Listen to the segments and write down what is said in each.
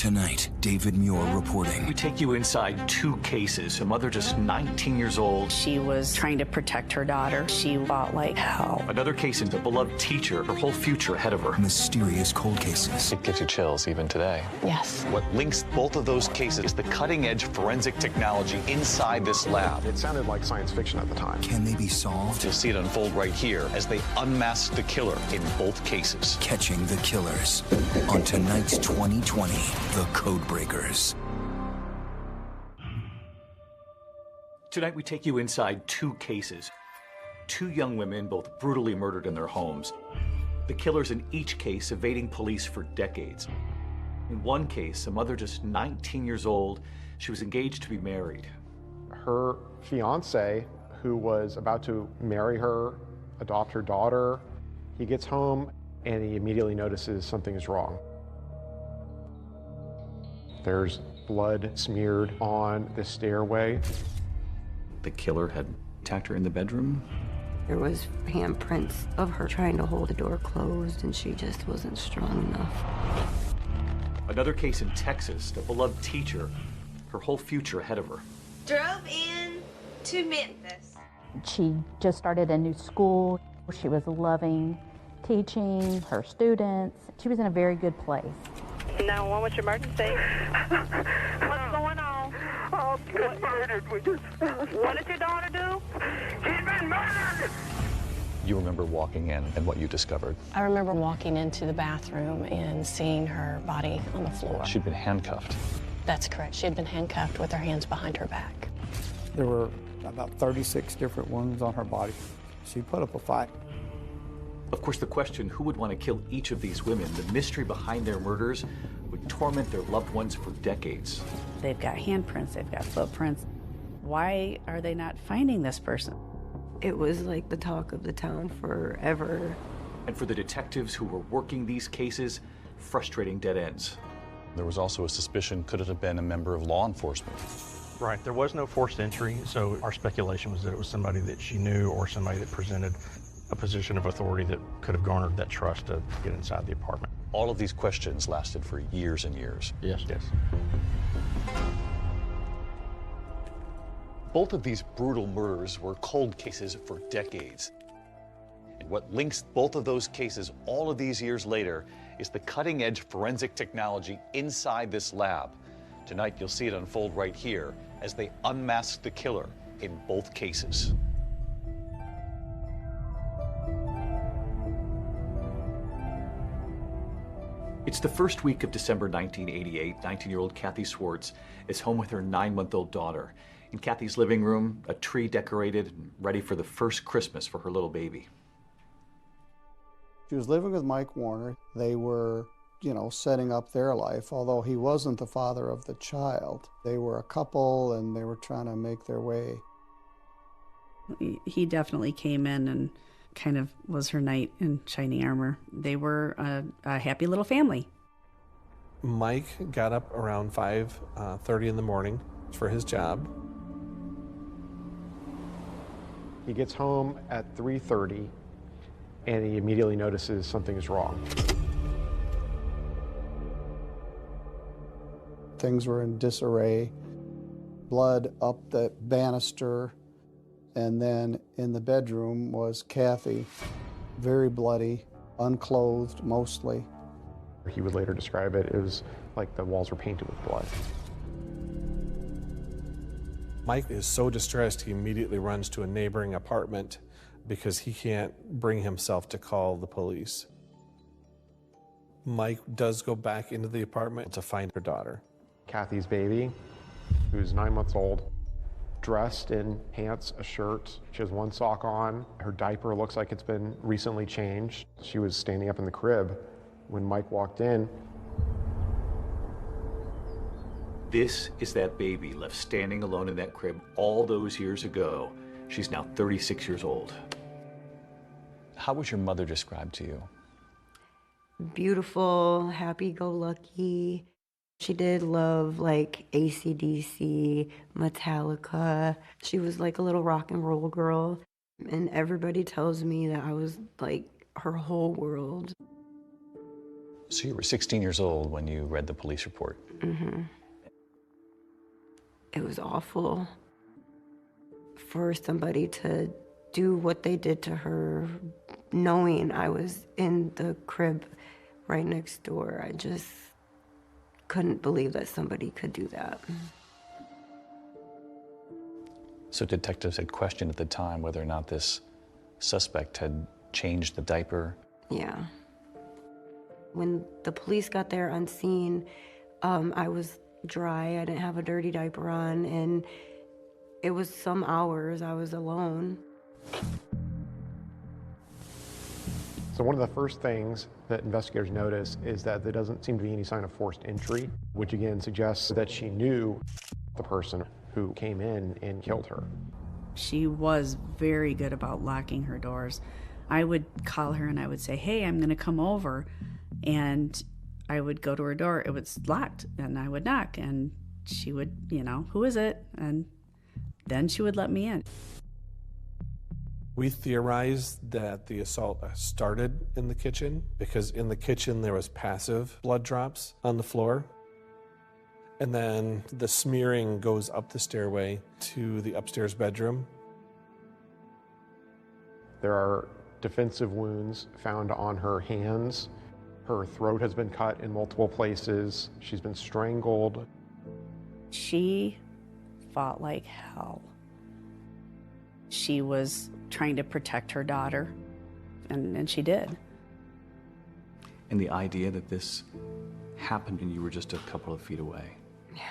Tonight, David Muir reporting. We take you inside two cases. A mother just 19 years old. She was trying to protect her daughter. She fought like hell. Another case into a beloved teacher, her whole future ahead of her. Mysterious cold cases. It gives you chills even today. Yes. What links both of those cases is the cutting-edge forensic technology inside this lab. It sounded like science fiction at the time. Can they be solved? You'll see it unfold right here as they unmask the killer in both cases. Catching the killers on tonight's 2020 The Codebreakers. Tonight we take you inside two cases. Two young women, both brutally murdered in their homes. The killers in each case evading police for decades. In one case, a mother just 19 years old, she was engaged to be married. Her fiance, who was about to marry her, adopt her daughter, he gets home and he immediately notices something is wrong. There's blood smeared on the stairway. The killer had attacked her in the bedroom. There was handprints of her trying to hold the door closed, and she just wasn't strong enough. Another case in Texas, a beloved teacher, her whole future ahead of her. Drove in to Memphis. She just started a new school. She was loving teaching her students. She was in a very good place. 911, what's your emergency? What's going on? Oh, she was murdered. What did your daughter do? She's been murdered! You remember walking in and what you discovered. I remember walking into the bathroom and seeing her body on the floor. She'd been handcuffed. That's correct. She had been handcuffed with her hands behind her back. There were about 36 different wounds on her body. She put up a fight. Of course, the question, who would want to kill each of these women? The mystery behind their murders would torment their loved ones for decades. They've got handprints, they've got footprints. Why are they not finding this person? It was like the talk of the town forever. And for the detectives who were working these cases, frustrating dead ends. There was also a suspicion, could it have been a member of law enforcement? Right, there was no forced entry, so our speculation was that it was somebody that she knew or somebody that presented a position of authority that could have garnered that trust to get inside the apartment. All of these questions lasted for years and years. Yes. Yes. Both of these brutal murders were cold cases for decades. And what links both of those cases all of these years later is the cutting-edge forensic technology inside this lab. Tonight, you'll see it unfold right here as they unmask the killer in both cases. It's the first week of December 1988. 19-year-old Kathy Swartz is home with her 9-month-old daughter. In Kathy's living room, a tree decorated and ready for the first Christmas for her little baby. She was living with Mike Warner. They were, setting up their life, although he wasn't the father of the child. They were a couple and they were trying to make their way. He definitely came in and kind of was her knight in shining armor. They were a happy little family. Mike got up around 5:30 in the morning for his job. He gets home at 3:30 and he immediately notices something is wrong. Things were in disarray. Blood up the banister. And then in the bedroom was Kathy, very bloody, unclothed mostly. He would later describe it as like the walls were painted with blood. Mike is so distressed, he immediately runs to a neighboring apartment because he can't bring himself to call the police. Mike does go back into the apartment to find her daughter. Kathy's baby, who's 9 months old, dressed in pants, a shirt. She has one sock on. Her diaper looks like it's been recently changed. She was standing up in the crib when Mike walked in. This is that baby left standing alone in that crib all those years ago. She's now 36 years old. How was your mother described to you? Beautiful, happy-go-lucky. She did love like AC/DC, Metallica. She was like a little rock and roll girl. And everybody tells me that I was like her whole world. So you were 16 years old when you read the police report. Mm-hmm. It was awful for somebody to do what they did to her, knowing I was in the crib right next door. I just couldn't believe that somebody could do that. So detectives had questioned at the time whether or not this suspect had changed the diaper. Yeah. When the police got there on scene, I was dry. I didn't have a dirty diaper on, and it was some hours I was alone. So one of the first things that investigators notice is that there doesn't seem to be any sign of forced entry, which again suggests that she knew the person who came in and killed her. She was very good about locking her doors. I would call her and I would say, hey, I'm going to come over. And I would go to her door. It was locked. And I would knock. And she would, who is it? And then she would let me in. We theorized that the assault started in the kitchen because in the kitchen there was passive blood drops on the floor. And then the smearing goes up the stairway to the upstairs bedroom. There are defensive wounds found on her hands. Her throat has been cut in multiple places. She's been strangled. She fought like hell. She was trying to protect her daughter, and she did. And the idea that this happened and you were just a couple of feet away. Yeah.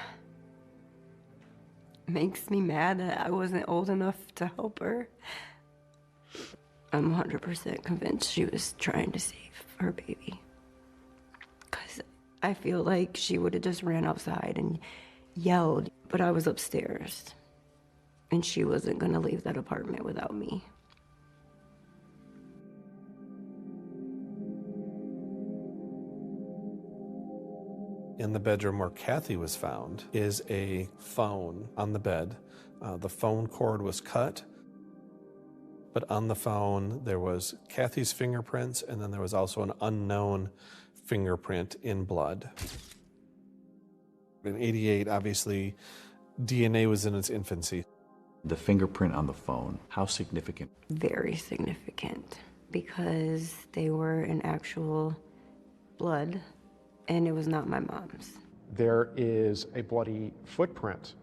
Makes me mad that I wasn't old enough to help her. I'm 100% convinced she was trying to save her baby. Because I feel like she would have just ran outside and yelled, but I was upstairs. And she wasn't going to leave that apartment without me. In the bedroom where Kathy was found is a phone on the bed. The phone cord was cut, but on the phone there was Kathy's fingerprints, and then there was also an unknown fingerprint in blood. In '88, obviously, DNA was in its infancy. The fingerprint on the phone, how significant? Very significant, because they were in actual blood, and it was not my mom's. There is a bloody footprint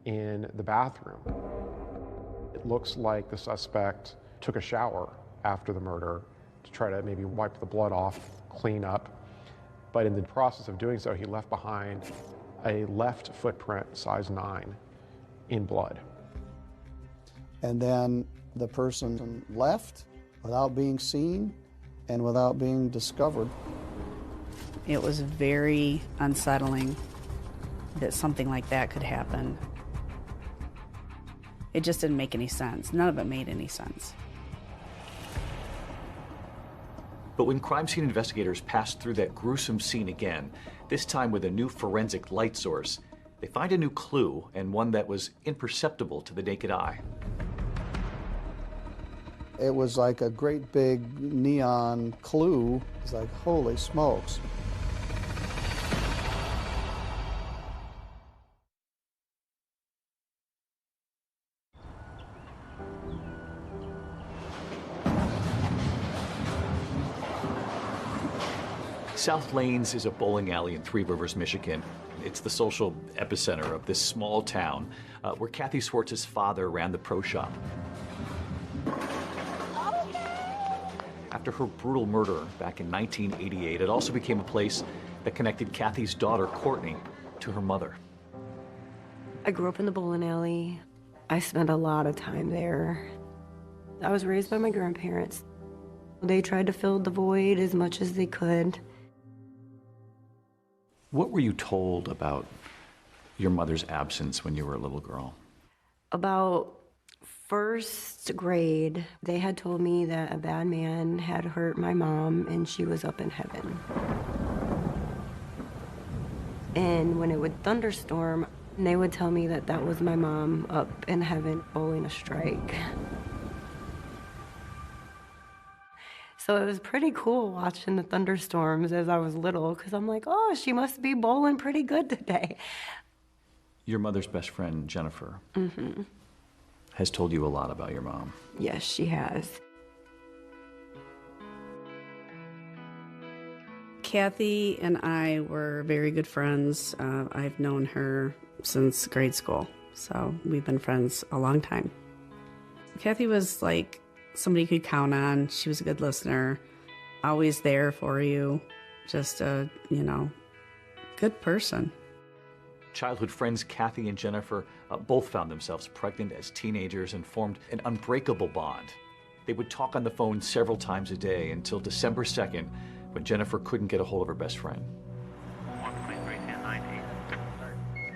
in the bathroom. It looks like the suspect took a shower after the murder to try to maybe wipe the blood off, clean up. But in the process of doing so, he left behind a left footprint, size 9, in blood. And then the person left without being seen and without being discovered. It was very unsettling that something like that could happen. It just didn't make any sense. None of it made any sense. But when crime scene investigators passed through that gruesome scene again, this time with a new forensic light source, they find a new clue, and one that was imperceptible to the naked eye. It was like a great big neon clue. It's like, holy smokes. South Lanes is a bowling alley in Three Rivers, Michigan. It's the social epicenter of this small town where Kathy Swartz's father ran the pro shop. After her brutal murder back in 1988, it also became a place that connected Kathy's daughter, Courtney, to her mother. I grew up in the bowling alley. I spent a lot of time there. I was raised by my grandparents. They tried to fill the void as much as they could. What were you told about your mother's absence when you were a little girl? About first grade, they had told me that a bad man had hurt my mom and she was up in heaven. And when it would thunderstorm, they would tell me that that was my mom up in heaven bowling a strike. So it was pretty cool watching the thunderstorms as I was little, because I'm like, oh, she must be bowling pretty good today. Your mother's best friend, Jennifer, Mm-hmm. has told you a lot about your mom. Yes, she has. Kathy and I were very good friends. I've known her since grade school, so we've been friends a long time. Kathy was like somebody you could count on. She was a good listener, always there for you, just a, good person. Childhood friends Kathy and Jennifer both found themselves pregnant as teenagers and formed an unbreakable bond. They would talk on the phone several times a day until December 2nd, when Jennifer couldn't get a hold of her best friend.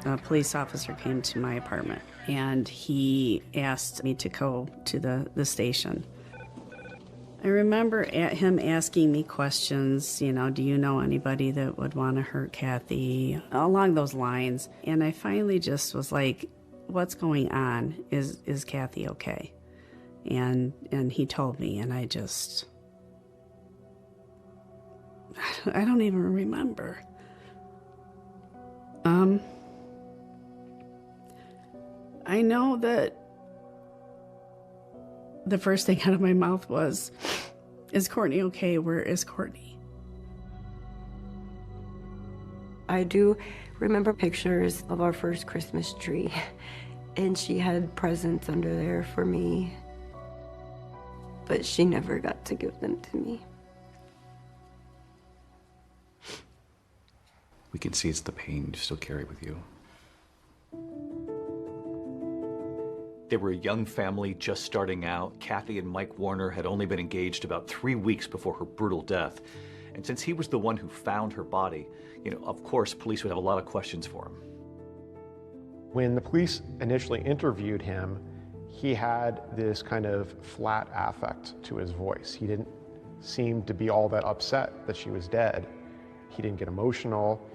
A police officer came to my apartment, and he asked me to go to the station. I remember him asking me questions, do you know anybody that would want to hurt Kathy? Along those lines. And I finally just was like, what's going on? Is Kathy okay? And he told me, and I don't even remember. I know that the first thing out of my mouth was, is Courtney okay? Where is Courtney? I do remember pictures of our first Christmas tree, and she had presents under there for me, but she never got to give them to me. We can see it's the pain you still carry with you. They were a young family just starting out. Kathy and Mike Warner had only been engaged about 3 weeks before her brutal death. And since he was the one who found her body, of course, police would have a lot of questions for him. When the police initially interviewed him, he had this kind of flat affect to his voice. He didn't seem to be all that upset that she was dead. He didn't get emotional,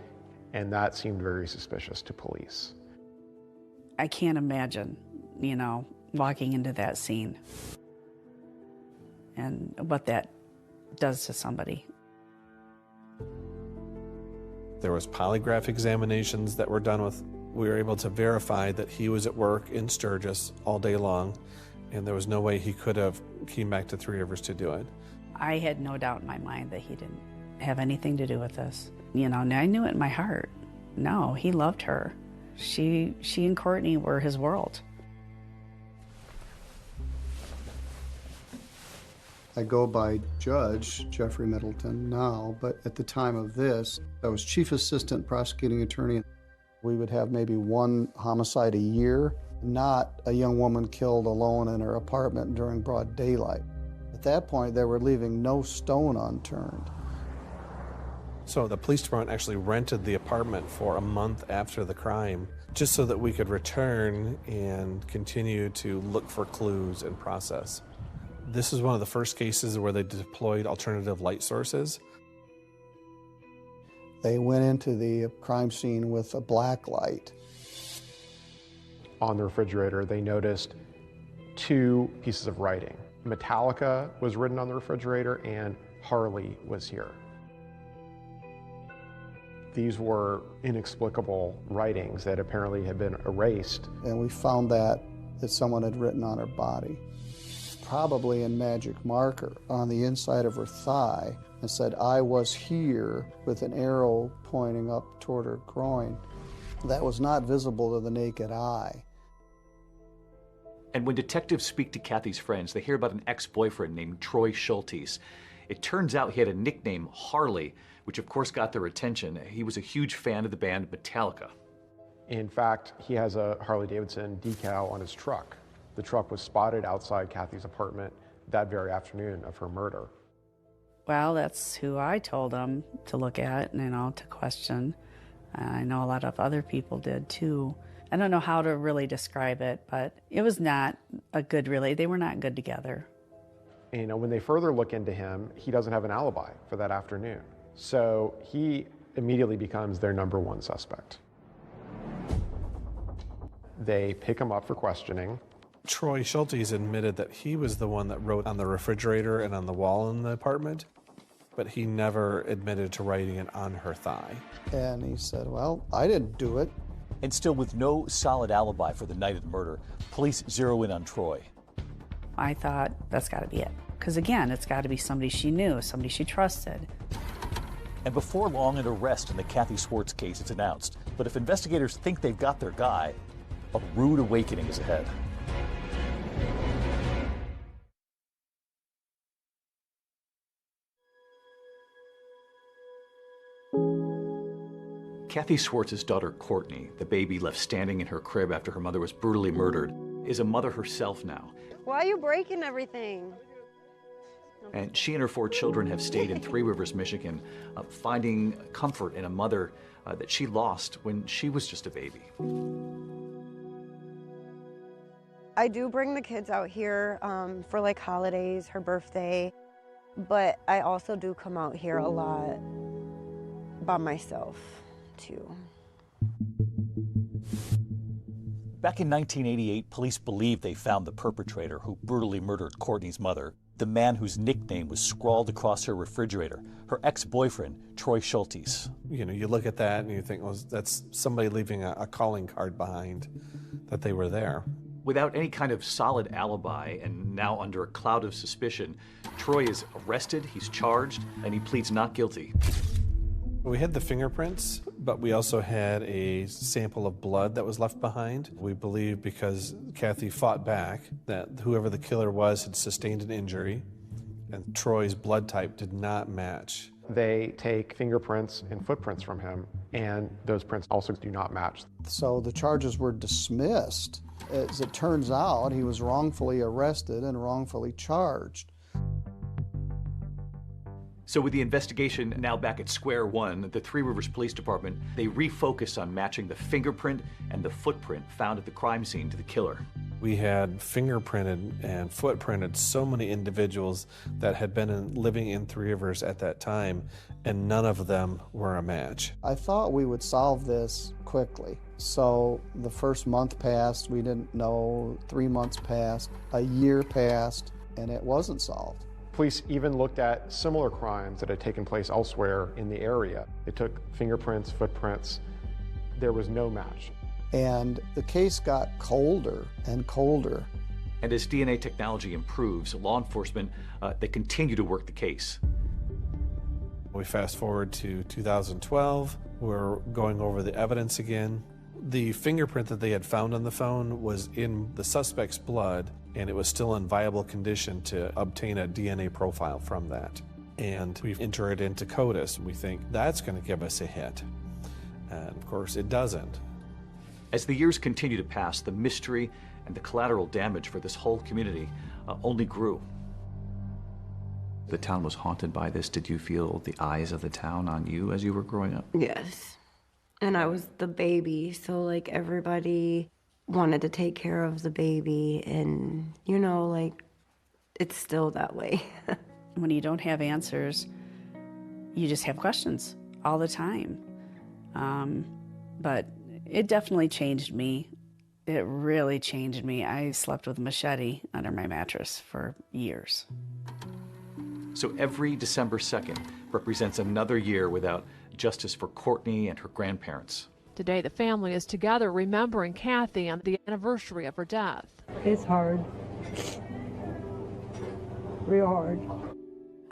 and that seemed very suspicious to police. I can't imagine, walking into that scene and what that does to somebody. There was polygraph examinations that were done with. We were able to verify that he was at work in Sturgis all day long, and there was no way he could have came back to Three Rivers to do it. I had no doubt in my mind that he didn't have anything to do with this. I knew it in my heart. No, he loved her. She and Courtney were his world. I go by Judge Jeffrey Middleton now, but at the time of this, I was Chief Assistant Prosecuting Attorney. We would have maybe one homicide a year, not a young woman killed alone in her apartment during broad daylight. At that point, they were leaving no stone unturned. So the police department actually rented the apartment for a month after the crime, just so that we could return and continue to look for clues and process. This is one of the first cases where they deployed alternative light sources. They went into the crime scene with a black light. On the refrigerator, they noticed 2 pieces of writing. Metallica was written on the refrigerator, and Harley was here. These were inexplicable writings that apparently had been erased. And we found that someone had written on her body, probably in magic marker, on the inside of her thigh, and said, "I was here," with an arrow pointing up toward her groin. That was not visible to the naked eye. And when detectives speak to Kathy's friends, they hear about an ex-boyfriend named Troy Schultes. It turns out he had a nickname, Harley, which of course got their attention. He was a huge fan of the band Metallica. In fact, he has a Harley-Davidson decal on his truck. The truck was spotted outside Kathy's apartment that very afternoon of her murder. Well, that's who I told them to look at and, to question. I know a lot of other people did too. I don't know how to really describe it, but it was not a good they were not good together. When they further look into him, he doesn't have an alibi for that afternoon. So he immediately becomes their #1 suspect. They pick him up for questioning, Troy Schultes admitted that he was the one that wrote on the refrigerator and on the wall in the apartment, but he never admitted to writing it on her thigh. And he said, well, I didn't do it. And still with no solid alibi for the night of the murder, police zero in on Troy. I thought, that's got to be it. Because again, it's got to be somebody she knew, somebody she trusted. And before long, an arrest in the Kathy Swartz case is announced. But if investigators think they've got their guy, a rude awakening is ahead. Kathy Swartz's daughter, Courtney, the baby left standing in her crib after her mother was brutally murdered, is a mother herself now. Why are you breaking everything? And she and her 4 children have stayed in Three Rivers, Michigan, finding comfort in a mother that she lost when she was just a baby. I do bring the kids out here for like holidays, her birthday, but I also do come out here a lot by myself too. Back in 1988, police believed they found the perpetrator who brutally murdered Courtney's mother, the man whose nickname was scrawled across her refrigerator, her ex-boyfriend, Troy Schultes. You know, you look at that and you think, well, that's somebody leaving a calling card behind that they were there. Without any kind of solid alibi and now under a cloud of suspicion, Troy is arrested, he's charged, and he pleads not guilty. We had the fingerprints, but we also had a sample of blood that was left behind. We believe because Kathy fought back that whoever the killer was had sustained an injury, and Troy's blood type did not match. They take fingerprints and footprints from him, and those prints also do not match. So the charges were dismissed. As it turns out, he was wrongfully arrested and wrongfully charged. So with the investigation now back at square one, the Three Rivers Police Department, they refocused on matching the fingerprint and the footprint found at the crime scene to the killer. We had fingerprinted and footprinted so many individuals that had been living in Three Rivers at that time, and none of them were a match. I thought we would solve this quickly. So the first month passed, we didn't know, 3 months passed, a year passed, and it wasn't solved. Police even looked at similar crimes that had taken place elsewhere in the area. They took fingerprints, footprints. There was no match. And the case got colder and colder. And as DNA technology improves, law enforcement, they continue to work the case. We fast forward to 2012. We're going over the evidence again. The fingerprint that they had found on the phone was in the suspect's blood, and it was still in viable condition to obtain a DNA profile from that. And we enter it into CODIS. We think that's going to give us a hit. And of course, it doesn't. As the years continue to pass, the mystery and the collateral damage for this whole community only grew. The town was haunted by this. Did you feel the eyes of the town on you as you were growing up? Yes. And I was the baby, so like everybody wanted to take care of the baby, and you know, like it's still that way. When you don't have answers, you just have questions all the time. But it definitely changed me. It really changed me. I slept with a machete under my mattress for years. So every December 2nd represents another year without justice for Courtney and her grandparents. Today, the family is together remembering Kathy on the anniversary of her death. It's hard. Real hard.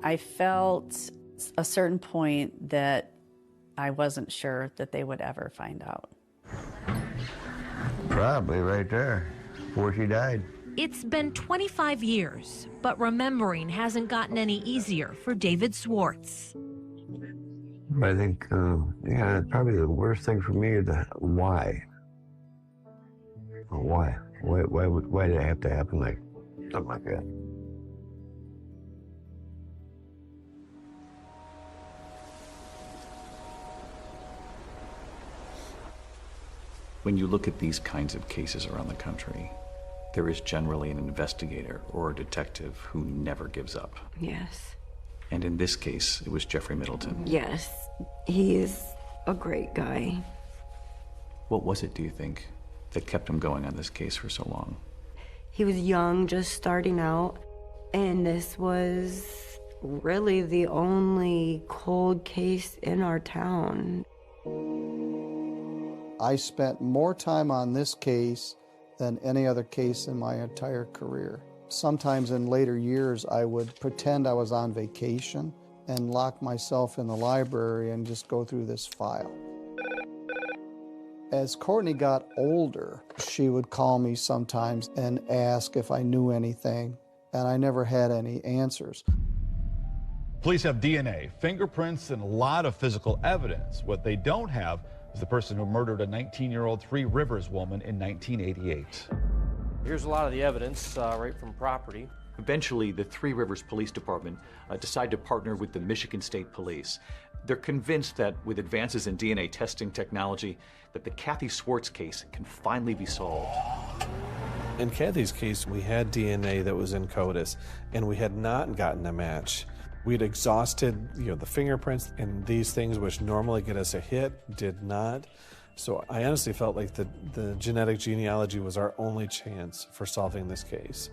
I felt a certain point that I wasn't sure that they would ever find out. Probably right there, before she died. It's been 25 years, but remembering hasn't gotten any easier for David Swartz. I think, yeah, probably the worst thing for me is the why. Why? Why did it have to happen like something like that? When you look at these kinds of cases around the country, there is generally an investigator or a detective who never gives up. Yes. And in this case, it was Jeffrey Middleton. Yes. He is a great guy. What was it, do you think, that kept him going on this case for so long? He was young, just starting out, and this was really the only cold case in our town. I spent more time on this case than any other case in my entire career. Sometimes in later years, I would pretend I was on vacation and lock myself in the library and just go through this file. As Courtney got older, she would call me sometimes and ask if I knew anything, and I never had any answers. Police have DNA, fingerprints, and a lot of physical evidence. What they don't have is the person who murdered a 19-year-old Three Rivers woman in 1988. Here's a lot of the evidence right from property. Eventually, the Three Rivers Police Department decided to partner with the Michigan State Police. They're convinced that with advances in DNA testing technology, that the Kathy Swartz case can finally be solved. In Kathy's case, we had DNA that was in CODIS, and we had not gotten a match. We'd exhausted, the fingerprints, and these things which normally get us a hit did not. So I honestly felt like the genetic genealogy was our only chance for solving this case.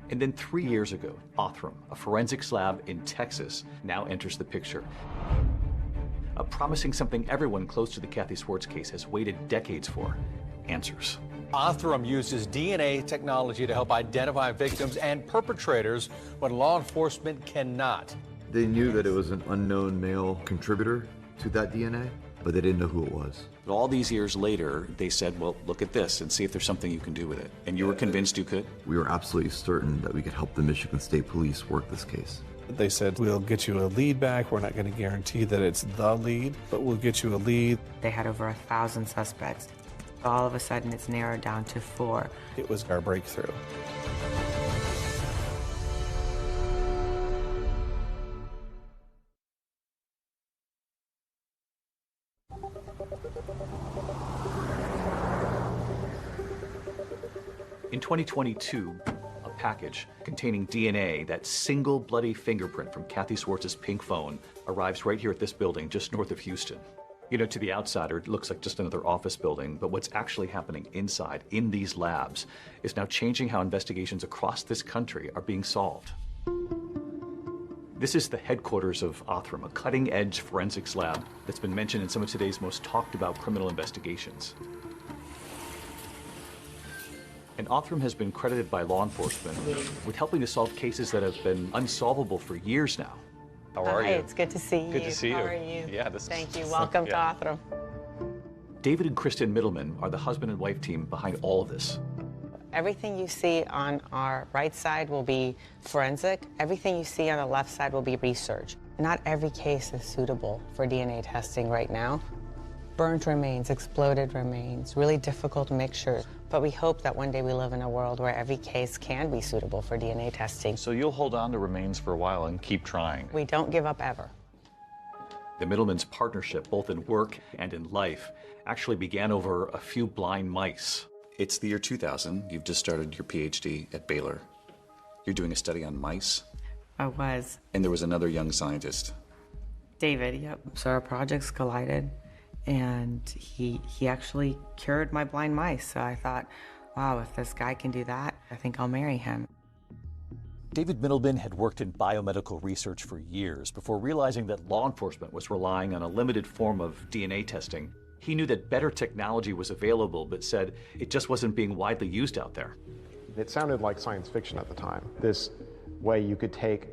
And then 3 years ago, Othram, a forensics lab in Texas, now enters the picture. Promising something everyone close to the Kathy Swartz case has waited decades for: answers. Othram uses DNA technology to help identify victims and perpetrators when law enforcement cannot. They knew that it was an unknown male contributor to that DNA, but they didn't know who it was. But all these years later, they said, well, look at this and see if there's something you can do with it. And you were convinced you could? We were absolutely certain that we could help the Michigan State Police work this case. They said, we'll get you a lead back. We're not going to guarantee that it's the lead, but we'll get you a lead. They had over 1,000 suspects. All of a sudden, it's narrowed down to 4. It was our breakthrough. In 2022, a package containing DNA, that single bloody fingerprint from Kathy Swartz's pink phone, arrives right here at this building just north of Houston. To the outsider, it looks like just another office building, but what's actually happening inside, in these labs, is now changing how investigations across this country are being solved. This is the headquarters of Othram, a cutting-edge forensics lab that's been mentioned in some of today's most talked-about criminal investigations. And Othram has been credited by law enforcement with helping to solve cases that have been unsolvable for years now. How are you? It's good to see you. Good to see you. How are you? Yeah, Thank you. Welcome to Othram. David and Kristen Middleman are the husband and wife team behind all of this. Everything you see on our right side will be forensic. Everything you see on the left side will be research. Not every case is suitable for DNA testing right now. Burnt remains, exploded remains, really difficult mixtures. But we hope that one day we live in a world where every case can be suitable for DNA testing. So you'll hold on to remains for a while and keep trying. We don't give up ever. The Middleman's partnership, both in work and in life, actually began over a few blind mice. It's the year 2000. You've just started your PhD at Baylor. You're doing a study on mice? I was. And there was another young scientist. David, yep. So our projects collided, and he actually cured my blind mice. So I thought, wow, if this guy can do that, I think I'll marry him. David Middleman had worked in biomedical research for years before realizing that law enforcement was relying on a limited form of DNA testing. He knew that better technology was available, but said it just wasn't being widely used out there. It sounded like science fiction at the time. This way you could take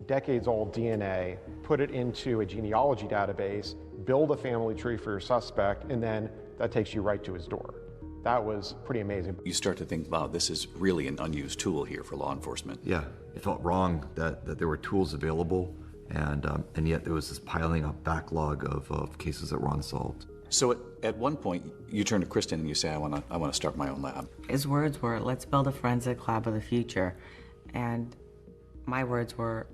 decades-old DNA, put it into a genealogy database, build a family tree for your suspect, and then that takes you right to his door. That was pretty amazing. You start to think, wow, this is really an unused tool here for law enforcement. Yeah, it felt wrong that there were tools available, and yet there was this piling up backlog of cases that were unsolved. So at one point, you turn to Kristen and you say, I want to start my own lab. His words were, let's build a forensic lab of the future. And my words were,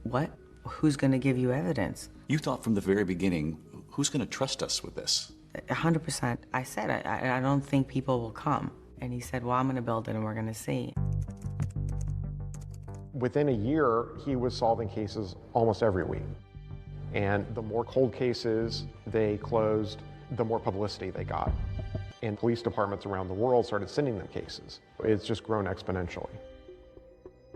what? Who's going to give you evidence? You thought from the very beginning, who's going to trust us with this? 100%. I said, I don't think people will come. And he said, well, I'm going to build it and we're going to see. Within a year, he was solving cases almost every week. And the more cold cases they closed, the more publicity they got. and police departments around the world started sending them cases. It's just grown exponentially.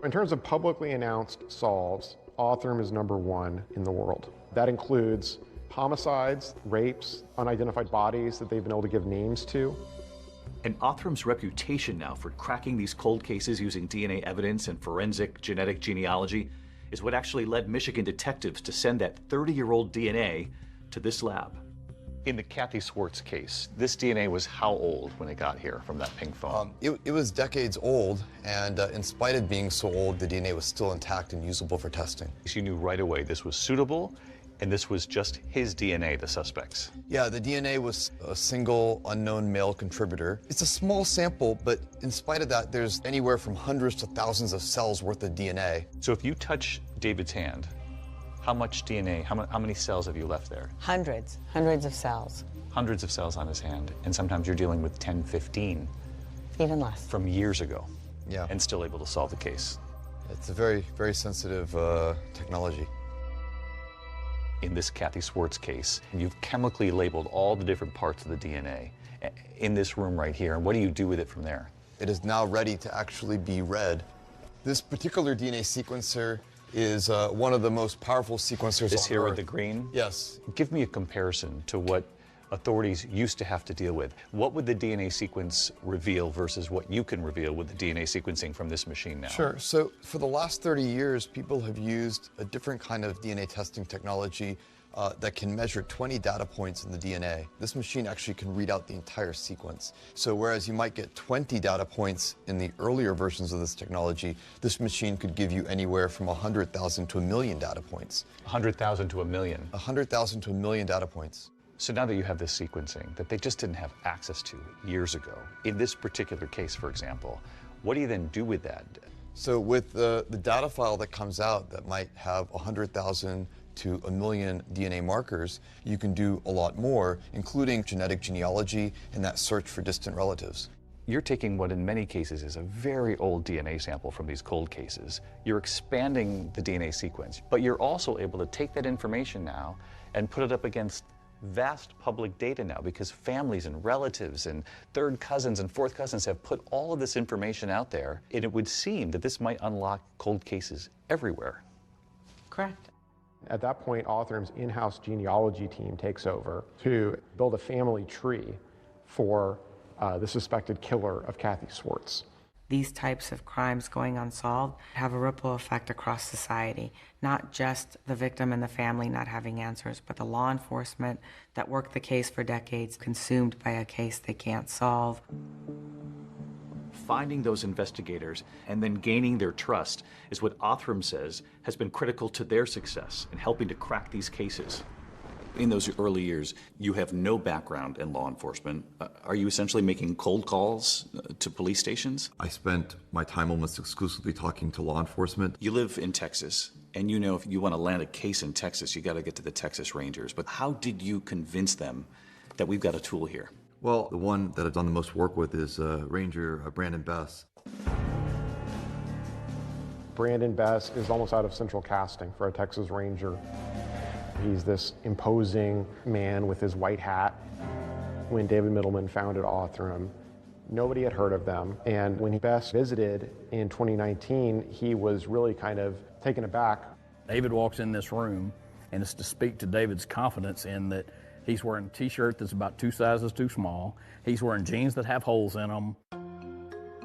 In terms of publicly announced solves, Othram is #1 in the world. That includes homicides, rapes, unidentified bodies that they've been able to give names to. And Othram's reputation now for cracking these cold cases using DNA evidence and forensic genetic genealogy is what actually led Michigan detectives to send that 30-year-old DNA to this lab. In the Kathy Swartz case, this DNA was how old when it got here from that pink phone? It was decades old, and in spite of being so old, the DNA was still intact and usable for testing. You knew right away this was suitable, and this was just his DNA, the suspect's. Yeah, the DNA was a single unknown male contributor. It's a small sample, but in spite of that, there's anywhere from hundreds to thousands of cells worth of DNA. So if you touch David's hand, how much DNA, how many cells have you left there? Hundreds of cells. Hundreds of cells on his hand, and sometimes you're dealing with 10, 15. Even less. From years ago. Yeah. And still able to solve the case. It's a very, very sensitive technology. In this Kathy Swartz case, you've chemically labeled all the different parts of the DNA in this room right here, and what do you do with it from there? It is now ready to actually be read. This particular DNA sequencer is one of the most powerful sequencers This on here Earth. with the green? Yes. Give me a comparison to what authorities used to have to deal with. What would the DNA sequence reveal versus what you can reveal with the DNA sequencing from this machine now? Sure. So for the last 30 years, people have used a different kind of DNA testing technology that can measure 20 data points in the DNA. This machine actually can read out the entire sequence. So whereas you might get 20 data points in the earlier versions of this technology, this machine could give you anywhere from 100,000 to 1 million data points. 100,000 to 1 million? 100,000 to 1 million data points. So now that you have this sequencing that they just didn't have access to years ago, in this particular case, for example, what do you then do with that? So with the data file that comes out that might have 100,000 to 1 million DNA markers, you can do a lot more, including genetic genealogy and that search for distant relatives. You're taking what in many cases is a very old DNA sample from these cold cases. You're expanding the DNA sequence, but you're also able to take that information now and put it up against vast public data now, because families and relatives and third cousins and fourth cousins have put all of this information out there, and it would seem that this might unlock cold cases everywhere. Correct. At that point, Othram's in-house genealogy team takes over to build a family tree for the suspected killer of Kathy Swartz. These types of crimes going unsolved have a ripple effect across society, not just the victim and the family not having answers, but the law enforcement that worked the case for decades, consumed by a case they can't solve. Finding those investigators and then gaining their trust is what Othram says has been critical to their success in helping to crack these cases. In those early years, you have no background in law enforcement. Are you essentially making cold calls to police stations? I spent my time almost exclusively talking to law enforcement. You live in Texas, and you know if you want to land a case in Texas, you got to get to the Texas Rangers. But how did you convince them that we've got a tool here? Well, the one that I've done the most work with is Ranger Brandon Bess. Brandon Bess is almost out of central casting for a Texas Ranger. He's this imposing man with his white hat. When David Middleman founded Othram, nobody had heard of them. And when Bess visited in 2019, he was really kind of taken aback. David walks in this room, and it's to speak to David's confidence in that he's wearing a t-shirt that's about 2 sizes too small. He's wearing jeans that have holes in them.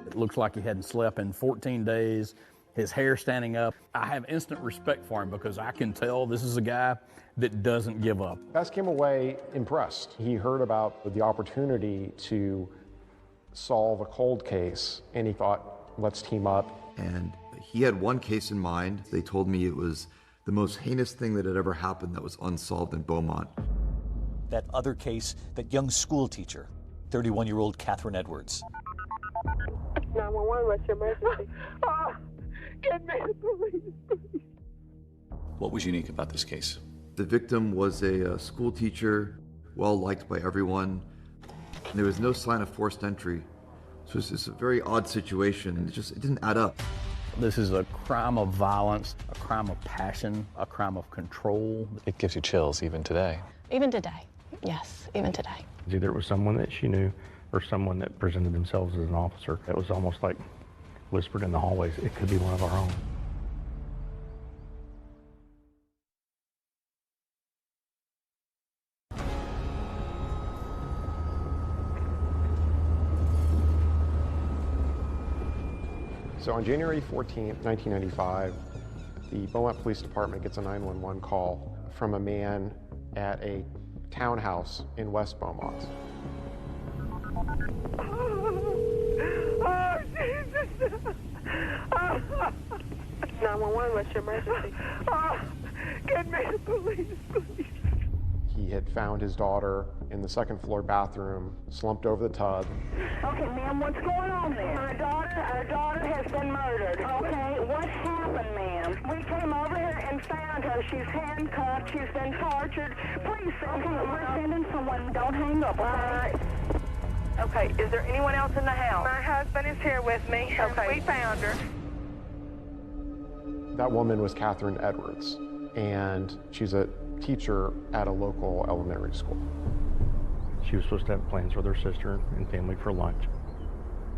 It looks like he hadn't slept in 14 days. His hair standing up. I have instant respect for him because I can tell this is a guy that doesn't give up. Bess came away impressed. He heard about the opportunity to solve a cold case, and he thought, let's team up. And he had one case in mind. They told me it was the most heinous thing that had ever happened that was unsolved in Beaumont. That other case, that young school teacher, 31-year-old Catherine Edwards. 911, what's your emergency? Get me the police, please. What was unique about this case? The victim was a school teacher, well-liked by everyone. There was no sign of forced entry. So it's just a very odd situation. It didn't add up. This is a crime of violence, a crime of passion, a crime of control. It gives you chills even today. Even today, yes, even today. Either it was someone that she knew or someone that presented themselves as an officer. It was almost like whispered in the hallways, it could be one of our own. So on January 14th, 1995, the Beaumont Police Department gets a 911 call from a man at a townhouse in West Beaumont. Oh, Jesus! 911, what's your emergency? Get me the police, please. He had found his daughter in the second floor bathroom, slumped over the tub. Okay, ma'am, what's going on there? Our daughter has been murdered. Okay, what happened, ma'am? We came over here and found her. She's handcuffed. She's been tortured. Please send someone. We're sending someone. Don't hang up, all right? Okay, is there anyone else in the house? My husband is here with me. Okay. We found her. That woman was Catherine Edwards, and she's a teacher at a local elementary school. She was supposed to have plans with her sister and family for lunch.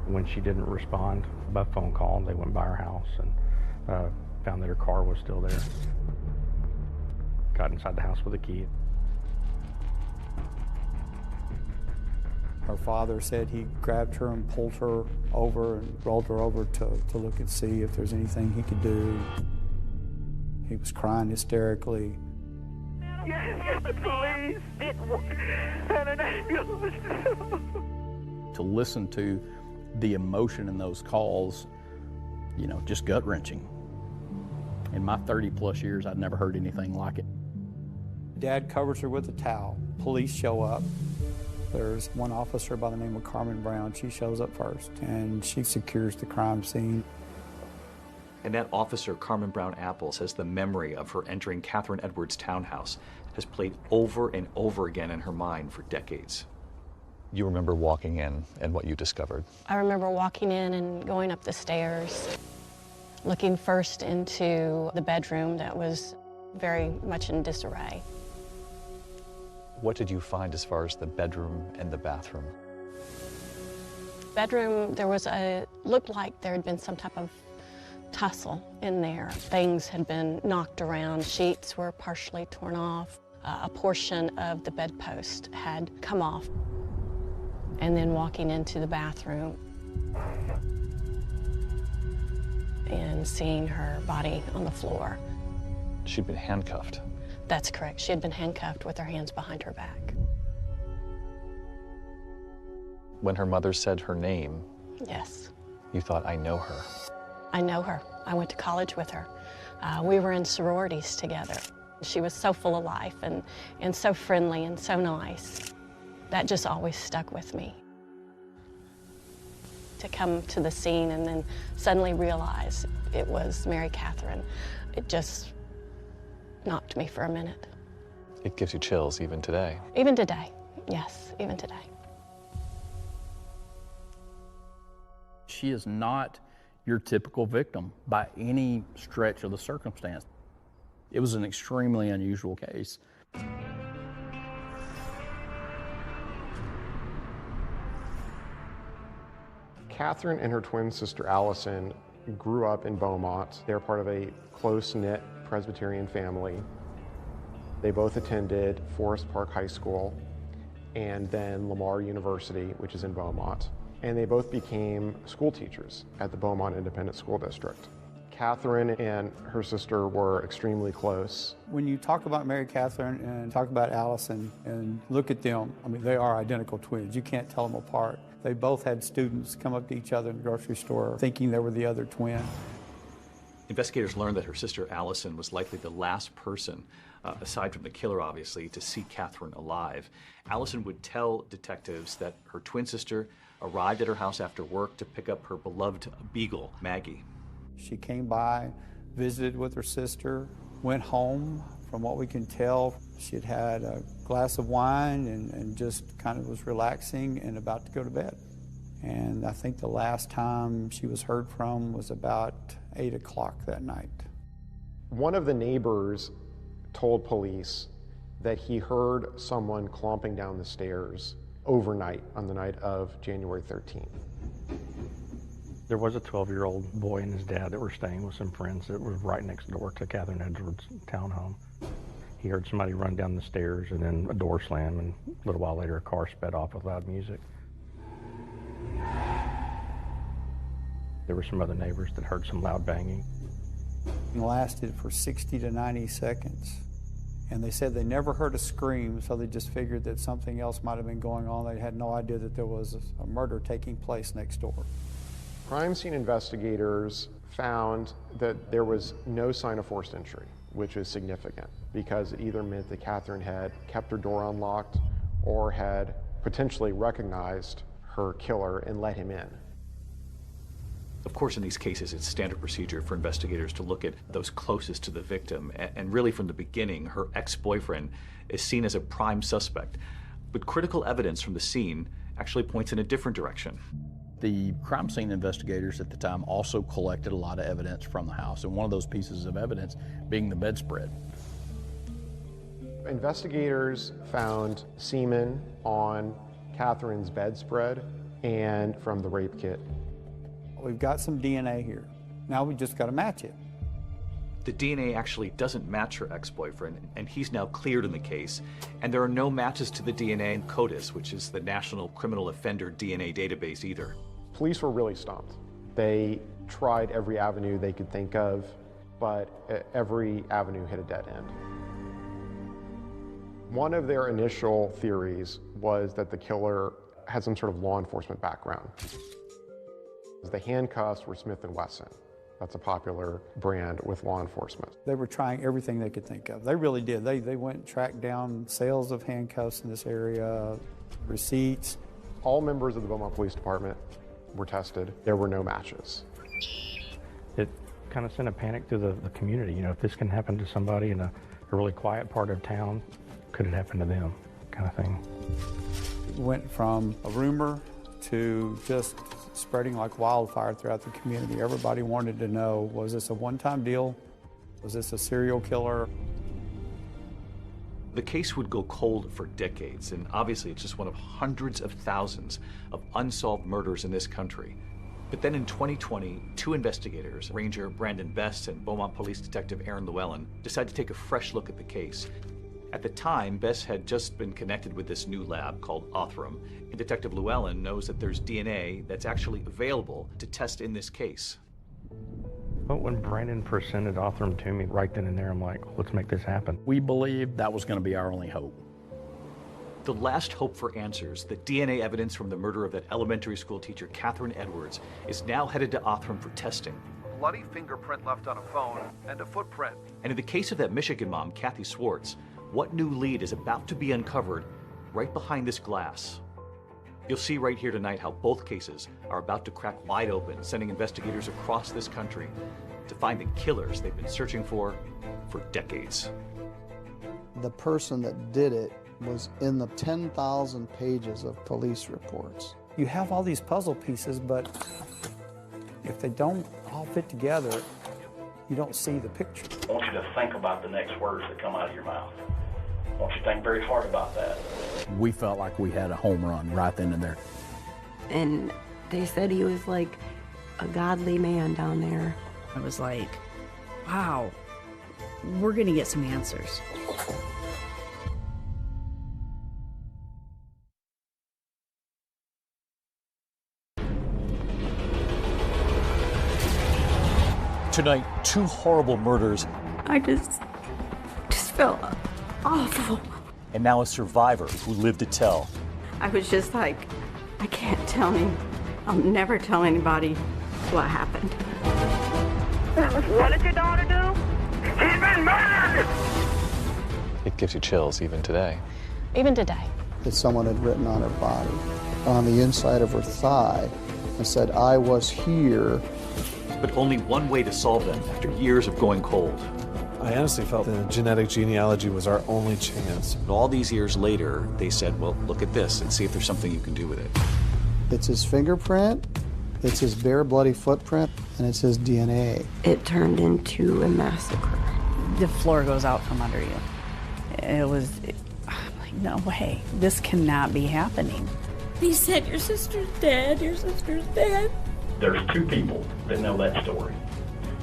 When she didn't respond by phone call, they went by her house and found that her car was still there. Got inside the house with a key. Her father said he grabbed her and pulled her over and rolled her over to look and see if there's anything he could do. He was crying hysterically. Get the police and an ambulance. To listen to the emotion in those calls, you know, just gut-wrenching. In my 30-plus years, I'd never heard anything like it. Dad covers her with a towel. Police show up. There's one officer by the name of Carmen Brown. She shows up first, and she secures the crime scene. And that officer, Carmen Brown Apples, says the memory of her entering Catherine Edwards' townhouse has played over and over again in her mind for decades. You remember walking in and what you discovered? I remember walking in and going up the stairs, looking first into the bedroom that was very much in disarray. What did you find as far as the bedroom and the bathroom? Bedroom, there was looked like there had been some type of tussle in there. Things had been knocked around. Sheets were partially torn off. A portion of the bedpost had come off. And then walking into the bathroom and seeing her body on the floor. She'd been handcuffed. That's correct. She had been handcuffed with her hands behind her back. When her mother said her name, yes, you thought, I know her. I know her. I went to college with her. We were in sororities together. She was so full of life and so friendly and so nice. That just always stuck with me. To come to the scene and then suddenly realize it was Mary Catherine, it just knocked me for a minute. It gives you chills even today. Even today, yes, even today. She is not your typical victim by any stretch of the circumstance. It was an extremely unusual case. Catherine and her twin sister Allison grew up in Beaumont. They're part of a close-knit Presbyterian family. They both attended Forest Park High School and then Lamar University, which is in Beaumont. And they both became school teachers at the Beaumont Independent School District. Catherine and her sister were extremely close. When you talk about Mary Catherine and talk about Allison and look at them, I mean, they are identical twins. You can't tell them apart. They both had students come up to each other in the grocery store thinking they were the other twin. Investigators learned that her sister Allison was likely the last person, aside from the killer obviously, to see Catherine alive. Allison would tell detectives that her twin sister arrived at her house after work to pick up her beloved beagle, Maggie. She came by, visited with her sister, went home. From what we can tell, she had had a glass of wine and just kind of was relaxing and about to go to bed. And I think the last time she was heard from was about 8 o'clock that night. One of the neighbors told police that he heard someone clomping down the stairs overnight on the night of January 13th. There was a 12-year-old boy and his dad that were staying with some friends that was right next door to Catherine Edwards' townhome. He heard somebody run down the stairs and then a door slam, and a little while later a car sped off with loud music. There were some other neighbors that heard some loud banging. It lasted for 60 to 90 seconds. And they said they never heard a scream, so they just figured that something else might have been going on. They had no idea that there was a murder taking place next door. Crime scene investigators found that there was no sign of forced entry, which is significant because it either meant that Catherine had kept her door unlocked or had potentially recognized her killer and let him in. Of course, in these cases, it's standard procedure for investigators to look at those closest to the victim. And really, from the beginning, her ex-boyfriend is seen as a prime suspect. But critical evidence from the scene actually points in a different direction. The crime scene investigators at the time also collected a lot of evidence from the house, and one of those pieces of evidence being the bedspread. Investigators found semen on Catherine's bedspread and from the rape kit. We've got some DNA here. Now we just got to match it. The DNA actually doesn't match her ex-boyfriend, and he's now cleared in the case. And there are no matches to the DNA in CODIS, which is the National Criminal Offender DNA database, either. Police were really stumped. They tried every avenue they could think of, but every avenue hit a dead end. One of their initial theories was that the killer had some sort of law enforcement background. The handcuffs were Smith & Wesson. That's a popular brand with law enforcement. They were trying everything they could think of. They really did. They went and tracked down sales of handcuffs in this area, receipts. All members of the Beaumont Police Department were tested. There were no matches. It kind of sent a panic through the community. You know, if this can happen to somebody in a really quiet part of town, could it happen to them, kind of thing. It went from a rumor to just spreading like wildfire throughout the community. Everybody wanted to know, was this a one-time deal? Was this a serial killer? The case would go cold for decades, and obviously it's just one of hundreds of thousands of unsolved murders in this country. But then in 2020, two investigators, Ranger Brandon Best and Beaumont Police Detective Aaron Llewellyn, decided to take a fresh look at the case. At the time, Bess had just been connected with this new lab called Othram, and Detective Llewellyn knows that there's DNA that's actually available to test in this case. But when Brandon presented Othram to me right then and there, I'm like, let's make this happen. We believed that was going to be our only hope. The last hope for answers, the DNA evidence from the murder of that elementary school teacher, Catherine Edwards, is now headed to Othram for testing. Bloody fingerprint left on a phone and a footprint. And in the case of that Michigan mom, Kathy Swartz, what new lead is about to be uncovered right behind this glass? You'll see right here tonight how both cases are about to crack wide open, sending investigators across this country to find the killers they've been searching for decades. The person that did it was in the 10,000 pages of police reports. You have all these puzzle pieces, but if they don't all fit together, you don't see the picture. I want you to think about the next words that come out of your mouth. I want you to think very hard about that. We felt like we had a home run right then and there. And they said he was like a godly man down there. I was like, wow, we're gonna get some answers. Tonight, two horrible murders. I just felt awful. And now a survivor who lived to tell. I was just like, I can't tell him. I'll never tell anybody what happened. What did your daughter do? She's been murdered! It gives you chills even today. Even today. That someone had written on her body, on the inside of her thigh, and said, I was here. But only one way to solve them after years of going cold. I honestly felt the genetic genealogy was our only chance. But all these years later, they said, well, look at this and see if there's something you can do with it. It's his fingerprint, it's his bare bloody footprint, and it's his DNA. It turned into a massacre. The floor goes out from under you. I'm like, no way, this cannot be happening. He said, your sister's dead, your sister's dead. There's two people that know that story.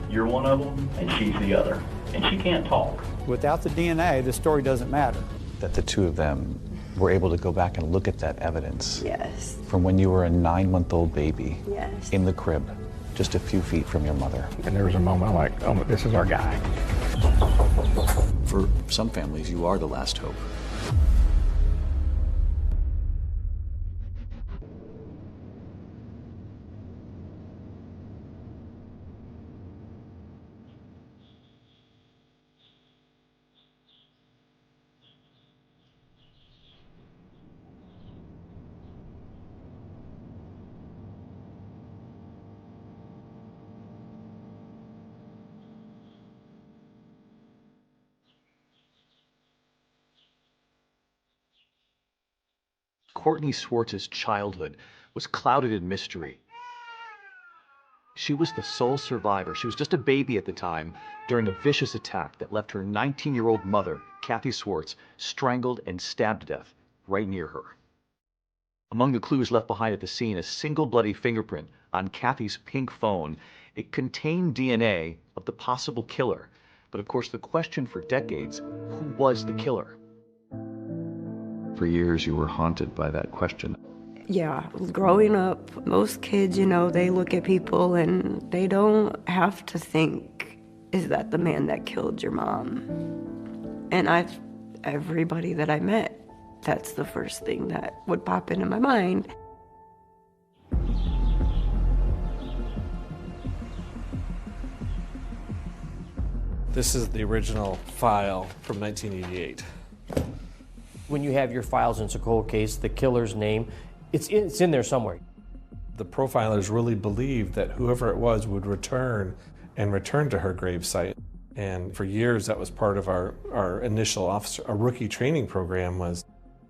You're one of them, and she's the other. And she can't talk. Without the DNA, the story doesn't matter. That the two of them were able to go back and look at that evidence. Yes. From when you were a 9-month-old baby. Yes. In the crib, just a few feet from your mother. And there was a moment I'm like, oh, this is our guy. For some families, you are the last hope. Courtney Swartz's childhood was clouded in mystery. She was the sole survivor. She was just a baby at the time during a vicious attack that left her 19-year-old mother, Kathy Swartz, strangled and stabbed to death right near her. Among the clues left behind at the scene, a single bloody fingerprint on Kathy's pink phone. It contained DNA of the possible killer. But of course, the question for decades, who was the killer? For years, you were haunted by that question. Yeah, growing up, most kids, they look at people and they don't have to think, is that the man that killed your mom? And everybody that I met, that's the first thing that would pop into my mind. This is the original file from 1988. When you have your files in a cold case, the killer's name, it's in there somewhere. The profilers really believed that whoever it was would return to her gravesite. And for years, that was part of our initial our rookie training program was,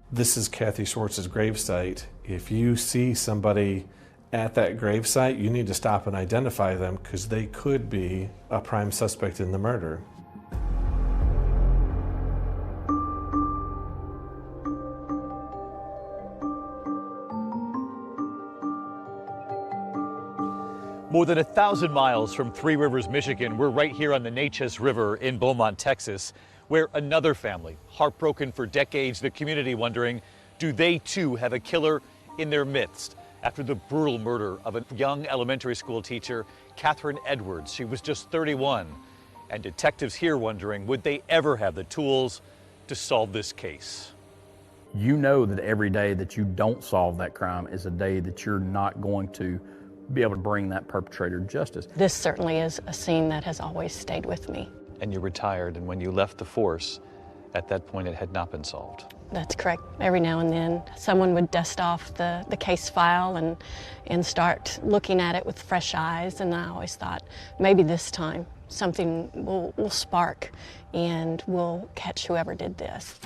this is Kathy Swartz's gravesite. If you see somebody at that gravesite, you need to stop and identify them because they could be a prime suspect in the murder. More than 1,000 miles from Three Rivers, Michigan, we're right here on the Neches River in Beaumont, Texas, where another family, heartbroken for decades, the community wondering, do they too have a killer in their midst? After the brutal murder of a young elementary school teacher, Catherine Edwards. She was just 31. And detectives here wondering, would they ever have the tools to solve this case? You know that every day that you don't solve that crime is a day that you're not going to be able to bring that perpetrator justice. This certainly is a scene that has always stayed with me. And you retired, and when you left the force, at that point it had not been solved. That's correct. Every now and then someone would dust off the case file and start looking at it with fresh eyes, and I always thought maybe this time something will spark and we'll catch whoever did this.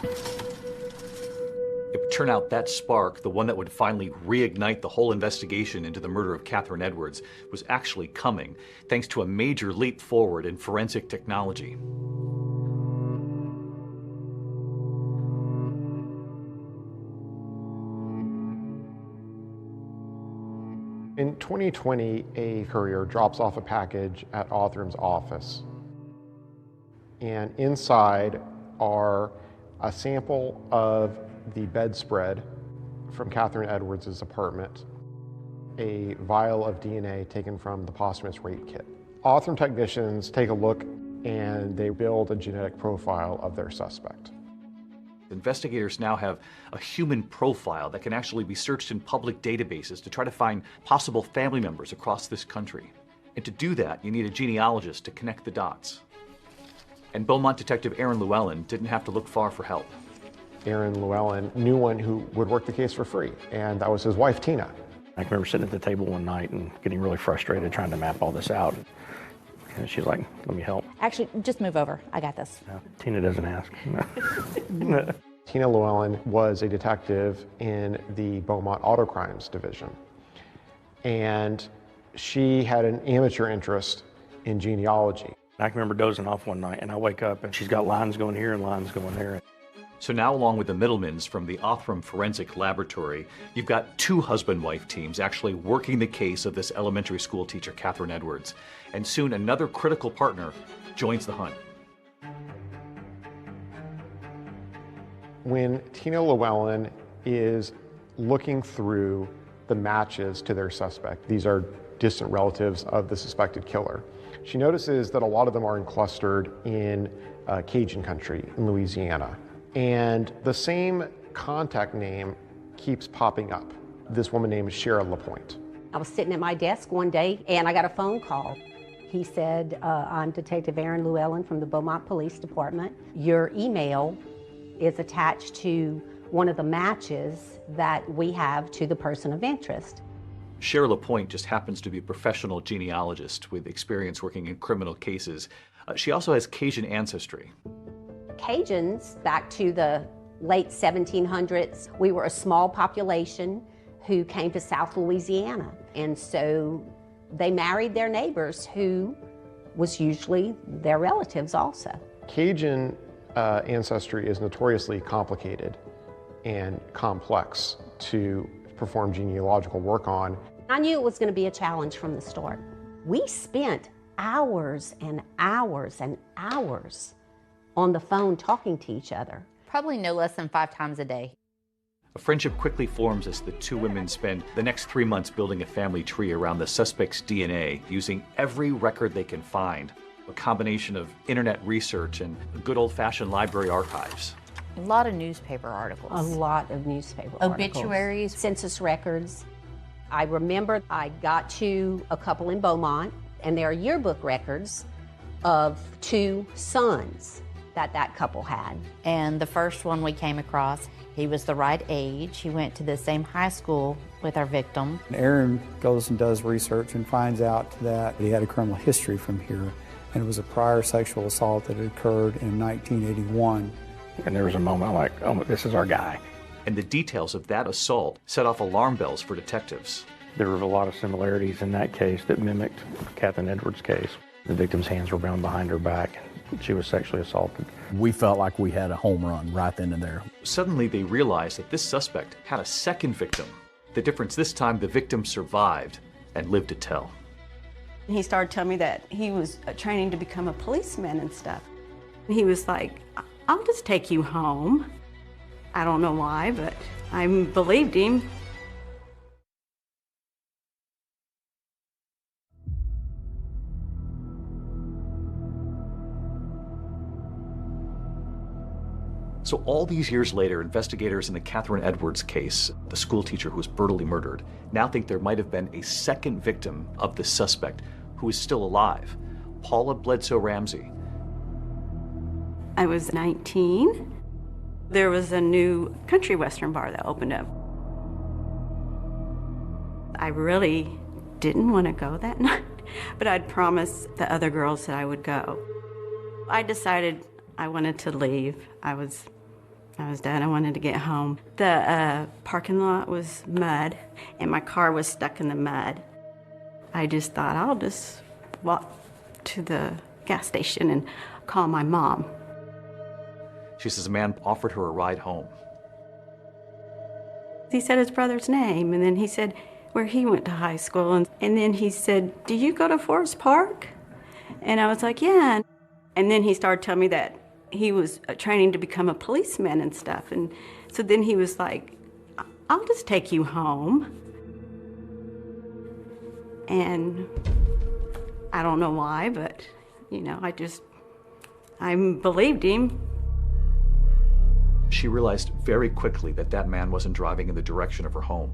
It would turn out that spark, the one that would finally reignite the whole investigation into the murder of Catherine Edwards, was actually coming, thanks to a major leap forward in forensic technology. In 2020, a courier drops off a package at Othram's office. And inside are a sample of the bedspread from Catherine Edwards' apartment, a vial of DNA taken from the posthumous rape kit. Othram technicians take a look and they build a genetic profile of their suspect. Investigators now have a human profile that can actually be searched in public databases to try to find possible family members across this country. And to do that, you need a genealogist to connect the dots. And Beaumont detective Aaron Llewellyn didn't have to look far for help. Aaron Llewellyn knew one who would work the case for free, and that was his wife, Tina. I remember sitting at the table one night and getting really frustrated trying to map all this out. And she's like, let me help. Actually, just move over. I got this. No, Tina doesn't ask. Tina Llewellyn was a detective in the Beaumont Auto Crimes Division. And she had an amateur interest in genealogy. I can remember dozing off one night and I wake up and she's got lines going here and lines going there. So now, along with the Middlemans from the Othram Forensic Laboratory, you've got two husband-wife teams actually working the case of this elementary school teacher, Catherine Edwards. And soon another critical partner joins the hunt. When Tina Llewellyn is looking through the matches to their suspect, these are distant relatives of the suspected killer, she notices that a lot of them are clustered in Cajun country in Louisiana. And the same contact name keeps popping up. This woman named Shara LaPointe. I was sitting at my desk one day and I got a phone call. He said, I'm Detective Aaron Llewellyn from the Beaumont Police Department. Your email is attached to one of the matches that we have to the person of interest. Shara LaPointe just happens to be a professional genealogist with experience working in criminal cases. She also has Cajun ancestry. Cajuns, back to the late 1700s, we were a small population who came to South Louisiana. And so they married their neighbors, who was usually their relatives also. Cajun ancestry is notoriously complicated and complex to perform genealogical work on. I knew it was going to be a challenge from the start. We spent hours and hours and hours on the phone talking to each other. Probably no less than 5 times a day. A friendship quickly forms as the two women spend the next 3 months building a family tree around the suspect's DNA, using every record they can find, a combination of internet research and good old-fashioned library archives. A lot of newspaper articles. A lot of newspaper Obituaries. Articles. Census records. I remember I got to a couple in Beaumont, and there are yearbook records of 2 sons that couple had. And the first one we came across, he was the right age. He went to the same high school with our victim. Aaron goes and does research and finds out that he had a criminal history from here, and it was a prior sexual assault that had occurred in 1981. And there was a moment like, oh, this is our guy. And the details of that assault set off alarm bells for detectives. There were a lot of similarities in that case that mimicked Catherine Edwards' case. The victim's hands were bound behind her back. She was sexually assaulted. We felt like we had a home run right then and there. Suddenly they realized that this suspect had a second victim. The difference this time, the victim survived and lived to tell. He started telling me that he was training to become a policeman and stuff. He was like, I'll just take you home. I don't know why, but I believed him. So all these years later, investigators in the Catherine Edwards case, the school teacher who was brutally murdered, now think there might have been a second victim of the suspect who is still alive, Paula Bledsoe Ramsey. I was 19. There was a new country western bar that opened up. I really didn't want to go that night, but I'd promised the other girls that I would go. I decided I wanted to leave. I was done. I wanted to get home. The parking lot was mud, and my car was stuck in the mud. I just thought, I'll just walk to the gas station and call my mom. She says a man offered her a ride home. He said his brother's name, and then he said where he went to high school, and then he said, do you go to Forest Park? And I was like, yeah. And then he started telling me that he was training to become a policeman and stuff. And so then he was like, I'll just take you home. And I don't know why, but, you know, I believed him. She realized very quickly that that man wasn't driving in the direction of her home.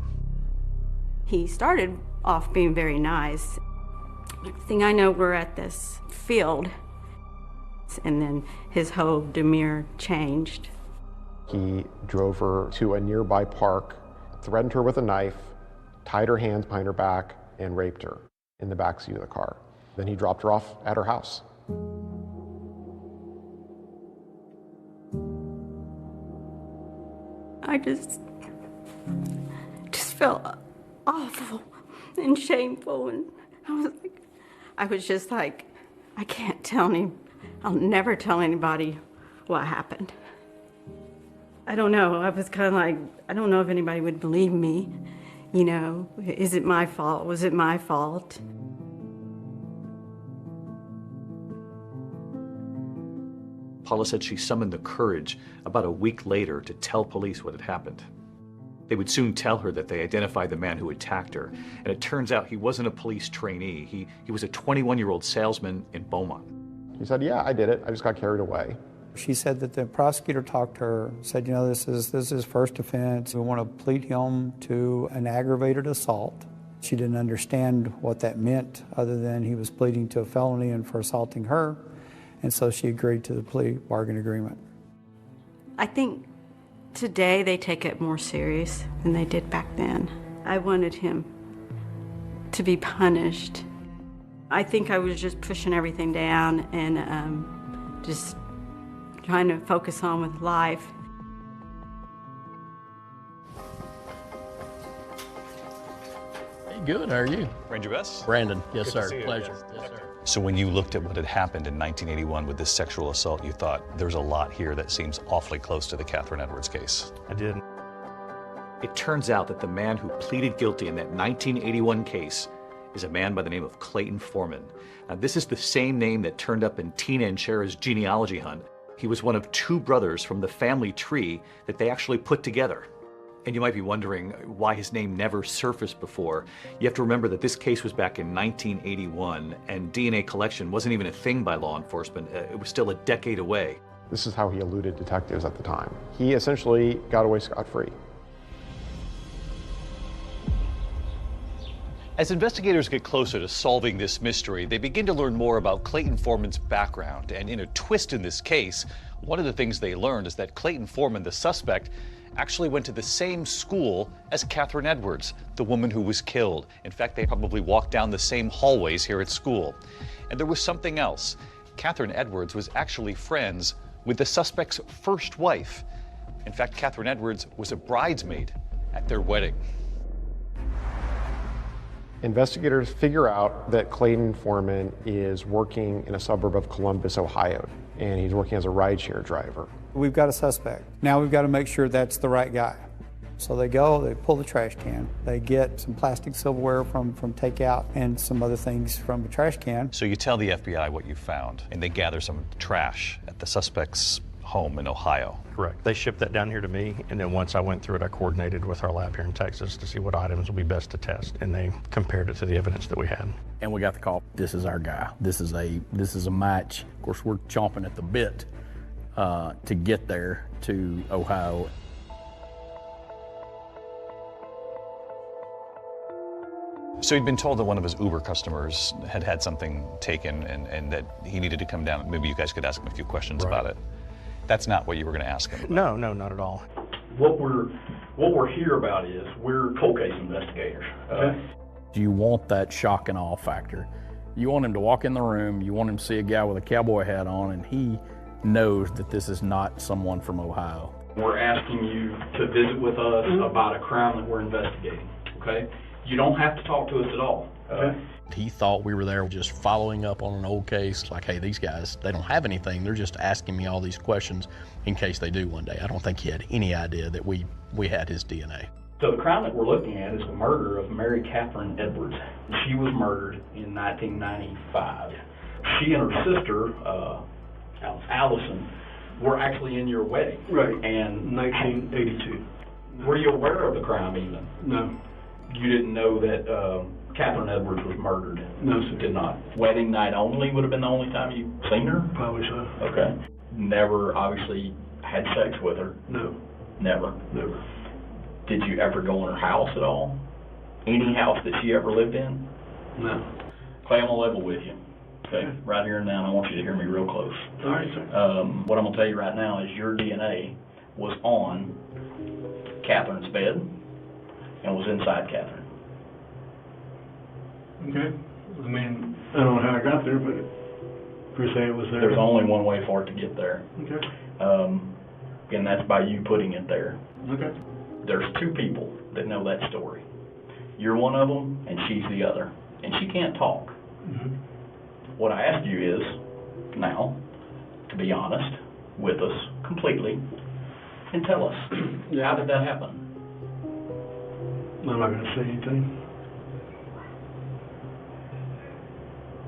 He started off being very nice. Next thing I know, we're at this field. And then his whole demeanor changed. He drove her to a nearby park, threatened her with a knife, tied her hands behind her back, and raped her in the backseat of the car. Then he dropped her off at her house. I just felt awful and shameful, and I was just like, I can't tell him. I'll never tell anybody what happened. I don't know. I was kind of like, I don't know if anybody would believe me. You know, is it my fault? Was it my fault? Paula said she summoned the courage about a week later to tell police what had happened. They would soon tell her that they identified the man who attacked her, and it turns out he wasn't a police trainee. He was a 21-year-old salesman in Beaumont. He said, yeah, I did it. I just got carried away. She said that the prosecutor talked to her, said, you know, this is his first offense. We want to plead him to an aggravated assault. She didn't understand what that meant other than he was pleading to a felony and for assaulting her. And so she agreed to the plea bargain agreement. I think today they take it more serious than they did back then. I wanted him to be punished. I think I was just pushing everything down and just trying to focus on with life. Hey, good. How are you? Ranger Bess? Brandon. Yes, Good sir. to see you. Pleasure. Yes, sir. So when you looked at what had happened in 1981 with this sexual assault, you thought there's a lot here that seems awfully close to the Catherine Edwards case. I did. It turns out that the man who pleaded guilty in that 1981 case is a man by the name of Clayton Foreman. Now, this is the same name that turned up in Tina and Shara's genealogy hunt. He was one of two brothers from the family tree that they actually put together. And you might be wondering why his name never surfaced before. You have to remember that this case was back in 1981, and DNA collection wasn't even a thing by law enforcement. It was still a decade away. This is how he eluded detectives at the time. He essentially got away scot-free. As investigators get closer to solving this mystery, they begin to learn more about Clayton Foreman's background. And in a twist in this case, one of the things they learned is that Clayton Foreman, the suspect, actually went to the same school as Catherine Edwards, the woman who was killed. In fact, they probably walked down the same hallways here at school. And there was something else. Catherine Edwards was actually friends with the suspect's first wife. In fact, Catherine Edwards was a bridesmaid at their wedding. Investigators figure out that Clayton Foreman is working in a suburb of Columbus, Ohio, and he's working as a rideshare driver. We've got a suspect. Now we've got to make sure that's the right guy. So they go, they pull the trash can, they get some plastic silverware from takeout and some other things from the trash can. So you tell the FBI what you found, and they gather some trash at the suspect's home in Ohio. Correct. They shipped that down here to me, and then once I went through it, I coordinated with our lab here in Texas to see what items would be best to test, and they compared it to the evidence that we had. And we got the call. This is our guy. This is a match. Of course, we're chomping at the bit to get there to Ohio. So he'd been told that one of his Uber customers had had something taken and that he needed to come down. Maybe you guys could ask him a few questions about it. That's not what you were going to ask him about. No, not at all. What we're here about is we're cold case investigators. You want that shock and awe factor. You want him to walk in the room, you want him to see a guy with a cowboy hat on, and he knows that this is not someone from Ohio. We're asking you to visit with us about a crime that we're investigating, okay? You don't have to talk to us at all. He thought we were there just following up on an old case, like, hey, these guys, they don't have anything. They're just asking me all these questions in case they do one day. I don't think he had any idea that we had his DNA. So the crime that we're looking at is the murder of Mary Catherine Edwards. She was murdered in 1995. She and her sister, Allison, were actually in your wedding. Right. And 1982. Were you aware of the crime even? No. You didn't know that Catherine Edwards was murdered? No, sir. Did not. Wedding night only would have been the only time you've seen her? Probably so. Okay. Never, obviously, had sex with her? No. Never? Never. Did you ever go in her house at all? Any house that she ever lived in? No. Clay, I'm going to level with you. Okay? Right here and now, and I want you to hear me real close. All right, sir. What I'm going to tell you right now is your DNA was on Catherine's bed and was inside Catherine. Okay. I mean, I don't know how I got there, but per se it was there. There's only one way for it to get there. Okay. And that's by you putting it there. Okay. There's two people that know that story. You're one of them, and she's the other. And she can't talk. Mm-hmm. What I ask you is, now, to be honest with us completely, And tell us, how did that happen? I'm not going to say anything.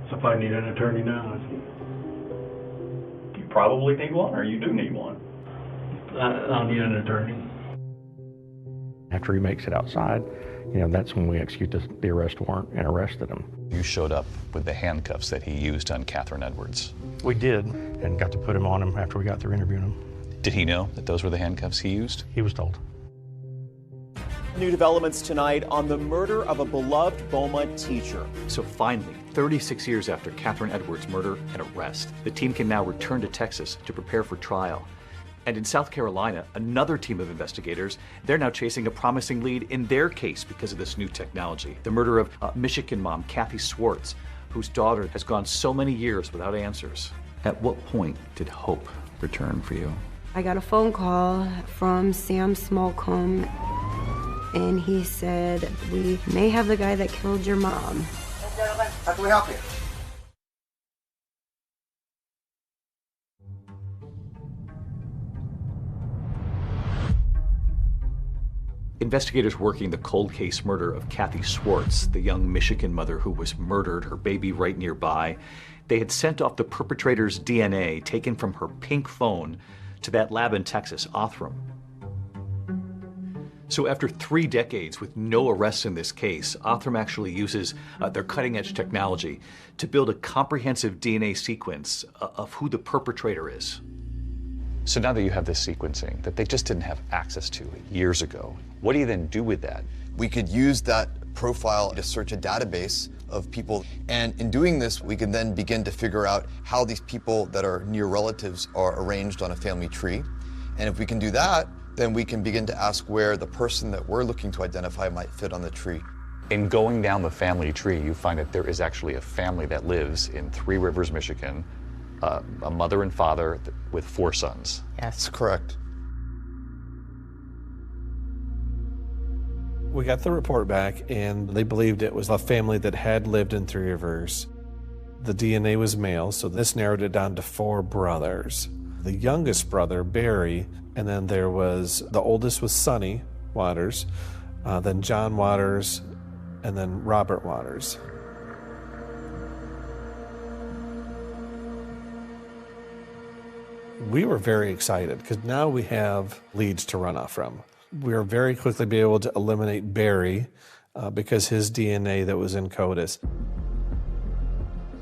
So if I need an attorney now, You probably need one, or you do need one. I'll need an attorney. After he makes it outside, that's when we execute the arrest warrant and arrested him. You showed up with the handcuffs that he used on Catherine Edwards. We did, and got to put him on him after we got through interviewing him. Did he know that those were the handcuffs he used? He was told. New developments tonight on the murder of a beloved Beaumont teacher. So finally, 36 years after Catherine Edwards' murder and arrest, the team can now return to Texas to prepare for trial. And in South Carolina, another team of investigators, they're now chasing a promising lead in their case because of this new technology. The murder of Michigan mom Kathy Swartz, whose daughter has gone so many years without answers. At what point did hope return for you? I got a phone call from Sam Smallcombe, and he said, we may have the guy that killed your mom. How can we help you? Investigators working the cold case murder of Kathy Swartz, the young Michigan mother who was murdered, her baby right nearby, they had sent off the perpetrator's DNA taken from her pink phone to that lab in Texas, Othram. So after 3 decades with no arrests in this case, Othram actually uses their cutting-edge technology to build a comprehensive DNA sequence of who the perpetrator is. So now that you have this sequencing that they just didn't have access to years ago, what do you then do with that? We could use that profile to search a database of people, and in doing this, we can then begin to figure out how these people that are near relatives are arranged on a family tree. And if we can do that, then we can begin to ask where the person that we're looking to identify might fit on the tree. In going down the family tree, you find that there is actually a family that lives in Three Rivers, Michigan, a mother and father with 4 sons. Yes. That's correct. We got the report back, and they believed it was a family that had lived in Three Rivers. The DNA was male, so this narrowed it down to 4 brothers. The youngest brother, Barry, and then there was, the oldest was Sonny Waters, then John Waters, and then Robert Waters. We were very excited because now we have leads to run off from. We were very quickly be able to eliminate Barry because his DNA that was in CODIS.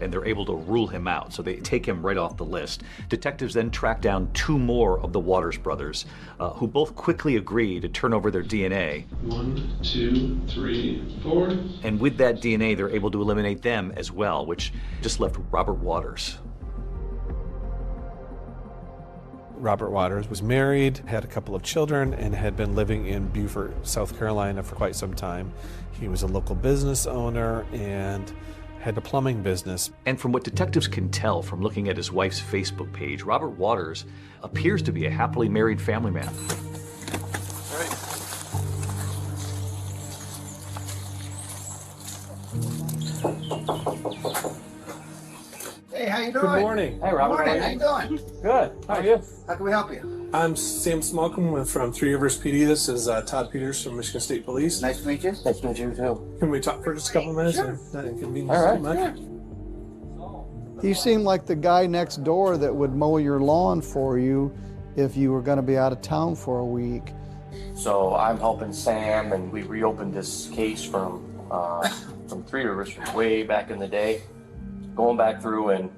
And they're able to rule him out, so they take him right off the list. Detectives then track down 2 more of the Waters brothers, who both quickly agree to turn over their DNA. 1, 2, 3, 4. And with that DNA, they're able to eliminate them as well, which just left Robert Waters. Robert Waters was married, had a couple of children, and had been living in Beaufort, South Carolina for quite some time. He was a local business owner and had a plumbing business. And from what detectives can tell from looking at his wife's Facebook page, Robert Waters appears to be a happily married family man. Hey, how you doing? Good morning. Hey, Robert. Good morning. How you doing? Good. How are you? How can we help you? I'm Sam Smallcombe from Three Rivers PD. This is Todd Peters from Michigan State Police. Nice to meet you. Nice to meet you, too. Can we talk for just a couple minutes? Sure. Not inconvenience All right. too much? Sure. He seemed like the guy next door that would mow your lawn for you if you were going to be out of town for a week. So I'm helping Sam, and we reopened this case from Three Rivers from way back in the day, going back through and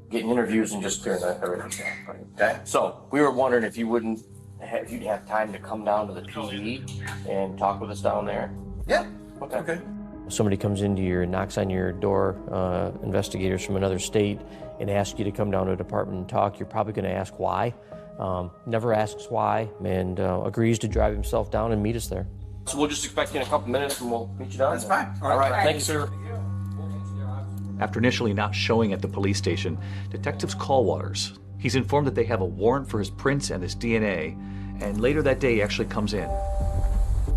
getting interviews and just clearing everything. Okay. So we were wondering if you'd have time to come down to the PD and talk with us down there. Yeah. Okay. Somebody comes into your, knocks on your door, investigators from another state, and asks you to come down to a department and talk, you're probably going to ask why. Never asks why, and agrees to drive himself down and meet us there. So we'll just expect you in a couple minutes, and we'll meet you down That's there. fine. All right. Thank you, sir. After initially not showing at the police station, detectives call Waters. He's informed that they have a warrant for his prints and his DNA, and later that day he actually comes in.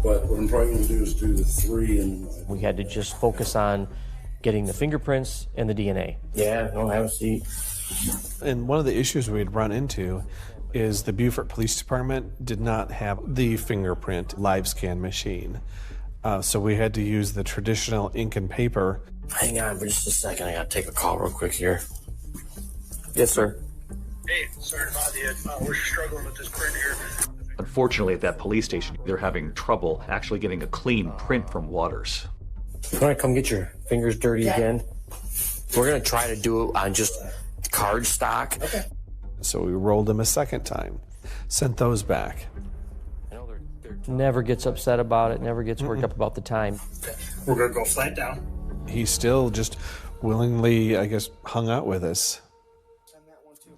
But what I'm probably going to do is do the 3 and... We had to just focus on getting the fingerprints and the DNA. Yeah, no, have a seat. And one of the issues we'd run into is the Beaufort Police Department did not have the fingerprint live scan machine. So we had to use the traditional ink and paper. Hang on for just a second. I gotta take a call real quick here. Yes, sir. Hey, sorry to bother you. We're struggling with this print here. Unfortunately, at that police station, they're having trouble actually getting a clean print from Waters. You wanna come get your fingers dirty again? We're gonna try to do it on just card stock. Okay. So we rolled them a second time, sent those back. Never gets upset about it, never gets worked up about the time. We're gonna go flat down. He still just willingly, I guess, hung out with us.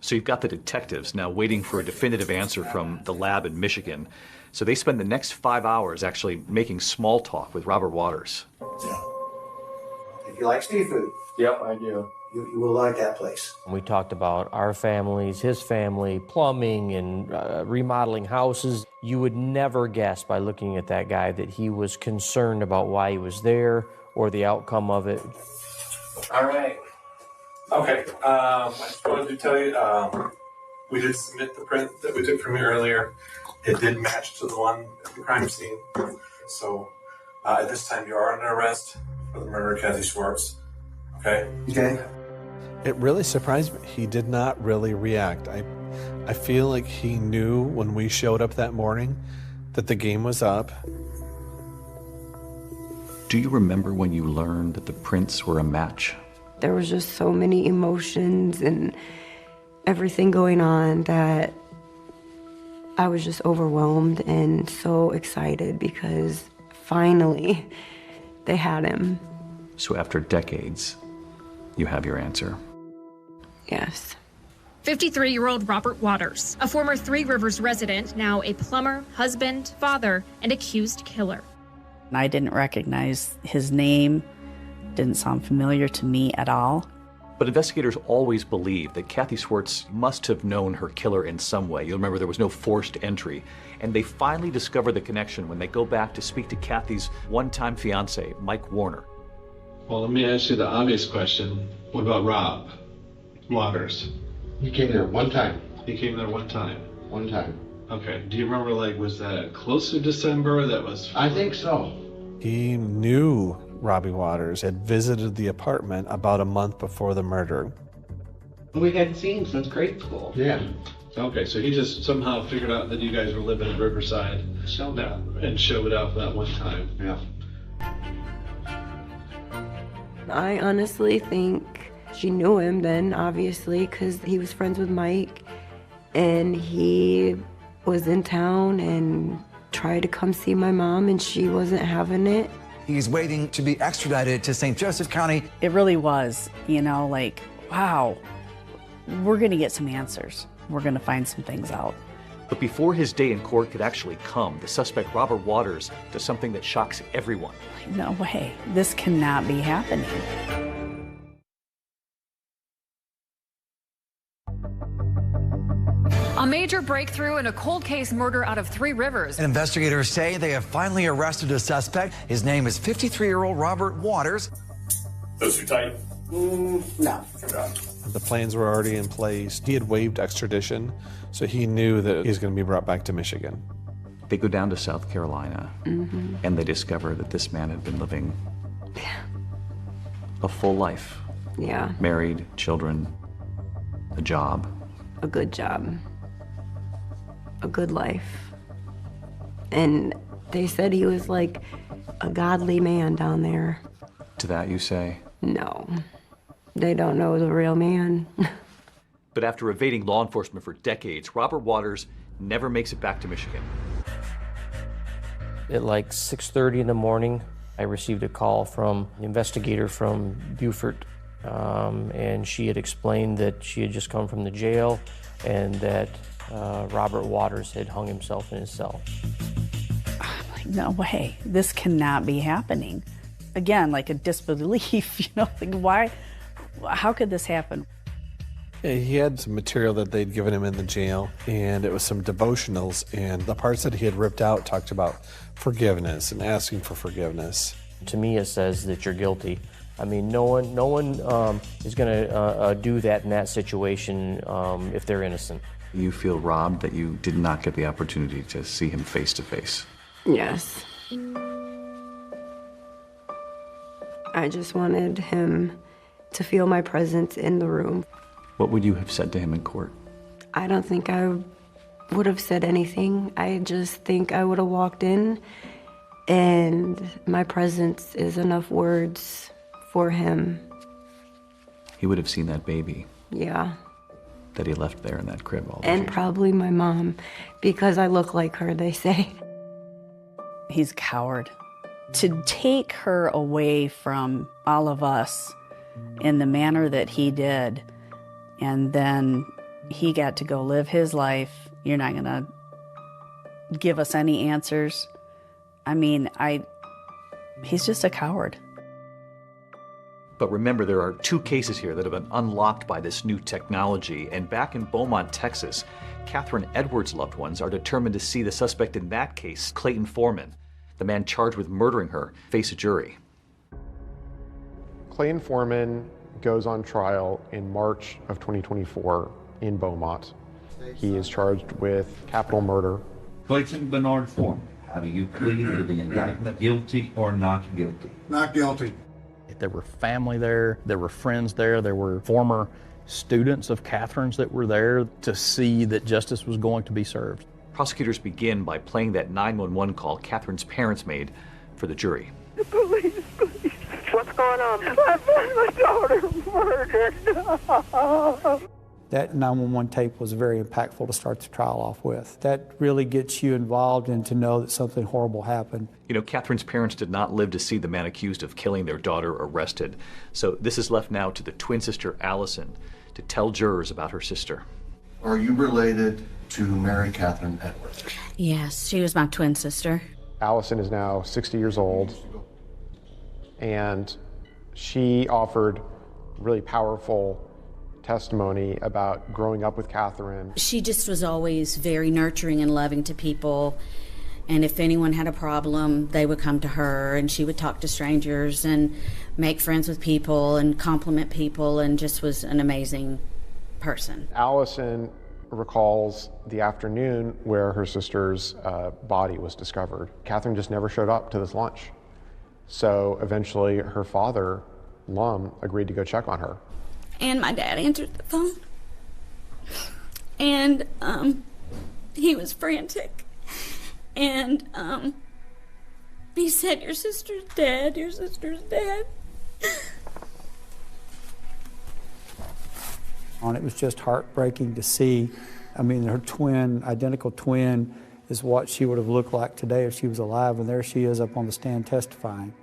So you've got the detectives now waiting for a definitive answer from the lab in Michigan. So they spend the next 5 hours actually making small talk with Robert Waters. If you like seafood. Yep, I do. You will like that place. We talked about our families, his family, plumbing and remodeling houses. You would never guess by looking at that guy that he was concerned about why he was there or the outcome of it. All right. Okay. I just wanted to tell you, we did submit the print that we took from you earlier. It did match to the one at the crime scene. So at this time, you are under arrest for the murder of Kathy Schwartz. Okay? Okay. It really surprised me. He did not really react. I feel like he knew when we showed up that morning that the game was up. Do you remember when you learned that the prints were a match? There was just so many emotions and everything going on that I was just overwhelmed and so excited because finally they had him. So after decades, you have your answer. Yes. 53-year-old Robert Waters, a former Three Rivers resident, now a plumber, husband, father, and accused killer. I didn't recognize his name, didn't sound familiar to me at all. But investigators always believed that Kathy Schwartz must have known her killer in some way. You'll remember there was no forced entry. And they finally discover the connection when they go back to speak to Kathy's one-time fiance, Mike Warner. Well, let me ask you the obvious question. What about Rob Waters? He came there one time. He came there one time? One time. Okay. Do you remember, like, was that close to December? That was... I think so. He knew Robbie Waters had visited the apartment about a month before the murder. We hadn't seen him since grade school. Yeah. Okay, so he just somehow figured out that you guys were living in Riverside and showed up that one time. Yeah. I honestly think she knew him then, obviously, because he was friends with Mike, and he was in town and tried to come see my mom, and she wasn't having it. He's waiting to be extradited to St. Joseph County. It really was, like, wow, we're going to get some answers. We're going to find some things out. But before his day in court could actually come, the suspect, Robert Waters, does something that shocks everyone. No way. This cannot be happening. A major breakthrough in a cold case murder out of Three Rivers. And investigators say they have finally arrested a suspect. His name is 53-year-old Robert Waters. Those too tight? No. The plans were already in place. He had waived extradition, so he knew that he was going to be brought back to Michigan. They go down to South Carolina, and they discover that this man had been living a full life. Yeah. Married, children, a job. A good job. A good life. And they said he was like a godly man down there. To that you say? No. They don't know the real man. But after evading law enforcement for decades, Robert Waters never makes it back to Michigan. At like 6:30 in the morning, I received a call from an investigator from Beaufort, and she had explained that she had just come from the jail and that Robert Waters had hung himself in his cell. I'm like, no way. This cannot be happening. Again, like a disbelief, like why? How could this happen? Yeah, he had some material that they'd given him in the jail, and it was some devotionals, and the parts that he had ripped out talked about forgiveness and asking for forgiveness. To me, it says that you're guilty. I mean, no one is going to do that in that situation if they're innocent. You feel robbed that you did not get the opportunity to see him face to face. Yes. I just wanted him to feel my presence in the room. What would you have said to him in court? I don't think I would have said anything. I just think I would have walked in, and my presence is enough words for him. He would have seen that baby Yeah. that he left there in that crib all the And probably my mom, because I look like her, they say. He's a coward. To take her away from all of us in the manner that he did, and then he got to go live his life. You're not gonna give us any answers. I mean, he's just a coward. But remember, there are 2 cases here that have been unlocked by this new technology. And back in Beaumont, Texas, Catherine Edwards' loved ones are determined to see the suspect in that case, Clayton Foreman, the man charged with murdering her, face a jury. Clayton Foreman goes on trial in March of 2024 in Beaumont. He is charged with capital murder. Clayton Bernard Foreman, how do you plead to the indictment, guilty or not guilty? Not guilty. There were family there, there were friends there, there were former students of Catherine's that were there to see that justice was going to be served. Prosecutors begin by playing that 911 call Catherine's parents made for the jury. Police. What's going on? I found my daughter murdered. That 911 tape was very impactful to start the trial off with. That really gets you involved and to know that something horrible happened. You know, Catherine's parents did not live to see the man accused of killing their daughter arrested. So this is left now to the twin sister, Allison, to tell jurors about her sister. Are you related to Mary Catherine Edwards? Yes, she was my twin sister. Allison is now 60 years old, and she offered really powerful testimony about growing up with Catherine. She just was always very nurturing and loving to people. And if anyone had a problem, they would come to her, and she would talk to strangers and make friends with people and compliment people, and just was an amazing person. Allison recalls the afternoon where her sister's body was discovered. Catherine just never showed up to this lunch. So eventually her father, Lum, agreed to go check on her. And my dad answered the phone. And he was frantic. And he said, "Your sister's dead, your sister's dead." And it was just heartbreaking to see. I mean, her twin, identical twin, is what she would have looked like today if she was alive, and there she is up on the stand testifying.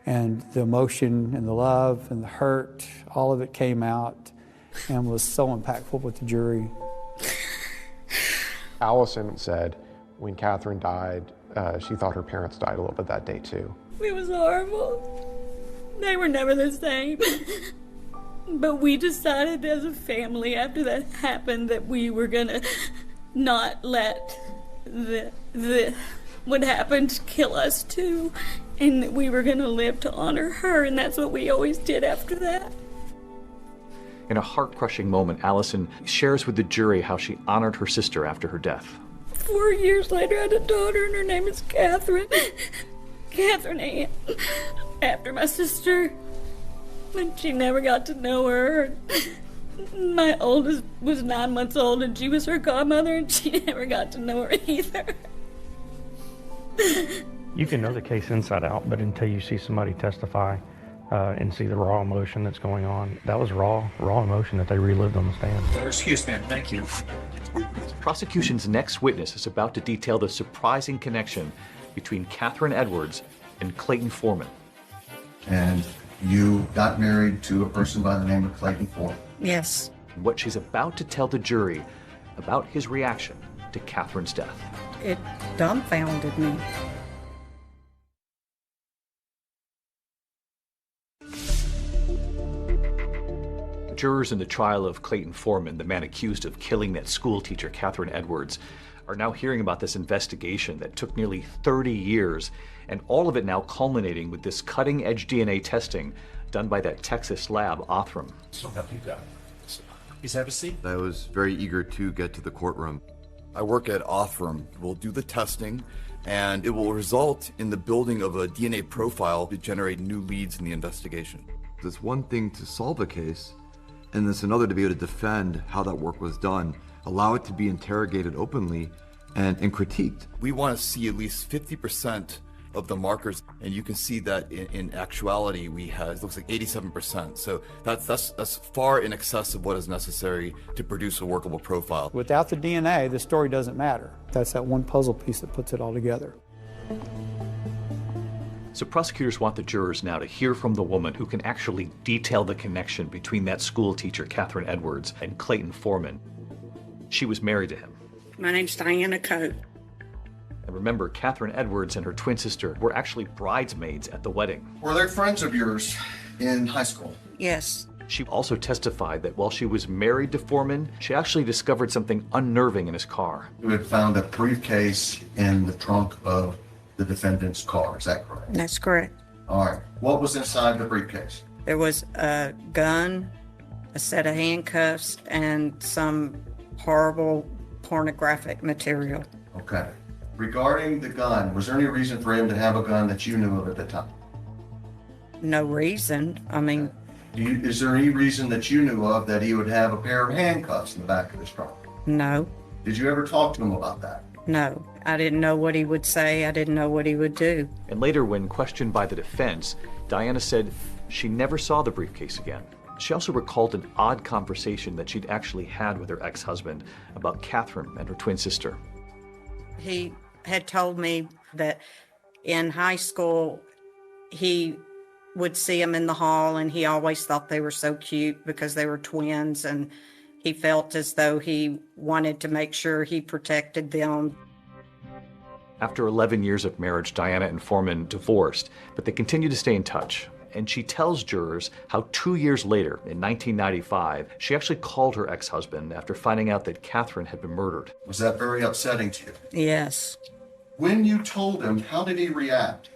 And the emotion and the love and the hurt, all of it came out and was so impactful with the jury. Allison said when Catherine died, she thought her parents died a little bit that day too. It was horrible. They were never the same. But we decided as a family after that happened that we were gonna not let what happened kill us too, and that we were gonna live to honor her, and that's what we always did after that. In a heart-crushing moment, Allison shares with the jury how she honored her sister after her death. 4 years later, I had a daughter, and her name is Catherine. Catherine Ann, after my sister. And she never got to know her. My oldest was 9 months old, and she was her godmother, and she never got to know her either. You can know the case inside out, but until you see somebody testify and see the raw emotion that's going on, that was raw emotion that they relived on the stand. Excuse me, thank you. The prosecution's next witness is about to detail the surprising connection between Catherine Edwards and Clayton Foreman. And you got married to a person by the name of Clayton Foreman. Yes. What she's about to tell the jury about his reaction to Catherine's death. It dumbfounded me. Jurors in the trial of Clayton Foreman, the man accused of killing that school teacher, Catherine Edwards, are now hearing about this investigation that took nearly 30 years, and all of it now culminating with this cutting-edge DNA testing done by that Texas lab, Othram. Please have a seat. I was very eager to get to the courtroom. I work at Othram. We'll do the testing, and it will result in the building of a DNA profile to generate new leads in the investigation. It's one thing to solve a case, and it's another to be able to defend how that work was done, allow it to be interrogated openly and critiqued. We want to see at least 50% of the markers, and you can see that in actuality we had, it looks like 87%. So that's far in excess of what is necessary to produce a workable profile. Without the DNA, the story doesn't matter. That's that one puzzle piece that puts it all together. So prosecutors want the jurors now to hear from the woman who can actually detail the connection between that school teacher, Catherine Edwards, and Clayton Foreman. She was married to him. My name's Diana Coate. And remember, Catherine Edwards and her twin sister were actually bridesmaids at the wedding. Were they friends of yours in high school? Yes. She also testified that while she was married to Foreman, she actually discovered something unnerving in his car. You had found a briefcase in the trunk of the defendant's car, is that correct? That's correct. All right. What was inside the briefcase? There was a gun, a set of handcuffs, and some horrible pornographic material. Okay. Regarding the gun, was there any reason for him to have a gun that you knew of at the time? No reason. I mean... Is there any reason that you knew of that he would have a pair of handcuffs in the back of his trunk? No. Did you ever talk to him about that? No. I didn't know what he would say. I didn't know what he would do. And later, when questioned by the defense, Diana said she never saw the briefcase again. She also recalled an odd conversation that she'd actually had with her ex-husband about Catherine and her twin sister. He had told me that in high school, he would see them in the hall, and he always thought they were so cute because they were twins, and he felt as though he wanted to make sure he protected them. After 11 years of marriage, Diana and Foreman divorced, but they continued to stay in touch. And she tells jurors how 2 years later, in 1995, she actually called her ex-husband after finding out that Catherine had been murdered. Was that very upsetting to you? Yes. When you told him, how did he react?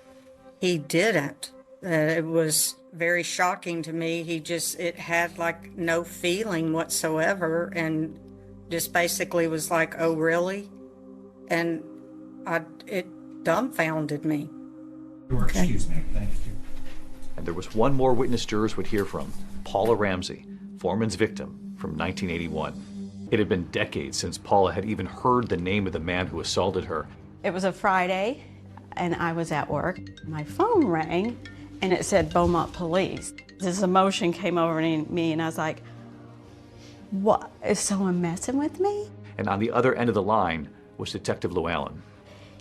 He didn't. It was very shocking to me. It had like no feeling whatsoever, and just basically was like, oh, really? And it dumbfounded me. Excuse me, thank you. And there was one more witness jurors would hear from, Paula Ramsey, Foreman's victim from 1981. It had been decades since Paula had even heard the name of the man who assaulted her. It was a Friday, and I was at work. My phone rang, and it said Beaumont Police. This emotion came over me, and I was like, what, is someone messing with me? And on the other end of the line was Detective Llewellyn.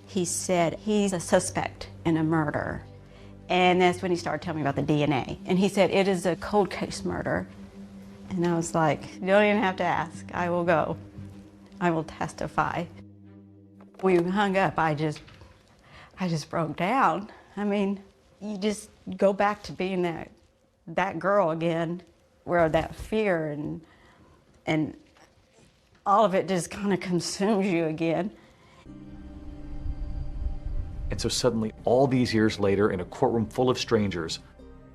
He said he's a suspect in a murder. And that's when he started telling me about the DNA. And he said, it is a cold case murder. And I was like, you don't even have to ask. I will go. I will testify. We hung up. I just broke down. I mean, you just go back to being that girl again, where that fear and all of it just kind of consumes you again. And so suddenly, all these years later, in a courtroom full of strangers,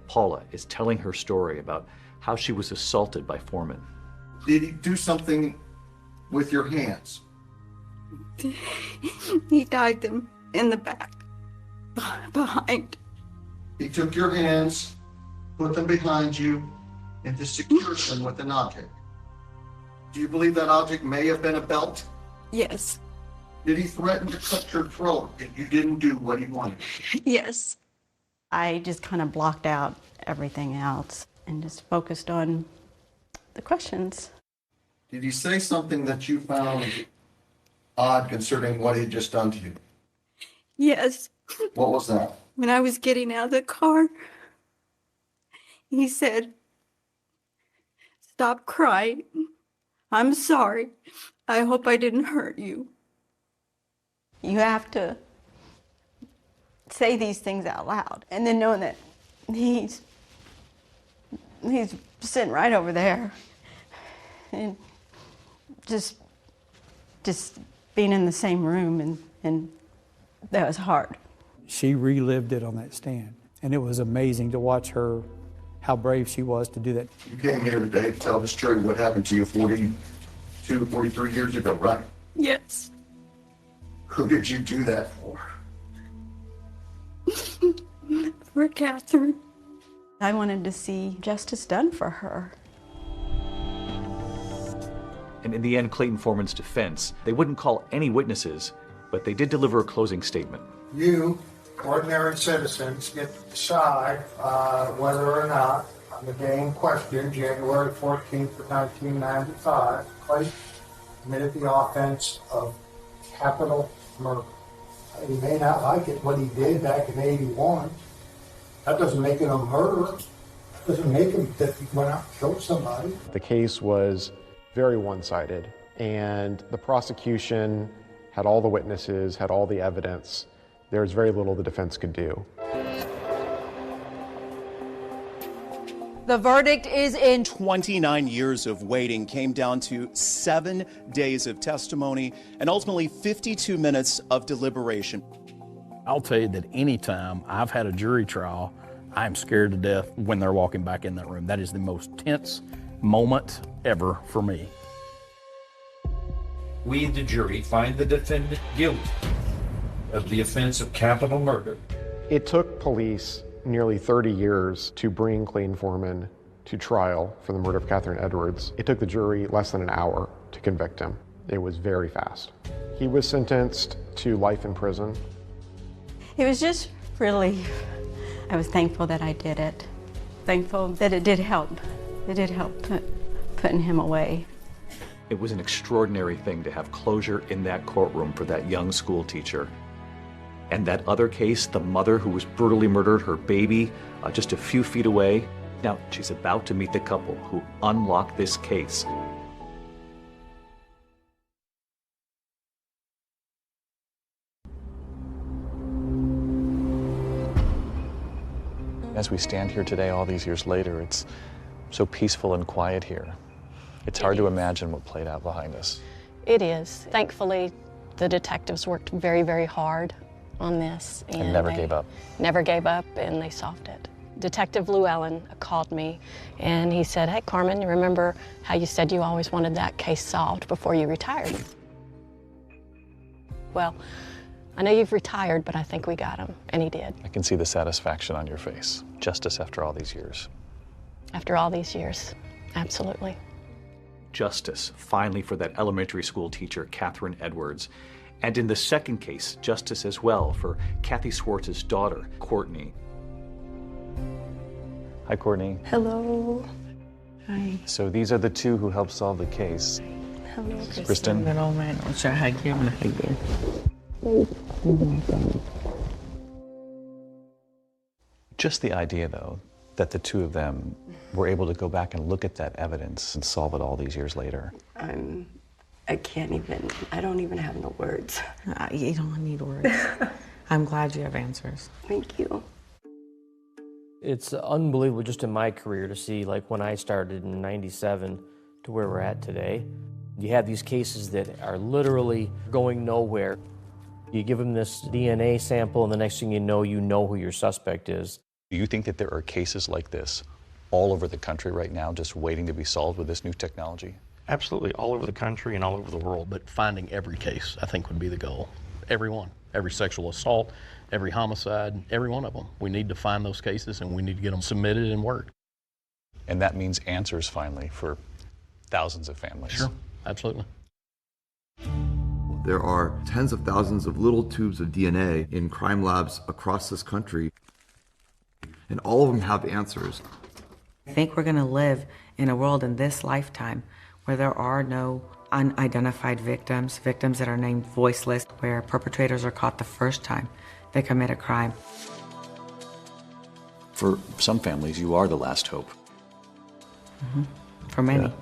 Paula is telling her story about how she was assaulted by Foreman. Did he do something with your hands? He tied them in the back, behind. He took your hands, put them behind you, and secured them with an object. Do you believe that object may have been a belt? Yes. Did he threaten to cut your throat if you didn't do what he wanted? Yes. I just kind of blocked out everything else and just focused on the questions. Did he say something that you found odd concerning what he'd just done to you? Yes. What was that? When I was getting out of the car, he said, "Stop crying. I'm sorry. I hope I didn't hurt you." You have to say these things out loud, and then knowing that he's sitting right over there, and just being in the same room, and that was hard. She relived it on that stand, and it was amazing to watch her how brave she was to do that. You came here today to tell this jury what happened to you 42, 43 years ago, right? Yes. Who did you do that for? For Catherine. I wanted to see justice done for her. And in the end, Clayton Foreman's defense, they wouldn't call any witnesses, but they did deliver a closing statement. You, ordinary citizens, get to decide whether or not, on the day in question, January 14th of 1995, Clayton committed the offense of capital murder. He may not like it, what he did back in 81. That doesn't make it a murder. That doesn't make him that he went out and killed somebody. The case was very one-sided, and the prosecution had all the witnesses, had all the evidence. There's very little the defense could do. The verdict is in. 29 years of waiting came down to 7 days of testimony and ultimately 52 minutes of deliberation. I'll tell you that anytime I've had a jury trial, I'm scared to death when they're walking back in that room. That is the most tense moment ever for me. We, the jury, find the defendant guilty of the offense of capital murder. It took police nearly 30 years to bring Clayton Foreman to trial for the murder of Catherine Edwards. It took the jury less than an hour to convict him. It was very fast. He was sentenced to life in prison. It was just relief. I was thankful that I did it. Thankful that it did help. It did help putting him away. It was an extraordinary thing to have closure in that courtroom for that young school teacher. And that other case, the mother who was brutally murdered, her baby, just a few feet away. Now, she's about to meet the couple who unlocked this case. As we stand here today, all these years later, it's so peaceful and quiet here. It's hard to imagine what played out behind us. It is. Thankfully, the detectives worked very, very hard on this. And never gave up. Never gave up, and they solved it. Detective Llewellyn called me, and he said, "Hey, Carmen, you remember how you said you always wanted that case solved before you retired?" Well, I know you've retired, but I think we got him, and he did. I can see the satisfaction on your face. Justice after all these years. After all these years, absolutely. Justice, finally, for that elementary school teacher, Catherine Edwards. And in the second case, justice as well for Kathy Swartz's daughter, Courtney. Hi, Courtney. Hello. Hi. So these are the two who helped solve the case. Hello, Kristen. Just the idea, though, that the two of them were able to go back and look at that evidence and solve it all these years later. I can't even, I don't even have no words. You don't need words. I'm glad you have answers. Thank you. It's unbelievable just in my career to see, like when I started in '97 to where we're at today. You have these cases that are literally going nowhere. You give them this DNA sample and the next thing you know who your suspect is. Do you think that there are cases like this all over the country right now just waiting to be solved with this new technology? Absolutely, all over the country and all over the world. But finding every case, I think, would be the goal. Every one. Every sexual assault, every homicide, every one of them. We need to find those cases and we need to get them submitted and worked. And that means answers, finally, for thousands of families. Sure, absolutely. There are tens of thousands of little tubes of DNA in crime labs across this country, and all of them have answers. I think we're going to live in a world in this lifetime where there are no unidentified victims that are named voiceless, where perpetrators are caught the first time they commit a crime. For some families, you are the last hope. For many. Yeah.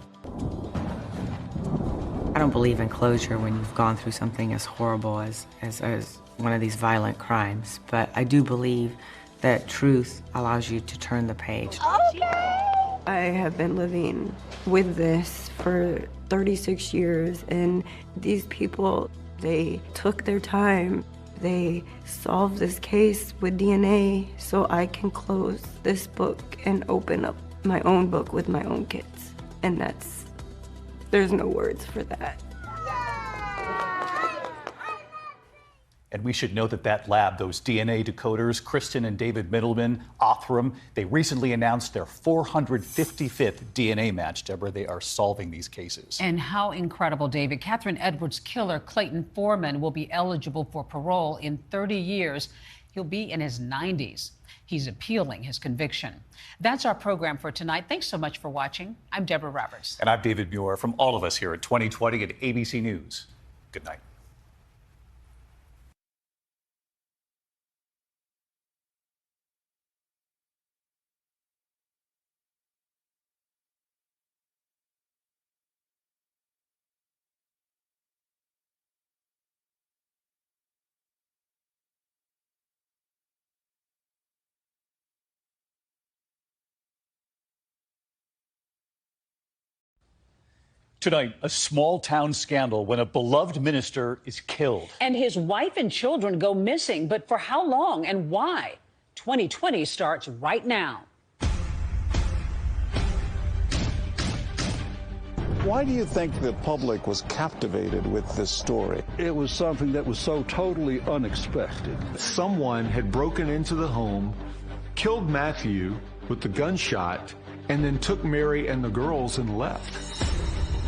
I don't believe in closure when you've gone through something as horrible as one of these violent crimes, but I do believe that truth allows you to turn the page. I have been living with this for 36 years, and these people, they took their time. they solve this case with DNA so I can close this book and open up my own book with my own kids. And there's no words for that. And we should know that lab, those DNA decoders, Kristen and David Middleman, Othram, they recently announced their 455th DNA match. Deborah, they are solving these cases. And how incredible, David. Catherine Edwards' killer, Clayton Foreman, will be eligible for parole in 30 years. He'll be in his 90s. He's appealing his conviction. That's our program for tonight. Thanks so much for watching. I'm Deborah Roberts. And I'm David Muir. From all of us here at 2020 at ABC News, good night. Tonight, a small town scandal when a beloved minister is killed. And his wife and children go missing. But for how long and why? 2020 starts right now. Why do you think the public was captivated with this story? It was something that was so totally unexpected. Someone had broken into the home, killed Matthew with the gunshot, and then took Mary and the girls and left.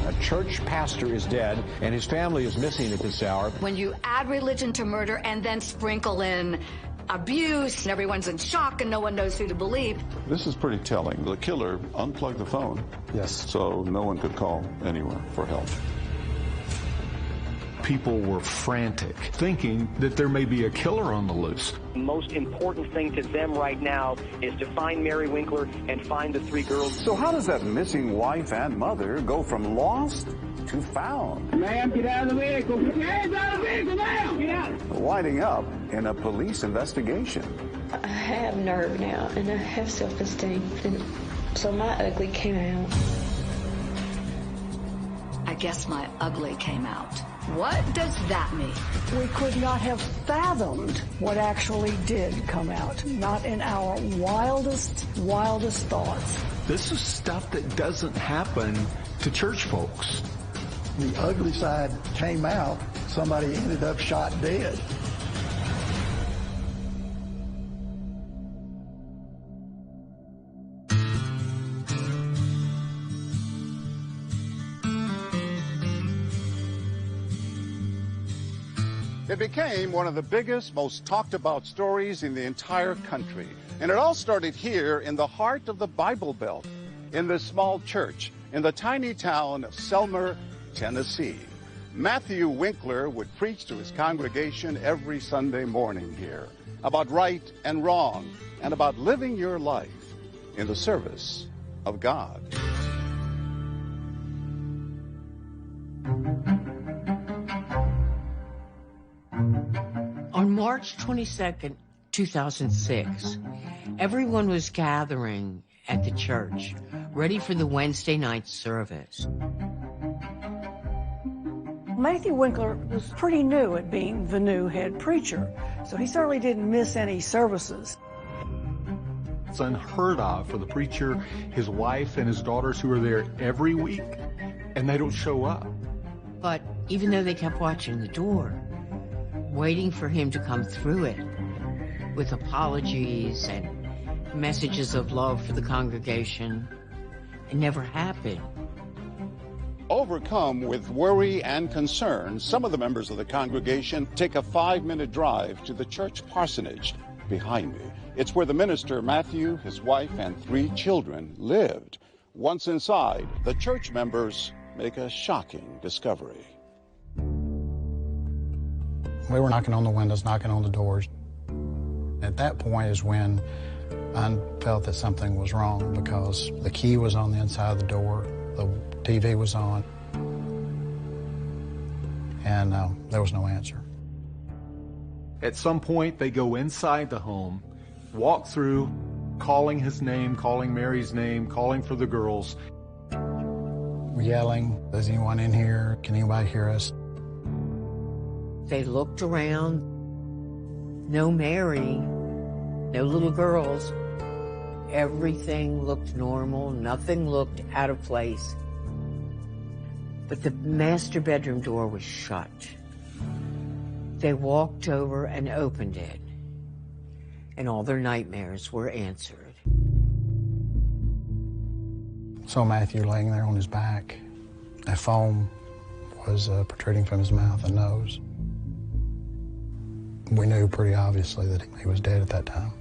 A church pastor is dead, and his family is missing at this hour. When you add religion to murder and then sprinkle in abuse, everyone's in shock and no one knows who to believe. This is pretty telling. The killer unplugged the phone. Yes. So no one could call anyone for help. People were frantic, thinking that there may be a killer on the loose. The most important thing to them right now is to find Mary Winkler and find the three girls. So how does that missing wife and mother go from lost to found? Ma'am, get out of the vehicle. Get your hands out of the vehicle now. Get out. Winding up in a police investigation. I have nerve now, and I have self-esteem, and so my ugly came out. I guess my ugly came out. What does that mean? We could not have fathomed what actually did come out, not in our wildest thoughts. This is stuff that doesn't happen to church folks. The ugly side came out. Somebody ended up shot dead. It became one of the biggest, most talked about stories in the entire country. And it all started here in the heart of the Bible Belt, in this small church in the tiny town of Selmer, Tennessee. Matthew Winkler would preach to his congregation every Sunday morning here about right and wrong and about living your life in the service of God. On March 22nd, 2006, everyone was gathering at the church, ready for the Wednesday night service. Matthew Winkler was pretty new at being the new head preacher, so he certainly didn't miss any services. It's unheard of for the preacher, his wife, and his daughters who are there every week, and they don't show up. But even though they kept watching the door, waiting for him to come through it with apologies and messages of love for the congregation, it never happened. Overcome with worry and concern, some of the members of the congregation take a 5-minute drive to the church parsonage behind me. It's where the minister, Matthew, his wife, and 3 children lived. Once inside, the church members make a shocking discovery. We were knocking on the windows, knocking on the doors. At that point is when I felt that something was wrong because the key was on the inside of the door, the TV was on, and there was no answer. At some point, they go inside the home, walk through, calling his name, calling Mary's name, calling for the girls. Yelling, "Is anyone in here? Can anybody hear us?" They looked around. No Mary, no little girls. Everything looked normal, nothing looked out of place. But the master bedroom door was shut. They walked over and opened it, and all their nightmares were answered. Saw Matthew laying there on his back. A foam was protruding from his mouth and nose. We knew pretty obviously that he was dead at that time.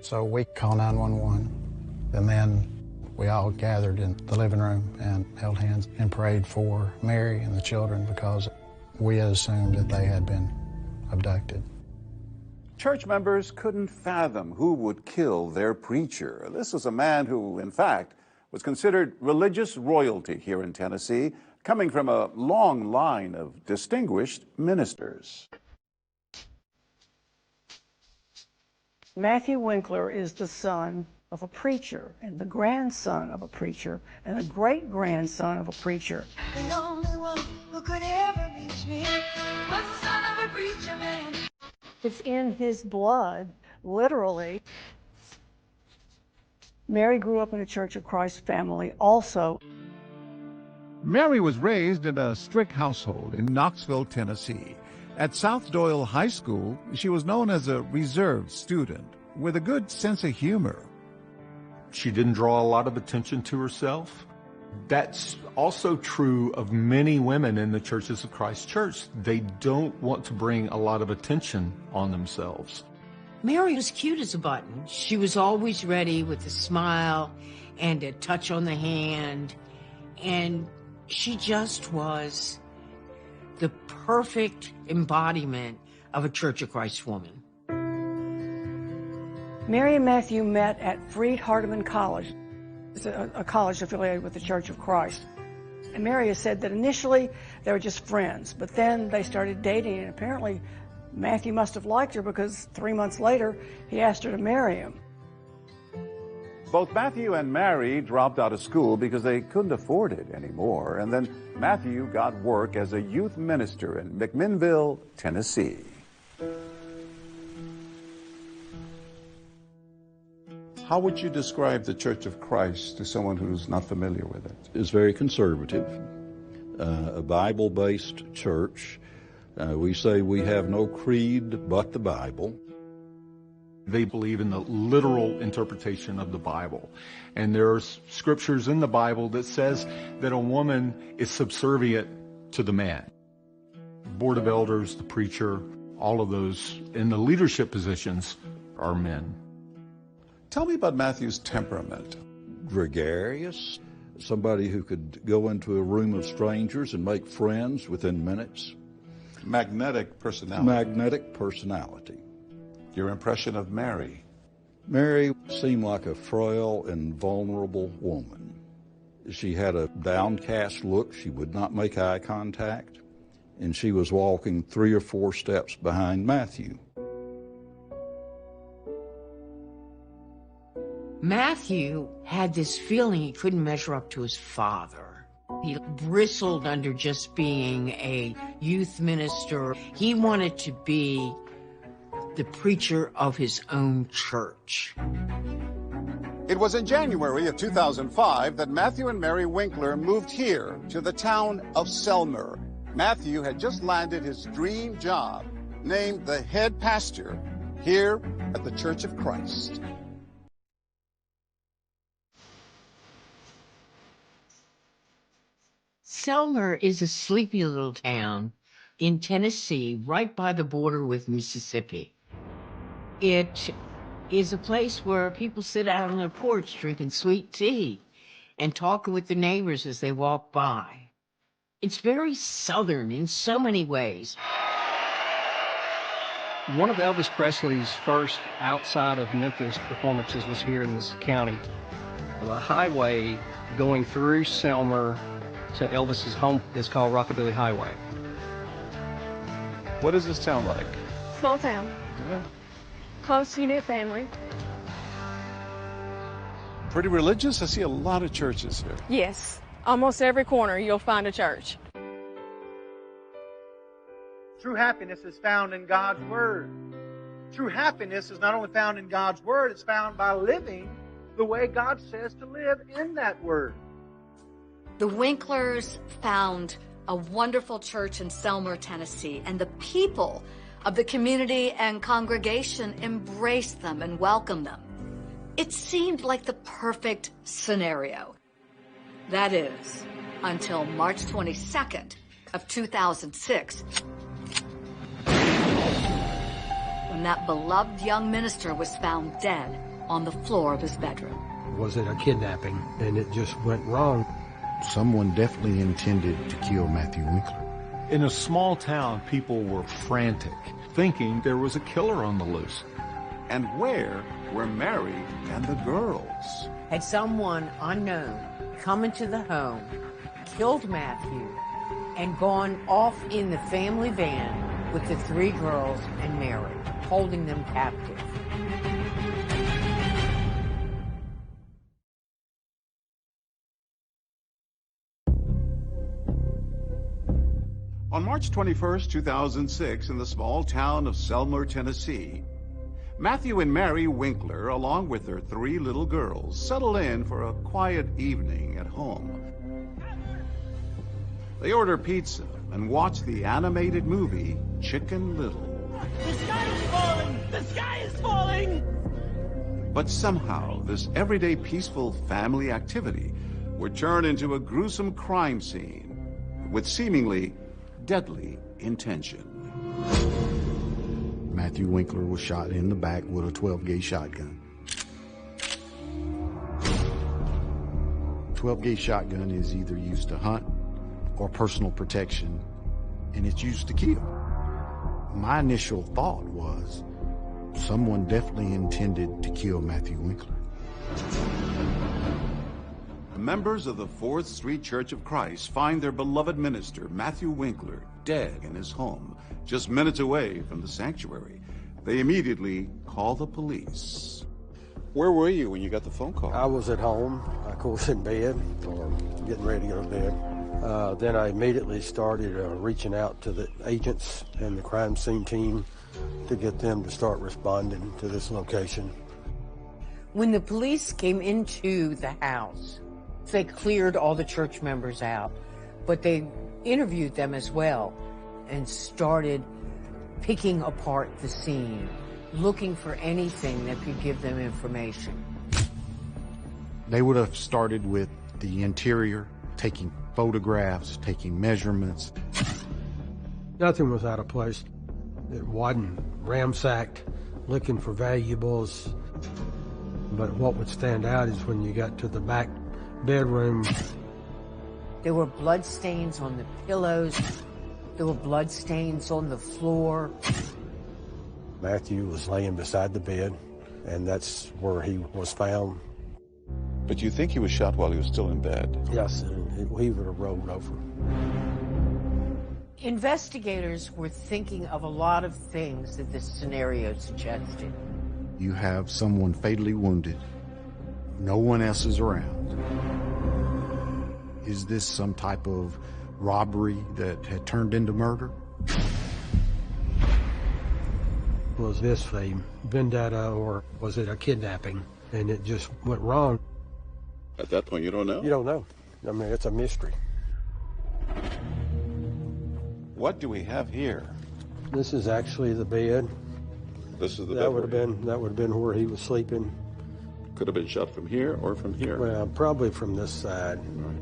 So we called 911, and then we all gathered in the living room and held hands and prayed for Mary and the children because we assumed that they had been abducted. Church members couldn't fathom who would kill their preacher. This was a man who, in fact, was considered religious royalty here in Tennessee, coming from a long line of distinguished ministers. Matthew Winkler is the son of a preacher and the grandson of a preacher and the great-grandson of a preacher. The only one who could ever reach me was the son of a preacher man. It's in his blood, literally. Mary grew up in a Church of Christ family also. Mary was raised in a strict household in Knoxville, Tennessee. At South Doyle High School, she was known as a reserved student with a good sense of humor. She didn't draw a lot of attention to herself. That's also true of many women in the Churches of Christ Church. They don't want to bring a lot of attention on themselves. Mary was cute as a button. She was always ready with a smile and a touch on the hand. And she just was the perfect embodiment of a Church of Christ woman. Mary and Matthew met at Freed-Hardeman College. It's a college affiliated with the Church of Christ. And Mary has said that initially they were just friends, but then they started dating, and apparently Matthew must have liked her because 3 months later he asked her to marry him. Both Matthew and Mary dropped out of school because they couldn't afford it anymore, and then Matthew got work as a youth minister in McMinnville, Tennessee. How would you describe the Church of Christ to someone who's not familiar with it? It's very conservative, a Bible-based church. We say we have no creed but the Bible. They believe in the literal interpretation of the Bible. And there are scriptures in the Bible that says that a woman is subservient to the man. Board of elders, the preacher, all of those in the leadership positions are men. Tell me about Matthew's temperament. Gregarious, somebody who could go into a room of strangers and make friends within minutes. Magnetic personality. Magnetic personality. Your impression of Mary? Mary seemed like a frail and vulnerable woman. She had a downcast look. She would not make eye contact. And she was walking 3 or 4 steps behind Matthew. Matthew had this feeling he couldn't measure up to his father. He bristled under just being a youth minister. He wanted to be the preacher of his own church. It was in January of 2005 that Matthew and Mary Winkler moved here to the town of Selmer. Matthew had just landed his dream job, named the head pastor here at the Church of Christ. Selmer is a sleepy little town in Tennessee, right by the border with Mississippi. It is a place where people sit out on their porch drinking sweet tea and talking with their neighbors as they walk by. It's very Southern in so many ways. One of Elvis Presley's first outside of Memphis performances was here in this county. The highway going through Selmer to Elvis's home is called Rockabilly Highway. What does this town like? Small town. Yeah. Close unit family. Pretty religious? I see a lot of churches here. Yes. Almost every corner you'll find a church. True happiness is found in God's Word. happiness is not only found in God's Word, it's found by living the way God says to live in that Word. The Winklers found a wonderful church in Selmer, Tennessee, and the people of the community and congregation embraced them and welcomed them. It seemed like the perfect scenario. That is, until March 22nd of 2006, when that beloved young minister was found dead on the floor of his bedroom. Was it a kidnapping and it just went wrong? Someone definitely intended to kill Matthew Winkler. In a small town, people were frantic, thinking there was a killer on the loose. And where were Mary and the girls? Had someone unknown come into the home, killed Matthew, and gone off in the family van with the 3 girls and Mary, holding them captive. On March 21st, 2006, in the small town of Selmer, Tennessee, Matthew and Mary Winkler, along with their 3 little girls, settle in for a quiet evening at home. They order pizza and watch the animated movie Chicken Little. The sky is falling! The sky is falling! But somehow, this everyday peaceful family activity would turn into a gruesome crime scene with seemingly deadly intention. Matthew Winkler was shot in the back with a 12-gauge shotgun. 12-gauge shotgun is either used to hunt or personal protection, and it's used to kill. My initial thought was someone definitely intended to kill Matthew Winkler. Members of the 4th Street Church of Christ find their beloved minister, Matthew Winkler, dead in his home, just minutes away from the sanctuary. They immediately call the police. Where were you when you got the phone call? I was at home, of course, in bed, or getting ready to go to bed. Then I immediately started reaching out to the agents and the crime scene team to get them to start responding to this location. When the police came into the house, they cleared all the church members out, but they interviewed them as well and started picking apart the scene, looking for anything that could give them information. They would have started with the interior, taking photographs, taking measurements. Nothing was out of place. It wasn't ransacked, looking for valuables. But what would stand out is when you got to the back bedroom. There were blood stains on the pillows. There were blood stains on the floor. Matthew was laying beside the bed, and that's where he was found. But you think he was shot while he was still in bed? Yes, and he would have rolled over. Investigators were thinking of a lot of things that this scenario suggested. You have someone fatally wounded. No one else is around. Is this some type of robbery that had turned into murder? Was this a vendetta or was it a kidnapping? And it just went wrong. At that point, you don't know? You don't know. I mean, it's a mystery. What do we have here? This is actually the bed. This is the that bed. Would have been where he was sleeping. Could have been shot from here or from here. Well, probably from this side. Right.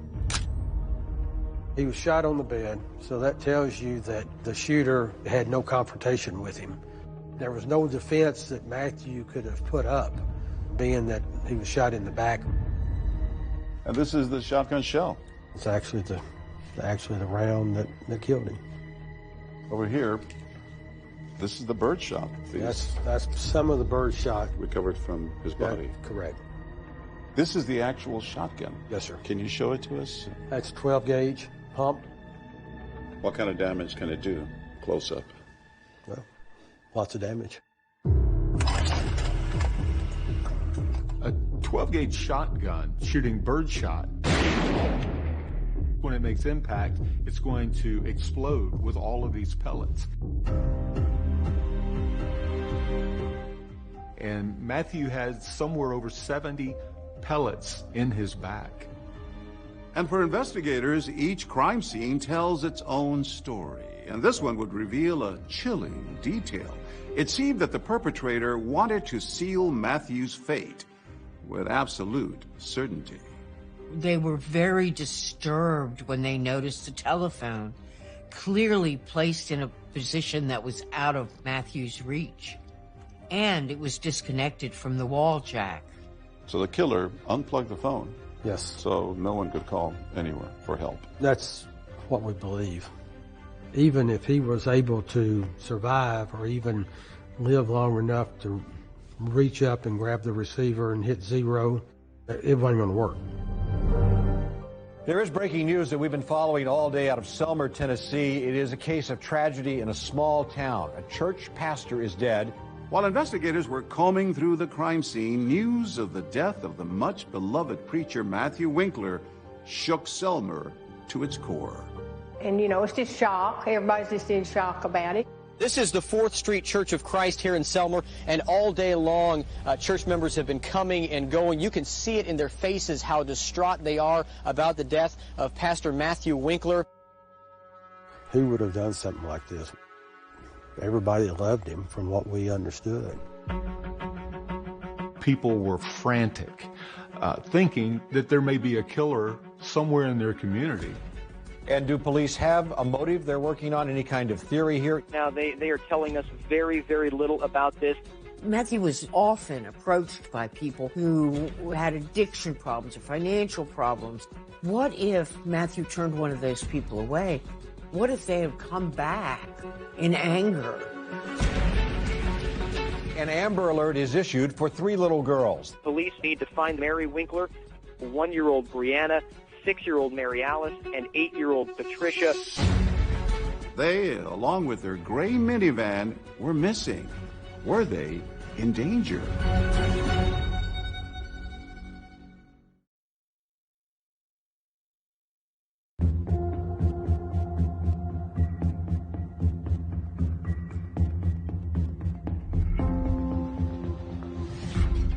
He was shot on the bed, so that tells you that the shooter had no confrontation with him. There was no defense that Matthew could have put up, being that he was shot in the back. And this is the shotgun shell. It's actually the round that killed him. Over here, this is the bird shot. That's some of the bird shot recovered from his body. Correct. This is the actual shotgun. Yes, sir. Can you show it to us? That's 12 gauge pumped. What kind of damage can it do? Close up. Well, lots of damage. A 12-gauge shotgun shooting birdshot. When it makes impact, it's going to explode with all of these pellets. and Matthew had somewhere over 70 pellets in his back. And for investigators, each crime scene tells its own story. And this one would reveal a chilling detail. It seemed that the perpetrator wanted to seal Matthew's fate with absolute certainty. They were very disturbed when they noticed the telephone clearly placed in a position that was out of Matthew's reach. And it was disconnected from the wall jack. So the killer unplugged the phone? Yes. So no one could call anywhere for help? That's what we believe. Even if he was able to survive or even live long enough to reach up and grab the receiver and hit 0, it wasn't going to work. There is breaking news that we've been following all day out of Selmer, Tennessee. It is a case of tragedy in a small town. A church pastor is dead. While investigators were combing through the crime scene, news of the death of the much-beloved preacher Matthew Winkler shook Selmer to its core. And, it's just shock. Everybody's just in shock about it. This is the 4th Street Church of Christ here in Selmer, and all day long, church members have been coming and going. You can see it in their faces how distraught they are about the death of Pastor Matthew Winkler. Who would have done something like this? Everybody loved him from what we understood. People were frantic, thinking that there may be a killer somewhere in their community. And do police have a motive they're working on? Any kind of theory here? Now, they are telling us very, very little about this. Matthew was often approached by people who had addiction problems or financial problems. What if Matthew turned one of those people away? What if they have come back in anger? An Amber Alert is issued for 3 little girls. Police need to find Mary Winkler, 1-year-old Brianna, 6-year-old Mary Alice, and 8-year-old Patricia. They, along with their gray minivan, were missing. Were they in danger?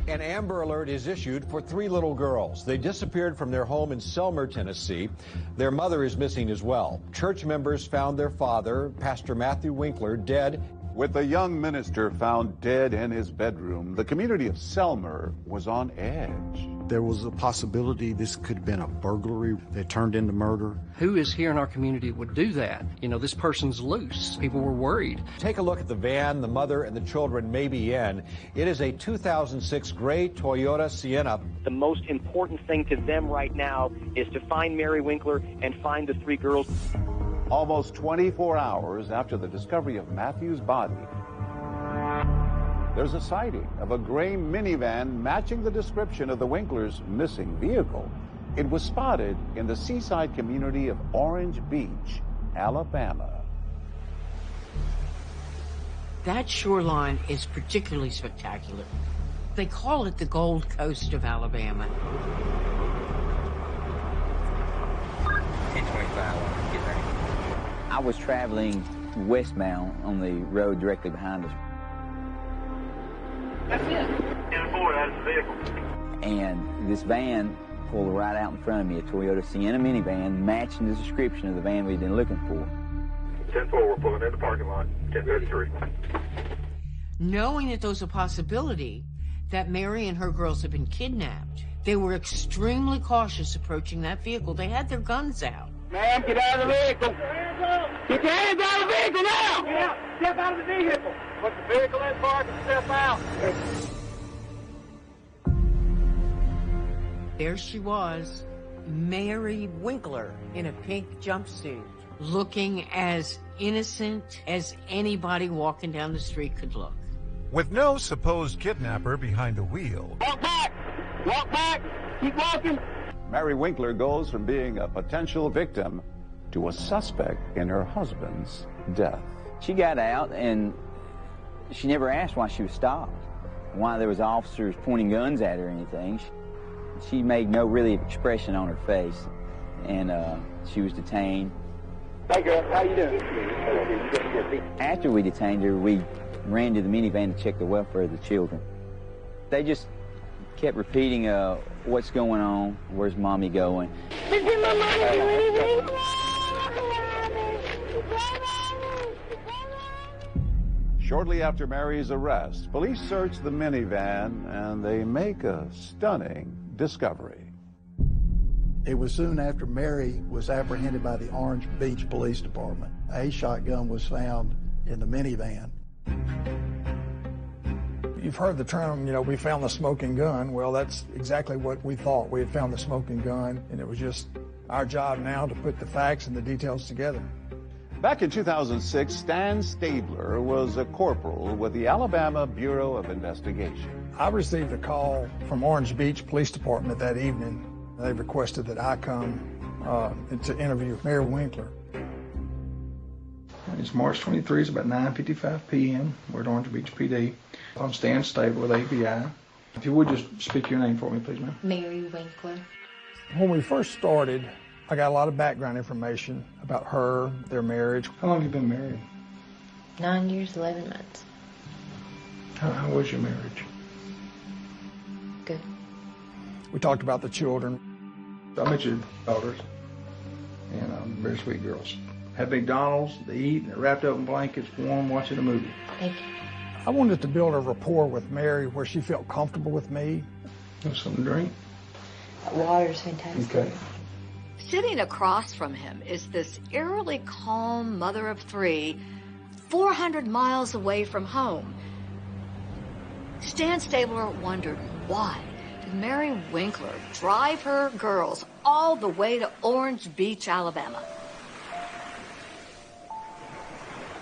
An Amber Alert is issued for 3 little girls. They disappeared from their home in Selmer, Tennessee. Their mother is missing as well. Church members found their father, Pastor Matthew Winkler, dead. With a young minister found dead in his bedroom, the community of Selmer was on edge. There was a possibility this could have been a burglary that turned into murder. Who is here in our community would do that? This person's loose. People were worried. Take a look at the van the mother and the children may be in. It is a 2006 gray Toyota Sienna. The most important thing to them right now is to find Mary Winkler and find the 3 girls. Almost 24 hours after the discovery of Matthew's body, there's a sighting of a gray minivan matching the description of the Winklers' missing vehicle. It was spotted in the seaside community of Orange Beach, Alabama. That shoreline is particularly spectacular. They call it the Gold Coast of Alabama. 1025, get ready. I was traveling westbound on the road directly behind us. That's it. 10-4, that's the vehicle. And this van pulled right out in front of me, a Toyota Sienna minivan, matching the description of the van we'd been looking for. 10-4, we're pulling in the parking lot, 1033. Knowing that there was a possibility that Mary and her girls had been kidnapped, they were extremely cautious approaching that vehicle. They had their guns out. Ma'am, get out of the vehicle. Get your hands out of the vehicle now! Yeah, step out of the vehicle. Put the vehicle in park and step out. There she was, Mary Winkler, in a pink jumpsuit, looking as innocent as anybody walking down the street could look. With no supposed kidnapper behind the wheel. Walk back! Walk back! Keep walking! Mary Winkler goes from being a potential victim to a suspect in her husband's death. She got out and she never asked why she was stopped, why there was officers pointing guns at her or anything. She made no really expression on her face, and she was detained. Hey girl, how you doing? After we detained her, we ran to the minivan to check the welfare of the children. They just kept repeating, what's going on? Where's Mommy going? Did my mama do anything? Shortly after Mary's arrest, police search the minivan and they make a stunning discovery. It was soon after Mary was apprehended by the Orange Beach Police Department. A shotgun was found in the minivan. You've heard the term, we found the smoking gun. Well, that's exactly what we thought. We had found the smoking gun, and it was just our job now to put the facts and the details together. Back in 2006, Stan Stabler was a corporal with the Alabama Bureau of Investigation. I received a call from Orange Beach Police Department that evening. They requested that I come to interview Mary Winkler. It's March 23, it's about 9:55 p.m. We're at Orange Beach PD. I'm Stan Stabler with ABI. If you would just speak your name for me, please, ma'am. Mary Winkler. When we first started, I got a lot of background information about her, their marriage. How long have you been married? 9 years, 11 months. How was your marriage? Good. We talked about the children. I met your daughters, and very sweet girls. Had McDonald's, they eat, they're wrapped up in blankets, warm, watching a movie. Thank you. I wanted to build a rapport with Mary where she felt comfortable with me. Have something to drink? Water's fantastic. Okay. Sitting across from him is this eerily calm mother of three, 400 miles away from home. Stan Stabler wondered why did Mary Winkler drive her girls all the way to Orange Beach, Alabama?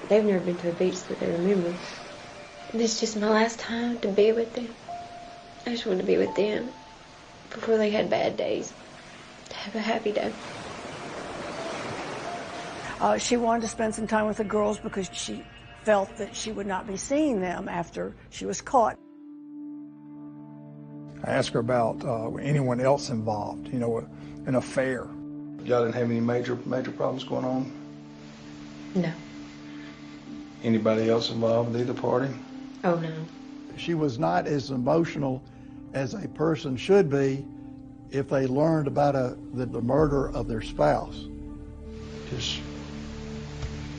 They've never been to a beach that they remember. This is just my last time to be with them. I just want to be with them before they had bad days. To have a happy day. She wanted to spend some time with the girls because she felt that she would not be seeing them after she was caught. I asked her about anyone else involved, an affair. Y'all didn't have any major problems going on? No. Anybody else involved with either party? Oh, no. She was not as emotional as a person should be if they learned about the murder of their spouse. Just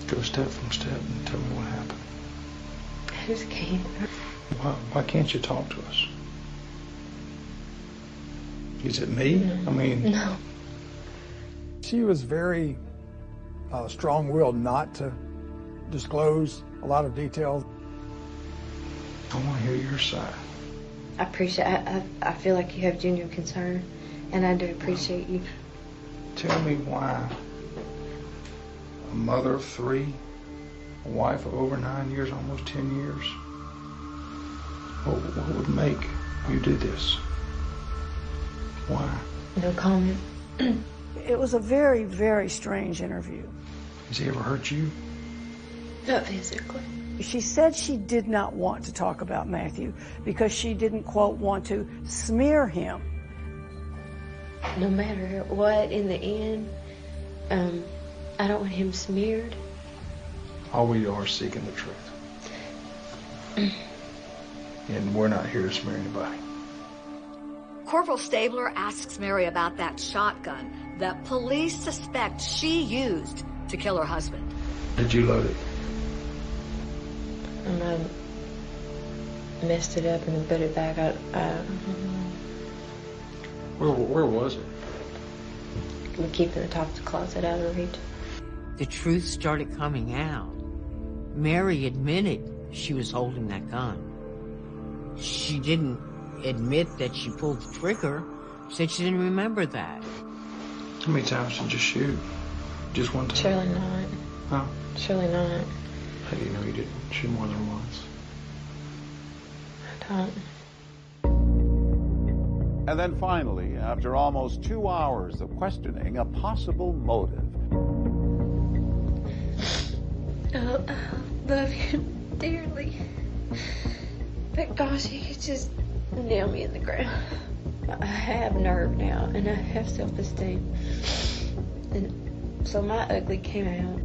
go step from step and tell me what happened. I just can't. Why can't you talk to us? Is it me? No. She was very strong-willed not to disclose a lot of details. I want to hear your side. I appreciate it. I feel like you have genuine concern, and I do appreciate you. Tell me why a mother of three, a wife of over 9 years, almost 10 years, what would make you do this? Why? No comment. It was a very, very strange interview. Has he ever hurt you? Not physically. She said she did not want to talk about Matthew because she didn't, quote, want to smear him. No matter what, in the end, I don't want him smeared. All we are seeking the truth. And we're not here to smear anybody. Corporal Stabler asks Mary about that shotgun that police suspect she used to kill her husband. Did you load it? I messed it up and then put it back. Where was it? We keep it in the top of the closet out of reach. The truth started coming out. Mary admitted she was holding that gun. She didn't admit that she pulled the trigger. Said she didn't remember that. How many times did you shoot? Just one time? Surely not. Huh? Surely not. How do you know you didn't shoot more than once? I don't. And then finally, after almost 2 hours of questioning, a possible motive. I love you dearly. But gosh, he could just nail me in the ground. I have nerve now, and I have self-esteem. And so my ugly came out.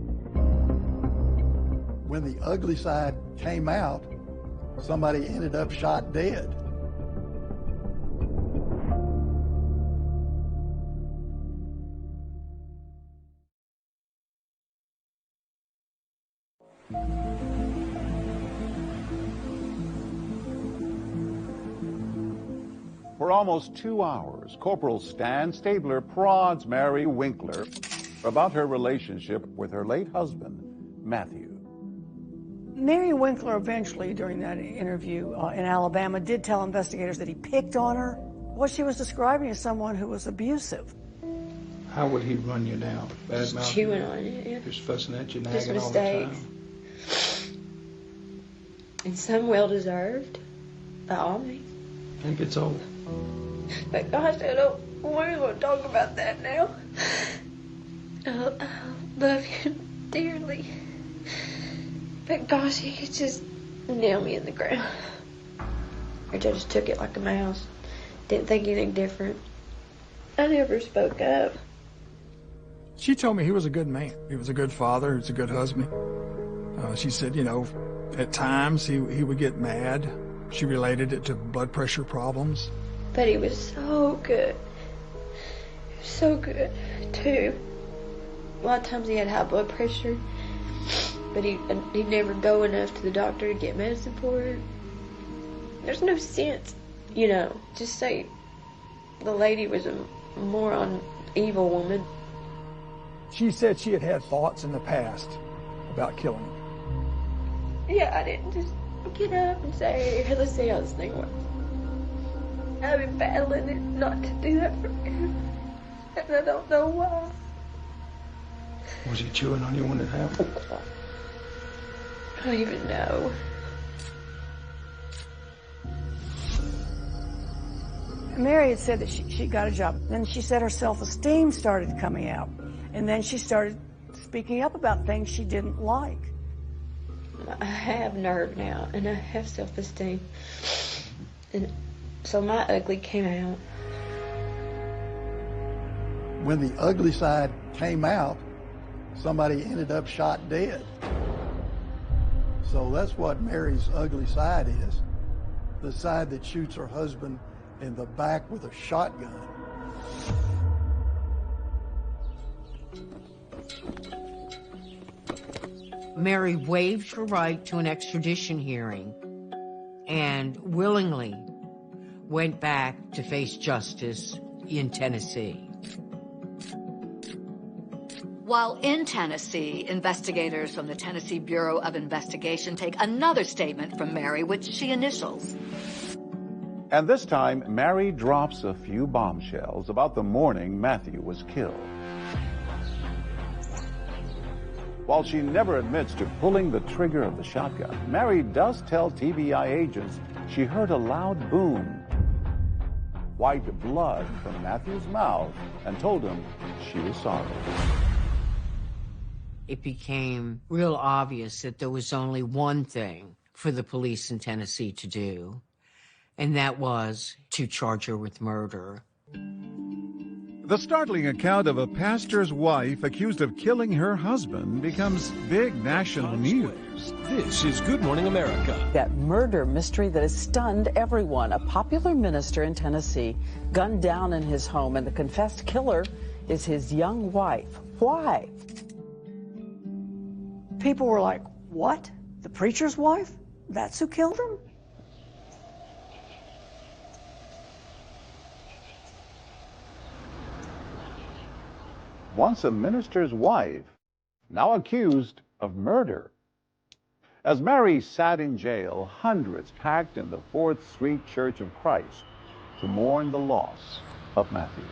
When the ugly side came out, somebody ended up shot dead. For almost 2 hours, Corporal Stan Stabler prods Mary Winkler about her relationship with her late husband, Matthew. Mary Winkler eventually, during that interview in Alabama, did tell investigators that he picked on her. What she was describing is someone who was abusive. How would he run you down? Bad mouth? Chewing on you, yeah. Just fussing at you, Just nagging all the mistakes. time? And some well-deserved by all means. It gets old. But gosh, I don't want to talk about that now. I love you dearly. But gosh, he could just nail me in the ground. I just took it like a mouse. Didn't think anything different. I never spoke up. She told me he was a good man. He was a good father. He was a good husband. She said, you know, at times he would get mad. She related it to blood pressure problems. But he was so good. He was so good, too. A lot of times he had high blood pressure, but he'd never go enough to the doctor to get medicine for it. There's no sense, you know, just say the lady was a moron, evil woman. She said she had had thoughts in the past about killing him. Yeah, I didn't just get up and say, hey, let's see how this thing works. I've been battling it not to do that for him, and I don't know why. Was he chewing on you when it happened? I don't even know. Mary had said that she got a job. Then she said her self-esteem started coming out. And then she started speaking up about things she didn't like. I have nerve now, and I have self-esteem. And so my ugly came out. When the ugly side came out, somebody ended up shot dead. So that's what Mary's ugly side is. The side that shoots her husband in the back with a shotgun. Mary waived her right to an extradition hearing and willingly went back to face justice in Tennessee. While in Tennessee, investigators from the Tennessee Bureau of Investigation take another statement from Mary, which she initials. And this time, Mary drops a few bombshells about the morning Matthew was killed. While she never admits to pulling the trigger of the shotgun, Mary does tell TBI agents she heard a loud boom, wiped blood from Matthew's mouth, and told him she was sorry. It became real obvious that there was only one thing for the police in Tennessee to do, and that was to charge her with murder. The startling account of a pastor's wife accused of killing her husband becomes big national news. This is Good Morning America. That murder mystery that has stunned everyone. A popular minister in Tennessee gunned down in his home, and the confessed killer is his young wife. Why? People were like, what? The preacher's wife? That's who killed him? Once a minister's wife, now accused of murder. As Mary sat in jail, hundreds packed in the 4th Street Church of Christ to mourn the loss of Matthew.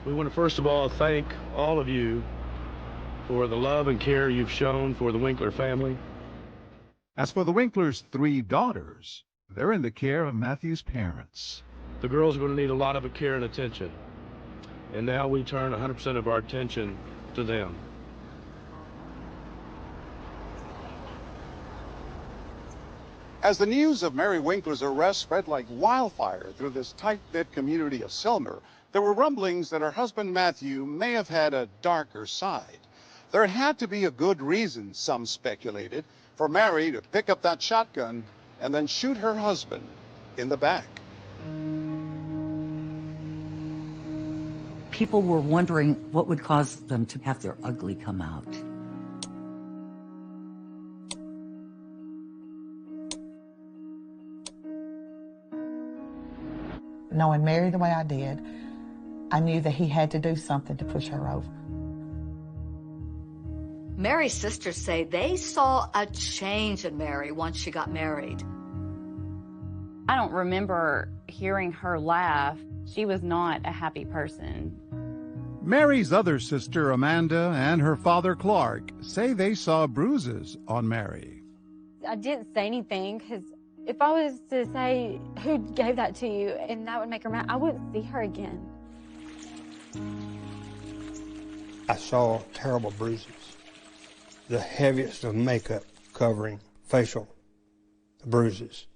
We want to first of all thank all of you for the love and care you've shown for the Winkler family. As for the Winklers' 3 daughters, they're in the care of Matthew's parents. The girls are going to need a lot of care and attention. And now we turn 100% of our attention to them. As the news of Mary Winkler's arrest spread like wildfire through this tight-knit community of Selmer, there were rumblings that her husband Matthew may have had a darker side. There had to be a good reason, some speculated, for Mary to pick up that shotgun and then shoot her husband in the back. People were wondering what would cause them to have their ugly come out. Knowing Mary the way I did, I knew that he had to do something to push her over. Mary's sisters say they saw a change in Mary once she got married. I don't remember hearing her laugh. She was not a happy person. Mary's other sister, Amanda, and her father, Clark, say they saw bruises on Mary. I didn't say anything because if I was to say, who gave that to you, and that would make her mad, I wouldn't see her again. I saw terrible bruises, the heaviest of makeup covering facial bruises.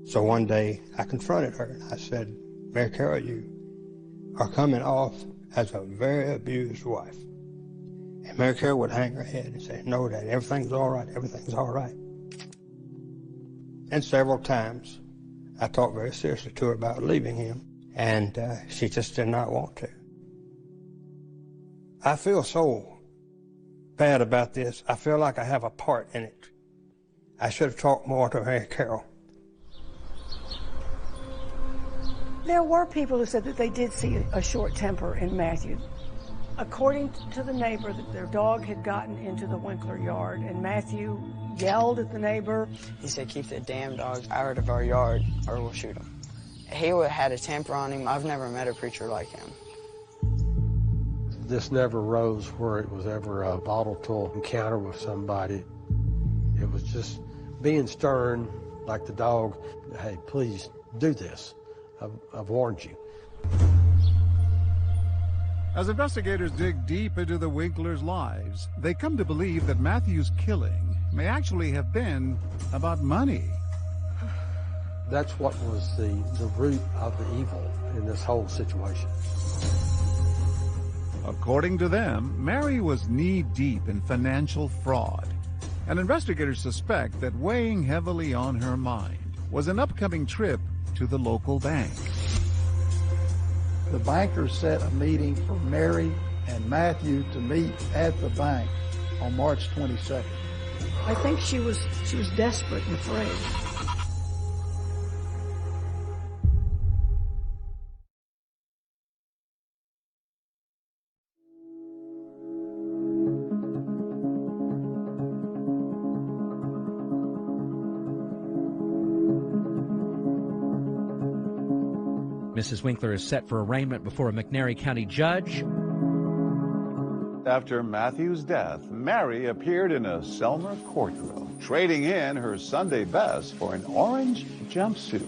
So one day I confronted her and I said, Mary Carol, you are coming off as a very abused wife. And Mary Carol would hang her head and say, no, Dad, everything's all right, everything's all right. And several times I talked very seriously to her about leaving him, and she just did not want to. I feel so bad about this. I feel like I have a part in it. I should have talked more to Mary Carol. There were people who said that they did see a short temper in Matthew. According to the neighbor, that their dog had gotten into the Winkler yard, and Matthew yelled at the neighbor. He said, keep that damn dog out of our yard or we'll shoot him. He had a temper on him. I've never met a preacher like him. This never rose where it was ever a volatile encounter with somebody. It was just being stern, like the dog. Hey, please do this. I've warned you. As investigators dig deep into the Winklers' lives, they come to believe that Matthew's killing may actually have been about money. That's what was the root of the evil in this whole situation. According to them, Mary was knee-deep in financial fraud, and investigators suspect that weighing heavily on her mind was an upcoming trip to the local bank. The bankers set a meeting for Mary and Matthew to meet at the bank on March 22nd. I think she was desperate and afraid. Mrs. Winkler is set for arraignment before a McNairy County judge. After Matthew's death, Mary appeared in a Selmer courtroom, trading in her Sunday best for an orange jumpsuit.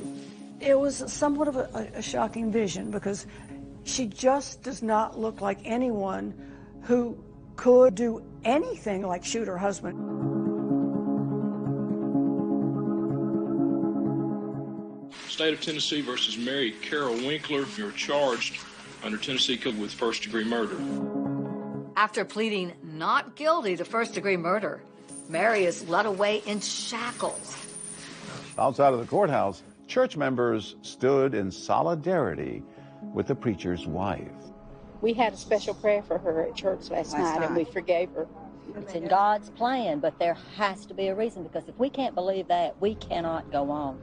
It was somewhat of a shocking vision because she just does not look like anyone who could do anything like shoot her husband. State of Tennessee versus Mary Carol Winkler. You're charged under Tennessee Code with first-degree murder. After pleading not guilty to first-degree murder, Mary is led away in shackles. Outside of the courthouse, church members stood in solidarity with the preacher's wife. We had a special prayer for her at church last night, and we forgave her. It's in God's plan, but there has to be a reason, because if we can't believe that, we cannot go on.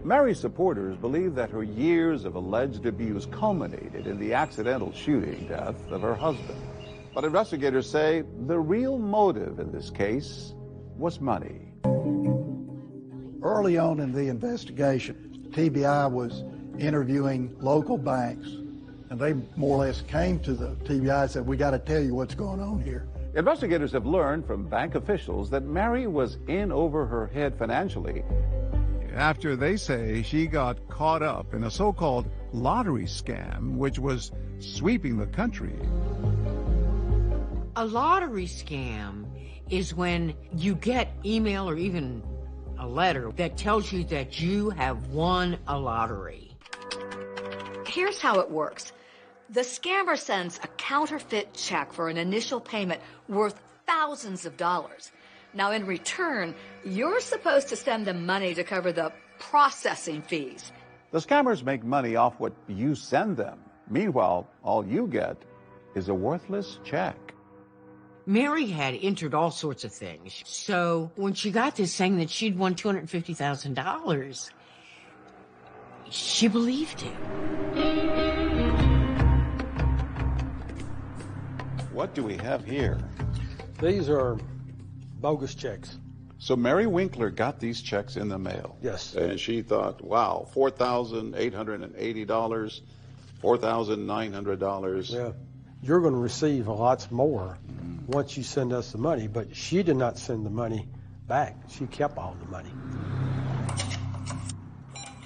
Mary's supporters believe that her years of alleged abuse culminated in the accidental shooting death of her husband. But investigators say the real motive in this case was money. Early on in the investigation, TBI was interviewing local banks, and they more or less came to the TBI and said, we got to tell you what's going on here. Investigators have learned from bank officials that Mary was in over her head financially. After they say she got caught up in a so-called lottery scam, which was sweeping the country. A lottery scam is when you get email or even a letter that tells you that you have won a lottery. Here's how it works. The scammer sends a counterfeit check for an initial payment worth thousands of dollars. Now, in return, you're supposed to send them money to cover the processing fees. The scammers make money off what you send them. Meanwhile, all you get is a worthless check. Mary had entered all sorts of things. So when she got this saying that she'd won $250,000, she believed it. What do we have here? These are bogus checks. So Mary Winkler got these checks in the mail. Yes. And she thought, wow, $4,880, $4,900. Yeah. You're going to receive lots more once you send us the money, but she did not send the money back. She kept all the money.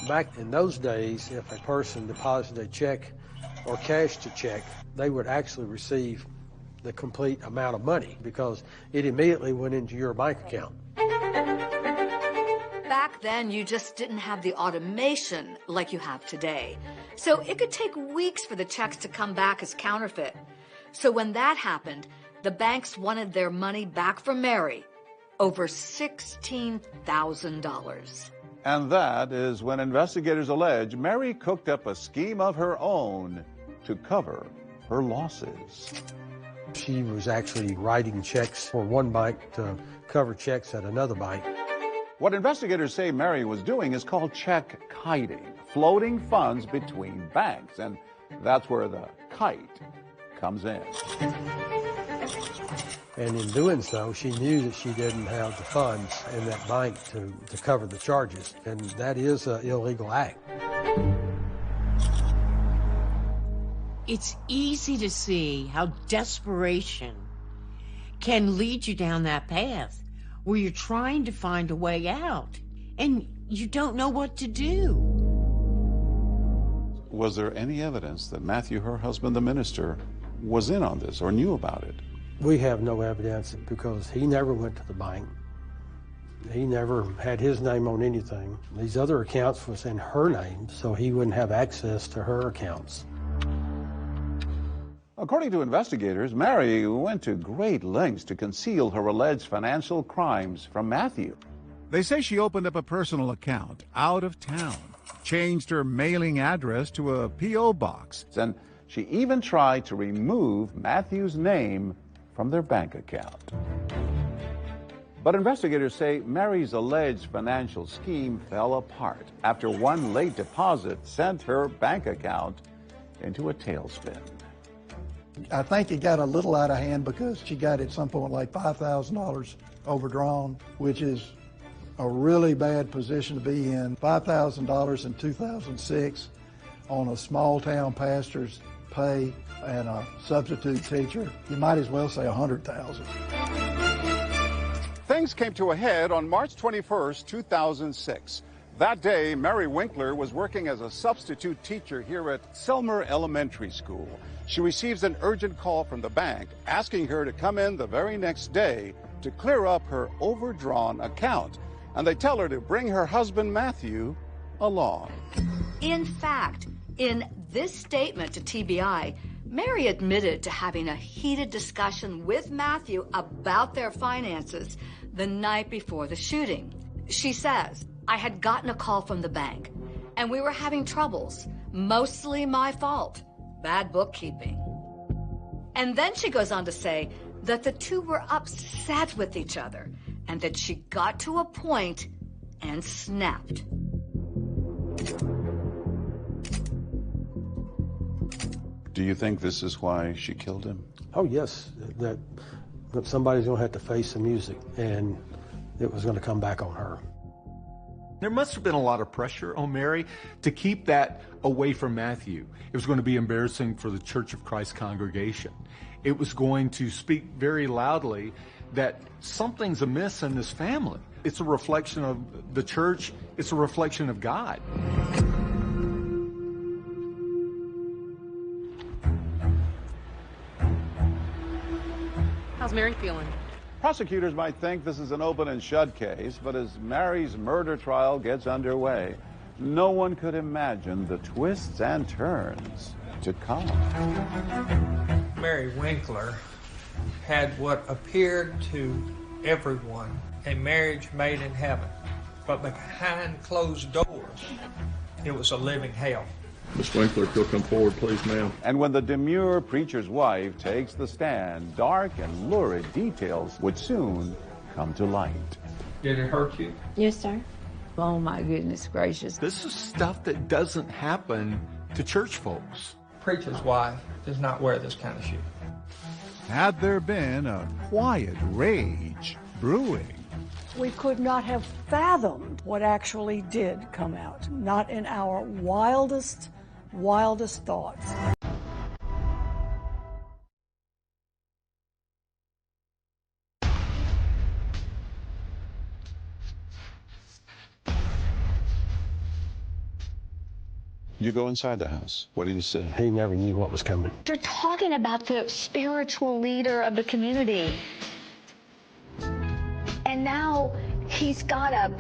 Back in those days, if a person deposited a check or cashed a check, they would actually receive the complete amount of money because it immediately went into your bank account. Back then, you just didn't have the automation like you have today. So it could take weeks for the checks to come back as counterfeit. So when that happened, the banks wanted their money back from Mary, over $16,000. And that is when investigators allege Mary cooked up a scheme of her own to cover her losses. She was actually writing checks for one bank to cover checks at another bank. What investigators say Mary was doing is called check kiting, floating funds between banks, and that's where the kite comes in. And in doing so, she knew that she didn't have the funds in that bank to cover the charges, and that is an illegal act. It's easy to see how desperation can lead you down that path where you're trying to find a way out and you don't know what to do. Was there any evidence that Matthew, her husband, the minister, was in on this or knew about it? We have no evidence because he never went to the bank. He never had his name on anything. These other accounts was in her name, so he wouldn't have access to her accounts. According to investigators, Mary went to great lengths to conceal her alleged financial crimes from Matthew. They say she opened up a personal account out of town, changed her mailing address to a P.O. box, and she even tried to remove Matthew's name from their bank account. But investigators say Mary's alleged financial scheme fell apart after one late deposit sent her bank account into a tailspin. I think it got a little out of hand because she got at some point like $5,000 overdrawn, which is a really bad position to be in. $5,000 in 2006 on a small town pastor's pay and a substitute teacher. You might as well say $100,000. Things came to a head on March 21st, 2006. That day, Mary Winkler was working as a substitute teacher here at Selmer Elementary School. She receives an urgent call from the bank asking her to come in the very next day to clear up her overdrawn account. And they tell her to bring her husband, Matthew, along. In fact, in this statement to TBI, Mary admitted to having a heated discussion with Matthew about their finances the night before the shooting. She says, "I had gotten a call from the bank, and we were having troubles. Mostly my fault. Bad bookkeeping." And then she goes on to say that the two were upset with each other and that she got to a point and snapped. Do you think this is why she killed him? Oh, yes, that somebody's going to have to face the music, and it was going to come back on her. There must have been a lot of pressure on Mary to keep that away from Matthew. It was going to be embarrassing for the Church of Christ congregation. It was going to speak very loudly that something's amiss in this family. It's a reflection of the church. It's a reflection of God. How's Mary feeling? Prosecutors might think this is an open and shut case, but as Mary's murder trial gets underway, no one could imagine the twists and turns to come. Mary Winkler had what appeared to everyone a marriage made in heaven, but behind closed doors, it was a living hell. Miss Winkler, if you'll come forward, please, ma'am. And when the demure preacher's wife takes the stand, dark and lurid details would soon come to light. Did it hurt you? Yes, sir. Oh, my goodness gracious. This is stuff that doesn't happen to church folks. Preacher's wife does not wear this kind of shoe. Had there been a quiet rage brewing? We could not have fathomed what actually did come out, not in our wildest thoughts. You go inside the house. What did he say? He never knew what was coming. They're talking about the spiritual leader of the community. And now he's got a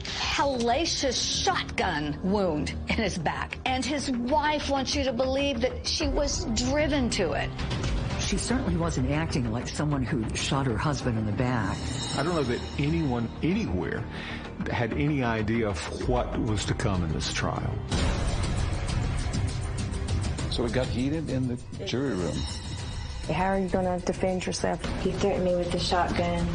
hellacious shotgun wound in his back. And his wife wants you to believe that she was driven to it. She certainly wasn't acting like someone who shot her husband in the back. I don't know that anyone anywhere had any idea of what was to come in this trial. So it got heated in the jury room. How are you going to defend yourself? He threatened me with the shotgun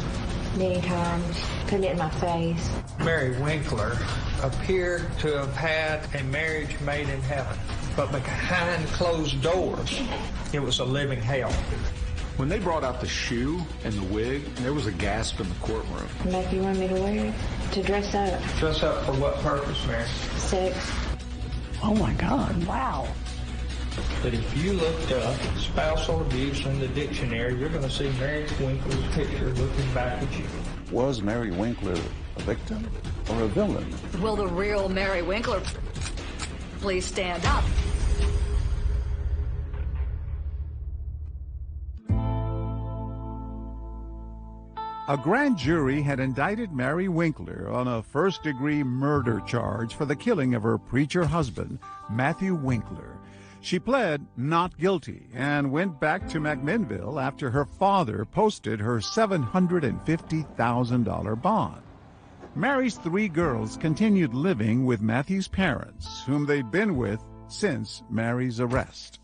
many times, put it in my face. Mary Winkler appeared to have had a marriage made in heaven, but behind closed doors, it was a living hell. When they brought out the shoe and the wig, there was a gasp in the courtroom. Like you want me to wear it? To dress up? Dress up for what purpose, Mary? Sex. Oh my God, wow. But if you looked up spousal abuse in the dictionary, you're going to see Mary Winkler's picture looking back at you. Was Mary Winkler a victim or a villain? Will the real Mary Winkler please stand up? A grand jury had indicted Mary Winkler on a first-degree murder charge for the killing of her preacher husband, Matthew Winkler. She pled not guilty and went back to McMinnville after her father posted her $750,000 bond. Mary's 3 girls continued living with Matthew's parents, whom they'd been with since Mary's arrest.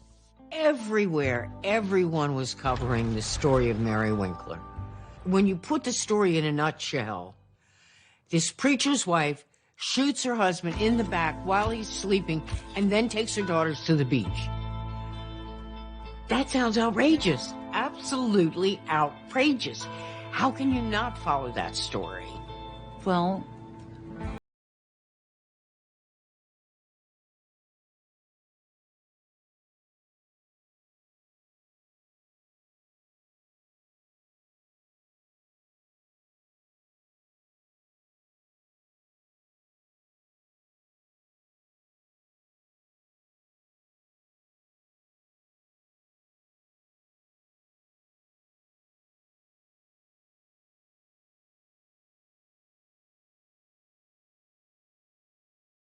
Everywhere, everyone was covering the story of Mary Winkler. When you put the story in a nutshell, this preacher's wife shoots her husband in the back while he's sleeping and then takes her daughters to the beach. That sounds outrageous. Absolutely outrageous. How can you not follow that story? Well,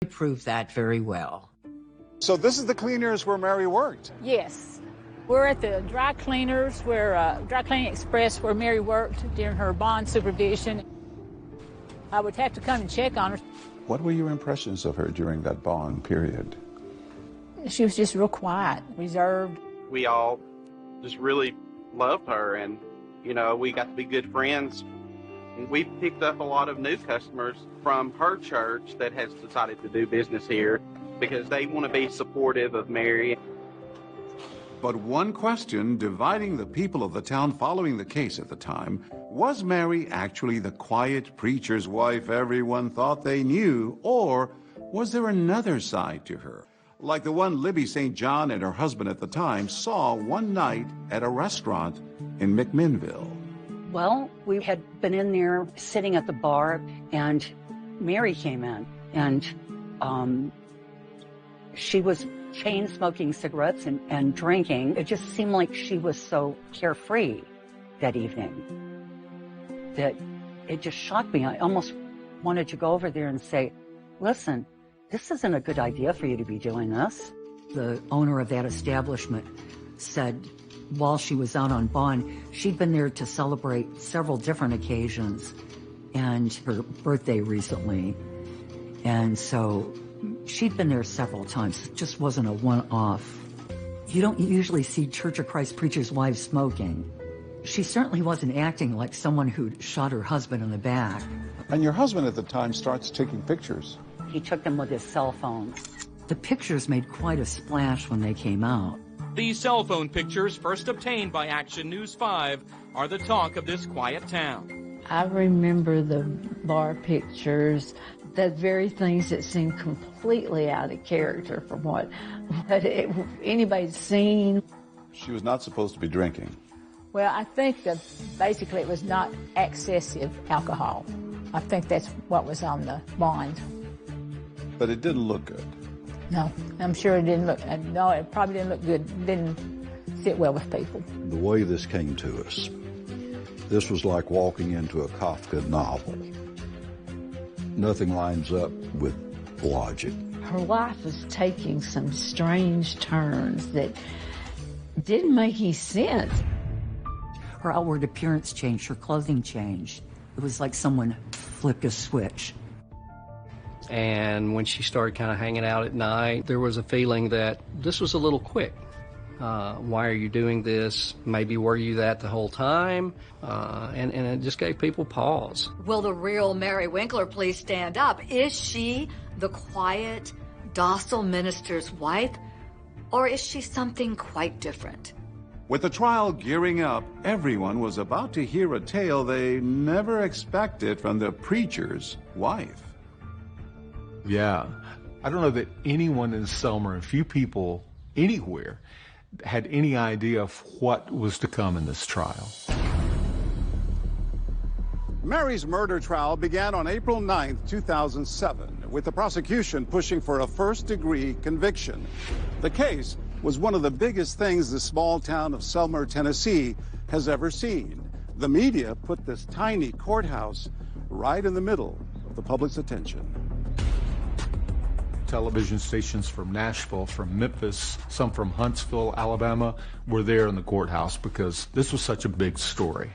Prove that very well. So this is the cleaners where Mary worked? Yes. We're at the dry cleaners, Dry Cleaning Express, where Mary worked during her bond supervision. I would have to come and check on her. What were your impressions of her during that bond period? She was just real quiet, reserved. We all just really loved her, and, you know, we got to be good friends. We picked up a lot of new customers from her church that has decided to do business here because they want to be supportive of Mary. But one question dividing the people of the town following the case at the time, was Mary actually the quiet preacher's wife everyone thought they knew, or was there another side to her, like the one Libby St. John and her husband at the time saw one night at a restaurant in McMinnville? Well, we had been in there sitting at the bar, and Mary came in, and she was chain smoking cigarettes and drinking. It just seemed like she was so carefree that evening that it just shocked me. I almost wanted to go over there and say, listen, this isn't a good idea for you to be doing this. The owner of that establishment said while she was out on bond, she'd been there to celebrate several different occasions and her birthday recently. And so She'd been there several times. It just wasn't a one-off. You don't usually see Church of Christ preachers' wives smoking. She certainly wasn't acting like someone who'd shot her husband in the back. And your husband at the time starts taking pictures. He took them with his cell phone. The pictures made quite a splash when they came out. These cell phone pictures, first obtained by Action News 5, are the talk of this quiet town. I remember the bar pictures, the very things that seemed completely out of character from what anybody's seen. She was not supposed to be drinking. Well, I think that basically it was not excessive alcohol. I think that's what was on the bond. But it didn't look good. No, I'm sure it didn't look, no, it probably didn't look good. Didn't sit well with people. The way this came to us, this was like walking into a Kafka novel. Nothing lines up with logic. Her life was taking some strange turns that didn't make any sense. Her outward appearance changed, her clothing changed. It was like someone flipped a switch. And when she started kind of hanging out at night, there was a feeling that this was a little quick. Why are you doing this? Maybe were you that the whole time? And it just gave people pause. Will the real Mary Winkler please stand up? Is she the quiet, docile minister's wife, or is she something quite different? With the trial gearing up, everyone was about to hear a tale they never expected from the preacher's wife. Yeah. I don't know that anyone in Selma, and few people anywhere, had any idea of what was to come in this trial. Mary's murder trial began on April 9, 2007, with the prosecution pushing for a first-degree conviction. The case was one of the biggest things the small town of Selma, Tennessee has ever seen. The media put this tiny courthouse right in the middle of the public's attention. Television stations from Nashville, from Memphis, some from Huntsville, Alabama, were there in the courthouse because this was such a big story.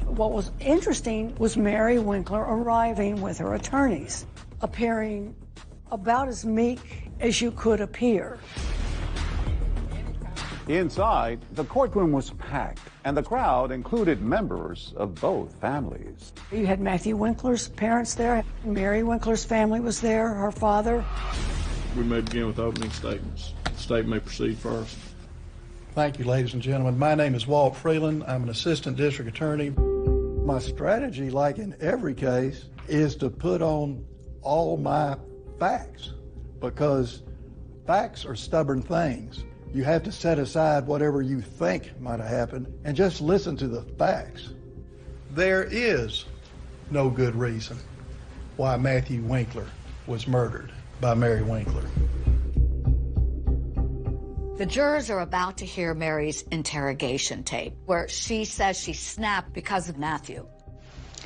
What was interesting was Mary Winkler arriving with her attorneys, appearing about as meek as you could appear. Inside, the courtroom was packed, and the crowd included members of both families. You had Matthew Winkler's parents there. Mary Winkler's family was there, her father. We may begin with opening statements. The state may proceed first. Thank you, ladies and gentlemen. My name is Walt Freeland. I'm an assistant district attorney. My strategy, like in every case, is to put on all my facts, because facts are stubborn things. You have to set aside whatever you think might have happened and just listen to the facts. There is no good reason why Matthew Winkler was murdered by Mary Winkler. The jurors are about to hear Mary's interrogation tape, where she says she snapped because of Matthew.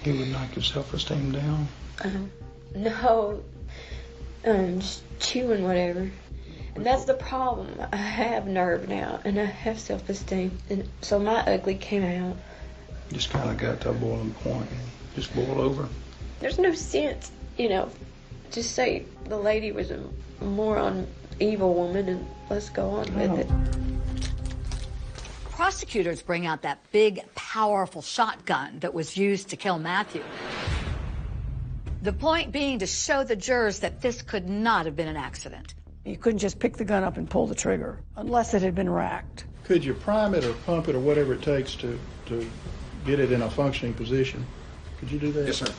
He would knock your self-esteem down? No, just chewing whatever. And that's the problem. I have nerve now, and I have self-esteem, and so my ugly came out. Just kind of got to a boiling point. Just boil over. There's no sense, just say the lady was a moron, evil woman, and let's go on with it. Prosecutors bring out that big, powerful shotgun that was used to kill Matthew. The point being to show the jurors that this could not have been an accident. You couldn't just pick the gun up and pull the trigger unless it had been racked. Could you prime it or pump it or whatever it takes to get it in a functioning position? Could you do that? Yes, sir.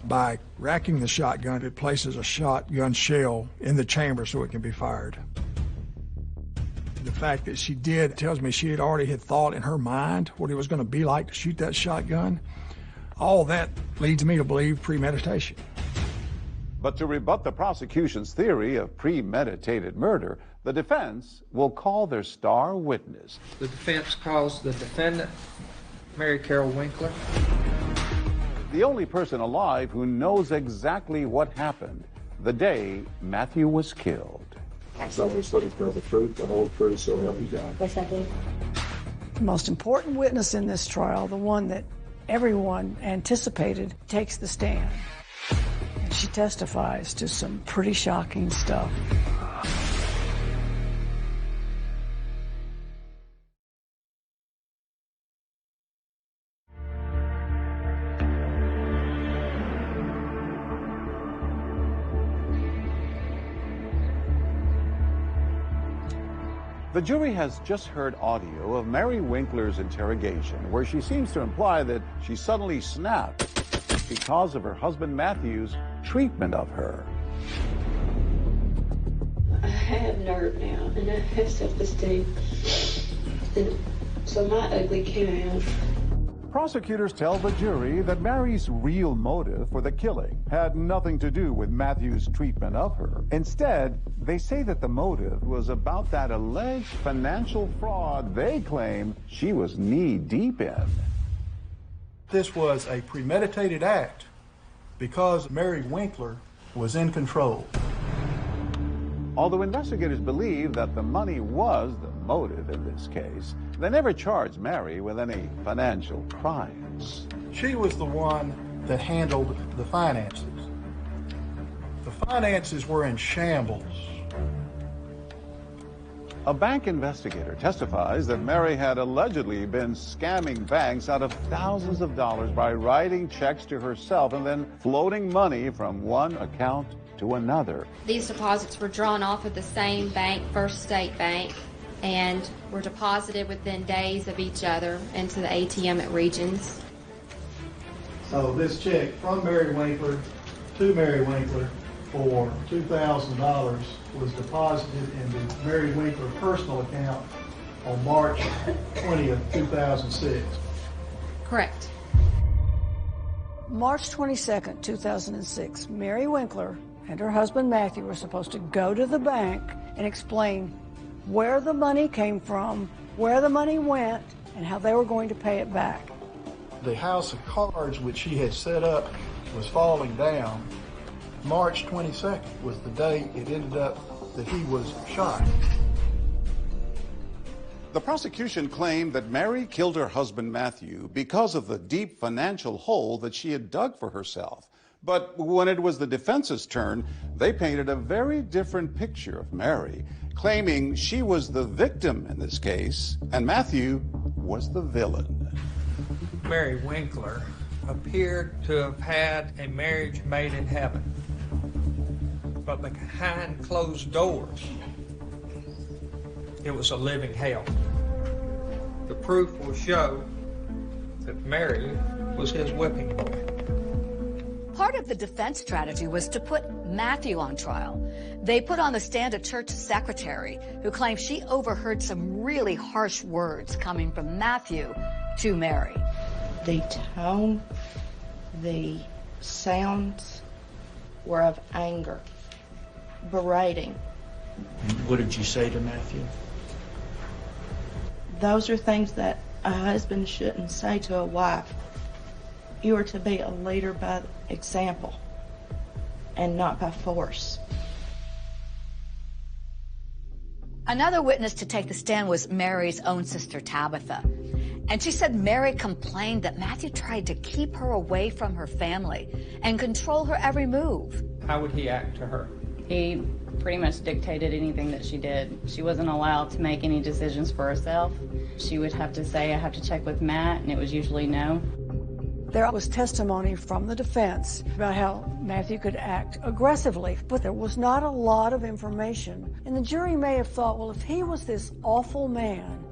By racking the shotgun, it places a shotgun shell in the chamber so it can be fired. The fact that she did tells me she had already thought in her mind what it was going to be like to shoot that shotgun. All that leads me to believe premeditation. But to rebut the prosecution's theory of premeditated murder, the defense will call their star witness. The defense calls the defendant, Mary Carol Winkler. The only person alive who knows exactly what happened the day Matthew was killed. Someone said to tell the truth, the whole truth, so help you God. Yes, I do. The most important witness in this trial, the one that everyone anticipated, takes the stand. She testifies to some pretty shocking stuff. The jury has just heard audio of Mary Winkler's interrogation, where she seems to imply that she suddenly snapped because of her husband Matthew's treatment of her. I have nerve now, and I have self-esteem, and so my ugly came out. Prosecutors tell the jury that Mary's real motive for the killing had nothing to do with Matthew's treatment of her. Instead, they say that the motive was about that alleged financial fraud they claim she was knee-deep in. This was a premeditated act because Mary Winkler was in control. Although investigators believe that the money was the motive in this case, they never charged Mary with any financial crimes. She was the one that handled the finances. The finances were in shambles. A bank investigator testifies that Mary had allegedly been scamming banks out of thousands of dollars by writing checks to herself and then floating money from one account to another. These deposits were drawn off of the same bank, First State Bank, and were deposited within days of each other into the ATM at Regions. So this check from Mary Winkler to Mary Winkler for $2,000 was deposited in the Mary Winkler personal account on March 20th, 2006. Correct. March 22nd, 2006, Mary Winkler and her husband Matthew were supposed to go to the bank and explain where the money came from, where the money went, and how they were going to pay it back. The house of cards which she had set up was falling down. March 22nd was the day it ended up that he was shot. The prosecution claimed that Mary killed her husband Matthew because of the deep financial hole that she had dug for herself. But when it was the defense's turn, they painted a very different picture of Mary, claiming she was the victim in this case and Matthew was the villain. Mary Winkler appeared to have had a marriage made in heaven, but behind closed doors, it was a living hell. The proof will show that Mary was his whipping boy. Part of the defense strategy was to put Matthew on trial. They put on the stand a church secretary who claimed she overheard some really harsh words coming from Matthew to Mary. The tone, the sounds were of anger, berating. What did you say to Matthew? Those are things that a husband shouldn't say to a wife. You are to be a leader by example and not by force. Another witness to take the stand was Mary's own sister Tabitha. And she said Mary complained that Matthew tried to keep her away from her family and control her every move. How would he act to her? He pretty much dictated anything that she did. She wasn't allowed to make any decisions for herself. She would have to say, I have to check with Matt, and it was usually no. There was testimony from the defense about how Matthew could act aggressively, but there was not a lot of information. And the jury may have thought, well, if he was this awful man,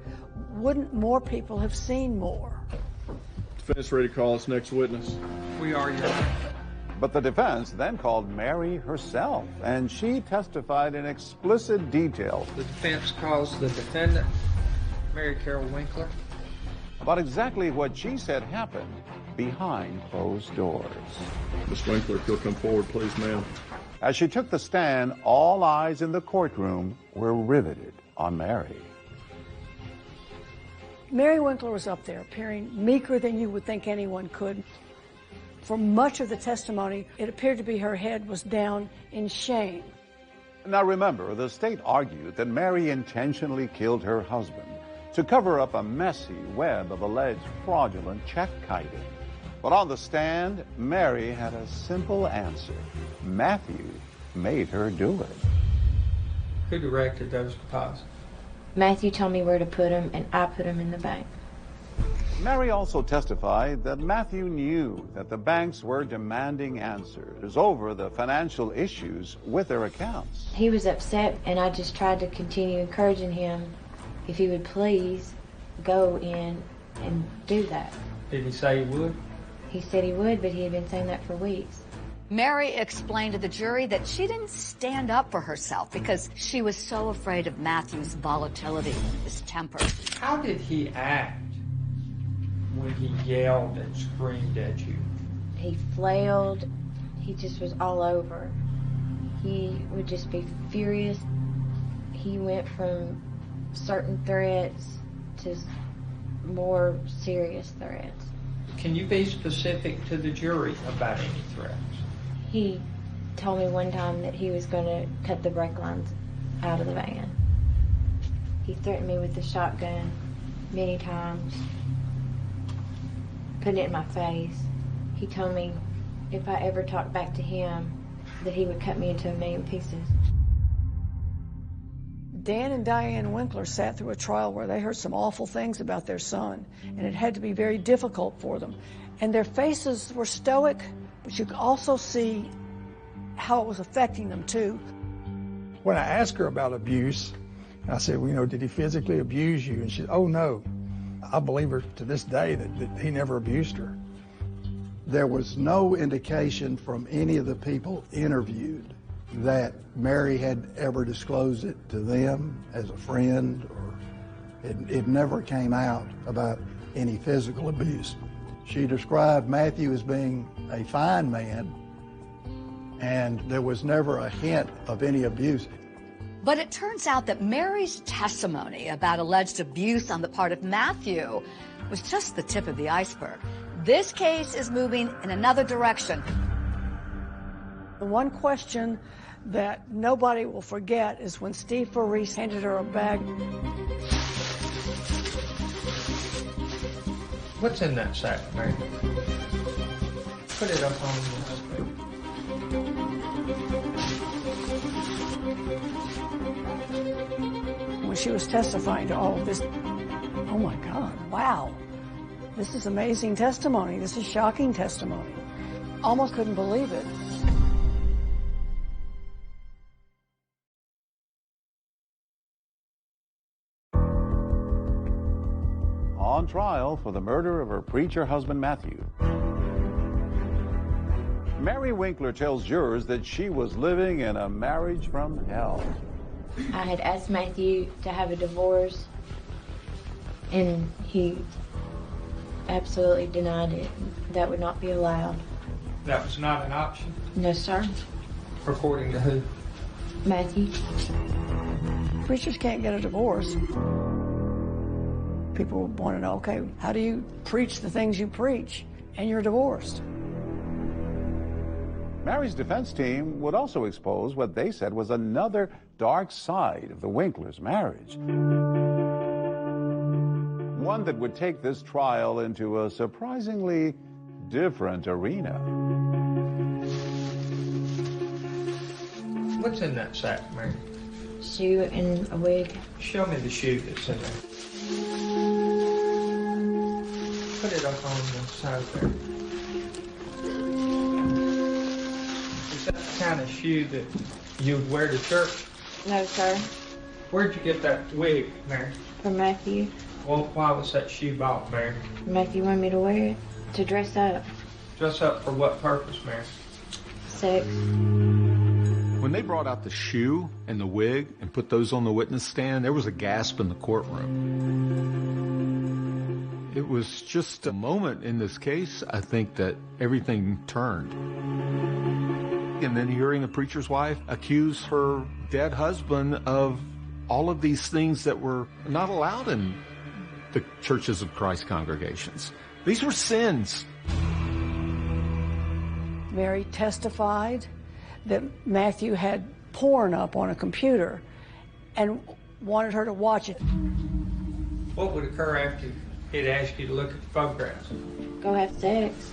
wouldn't more people have seen more? Defense ready to call us next witness. We are, Your Honor. But the defense then called Mary herself, and she testified in explicit detail. The defense calls the defendant, Mary Carol Winkler, about exactly what she said happened behind closed doors. Miss Winkler, if you'll come forward, please, ma'am. As she took the stand, all eyes in the courtroom were riveted on Mary. Mary Winkler was up there, appearing meeker than you would think anyone could. For much of the testimony, it appeared to be her head was down in shame. Now remember, the state argued that Mary intentionally killed her husband to cover up a messy web of alleged fraudulent check kiting. But on the stand, Mary had a simple answer. Matthew made her do it. Who directed those deposits? Matthew told me where to put them, and I put them in the bank. Mary also testified that Matthew knew that the banks were demanding answers over the financial issues with their accounts. He was upset, and I just tried to continue encouraging him if he would please go in and do that. Did he say he would? He said he would, but he had been saying that for weeks. Mary explained to the jury that she didn't stand up for herself because she was so afraid of Matthew's volatility, his temper. How did he act when he yelled and screamed at you? He flailed. He just was all over. He would just be furious. He went from certain threats to more serious threats. Can you be specific to the jury about any threats? He told me one time that he was going to cut the brake lines out of the van. He threatened me with the shotgun many times, putting it in my face. He told me if I ever talked back to him, that he would cut me into a million pieces. Dan and Diane Winkler sat through a trial where they heard some awful things about their son, and it had to be very difficult for them. And their faces were stoic, but you could also see how it was affecting them too. When I asked her about abuse, I said, well, you know, did he physically abuse you? And she said, oh, no. I believe her to this day that he never abused her. There was no indication from any of the people interviewed that Mary had ever disclosed it to them as a friend, or it never came out about any physical abuse. She described Matthew as being a fine man, and there was never a hint of any abuse. But it turns out that Mary's testimony about alleged abuse on the part of Matthew was just the tip of the iceberg. This case is moving in another direction. The one question that nobody will forget is when Steve Farice handed her a bag. What's in that sack, Mary? Put it up on the screen. When she was testifying to all of this, oh my God, wow. This is amazing testimony. This is shocking testimony. Almost couldn't believe it. On trial for the murder of her preacher husband, Matthew. Mary Winkler tells jurors that she was living in a marriage from hell. I had asked Matthew to have a divorce, and he absolutely denied it. That would not be allowed. That was not an option? No, sir. According to who? Matthew. Preachers can't get a divorce. People want to know, okay, how do you preach the things you preach, and you're divorced? Mary's defense team would also expose what they said was another dark side of the Winklers' marriage. One that would take this trial into a surprisingly different arena. What's in that sack, Mary? Shoe and a wig. Show me the shoe that's in there. Put it up on the side there. Is that the kind of shoe that you would wear to church? No, sir. Where'd you get that wig, Mary? From Matthew. Well, why was that shoe bought, Mary? Matthew wanted me to wear it to dress up. Dress up for what purpose, Mary? Sex. When they brought out the shoe and the wig and put those on the witness stand, there was a gasp in the courtroom. It was just a moment in this case, I think, that everything turned. And then hearing the preacher's wife accuse her dead husband of all of these things that were not allowed in the Churches of Christ congregations. These were sins. Mary testified that Matthew had porn up on a computer and wanted her to watch it. What would occur after he'd asked you to look at the photographs? Go have sex.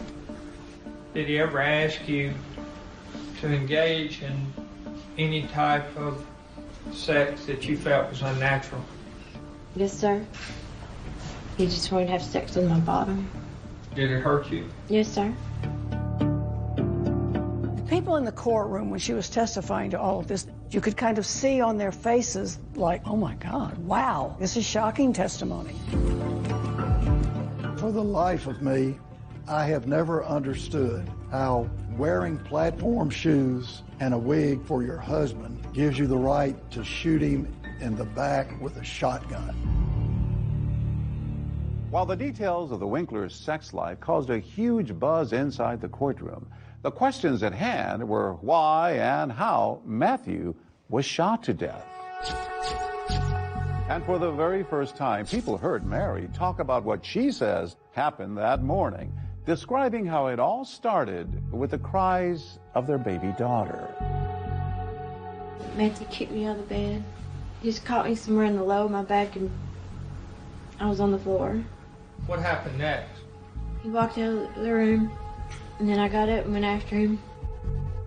Did he ever ask you to engage in any type of sex that you felt was unnatural? Yes, sir. He just wanted to have sex with my bottom. Did it hurt you? Yes, sir. The people in the courtroom, when she was testifying to all of this, you could kind of see on their faces like, oh my God, wow, this is shocking testimony. For the life of me, I have never understood how wearing platform shoes and a wig for your husband gives you the right to shoot him in the back with a shotgun. While the details of the Winklers' sex life caused a huge buzz inside the courtroom, the questions at hand were why and how Matthew was shot to death. And for the very first time, people heard Mary talk about what she says happened that morning, describing how it all started with the cries of their baby daughter. Matthew kicked me out of the bed. He just caught me somewhere in the low of my back and I was on the floor. What happened next? He walked out of the room and then I got up and went after him.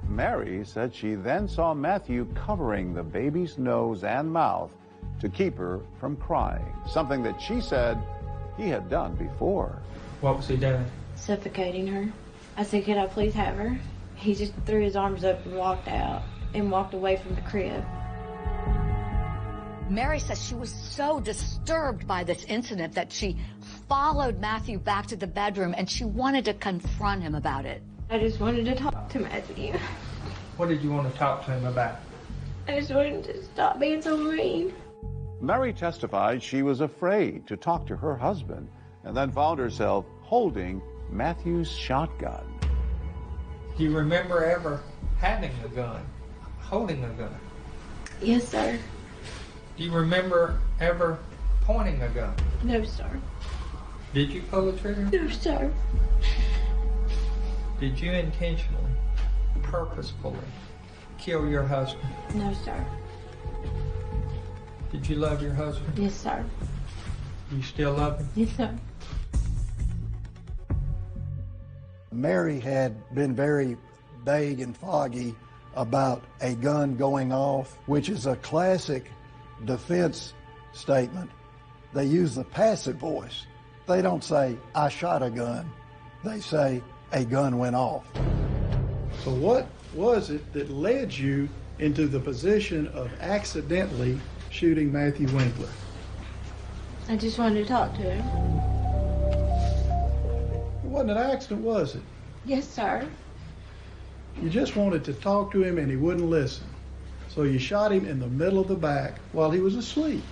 Mary said she then saw Matthew covering the baby's nose and mouth to keep her from crying, something that she said he had done before. What was he doing? Suffocating her. I said, could I please have her? He just threw his arms up and walked out and walked away from the crib. Mary says she was so disturbed by this incident that she followed Matthew back to the bedroom and she wanted to confront him about it. I just wanted to talk to Matthew. What did you want to talk to him about? I just wanted to stop being so mean. Mary testified she was afraid to talk to her husband and then found herself holding Matthew's shotgun. Do you remember ever having a gun, holding a gun? Yes, sir. Do you remember ever pointing a gun? No, sir. Did you pull the trigger? No, sir. Did you intentionally, purposefully kill your husband? No, sir. Did you love your husband? Yes, sir. You still love him? Yes, sir. Mary had been very vague and foggy about a gun going off, which is a classic defense statement. They use the passive voice. They don't say, I shot a gun. They say, a gun went off. So what was it that led you into the position of accidentally shooting Matthew Winkler? I just wanted to talk to him. It wasn't an accident, was it? Yes, sir. You just wanted to talk to him and he wouldn't listen. So you shot him in the middle of the back while he was asleep.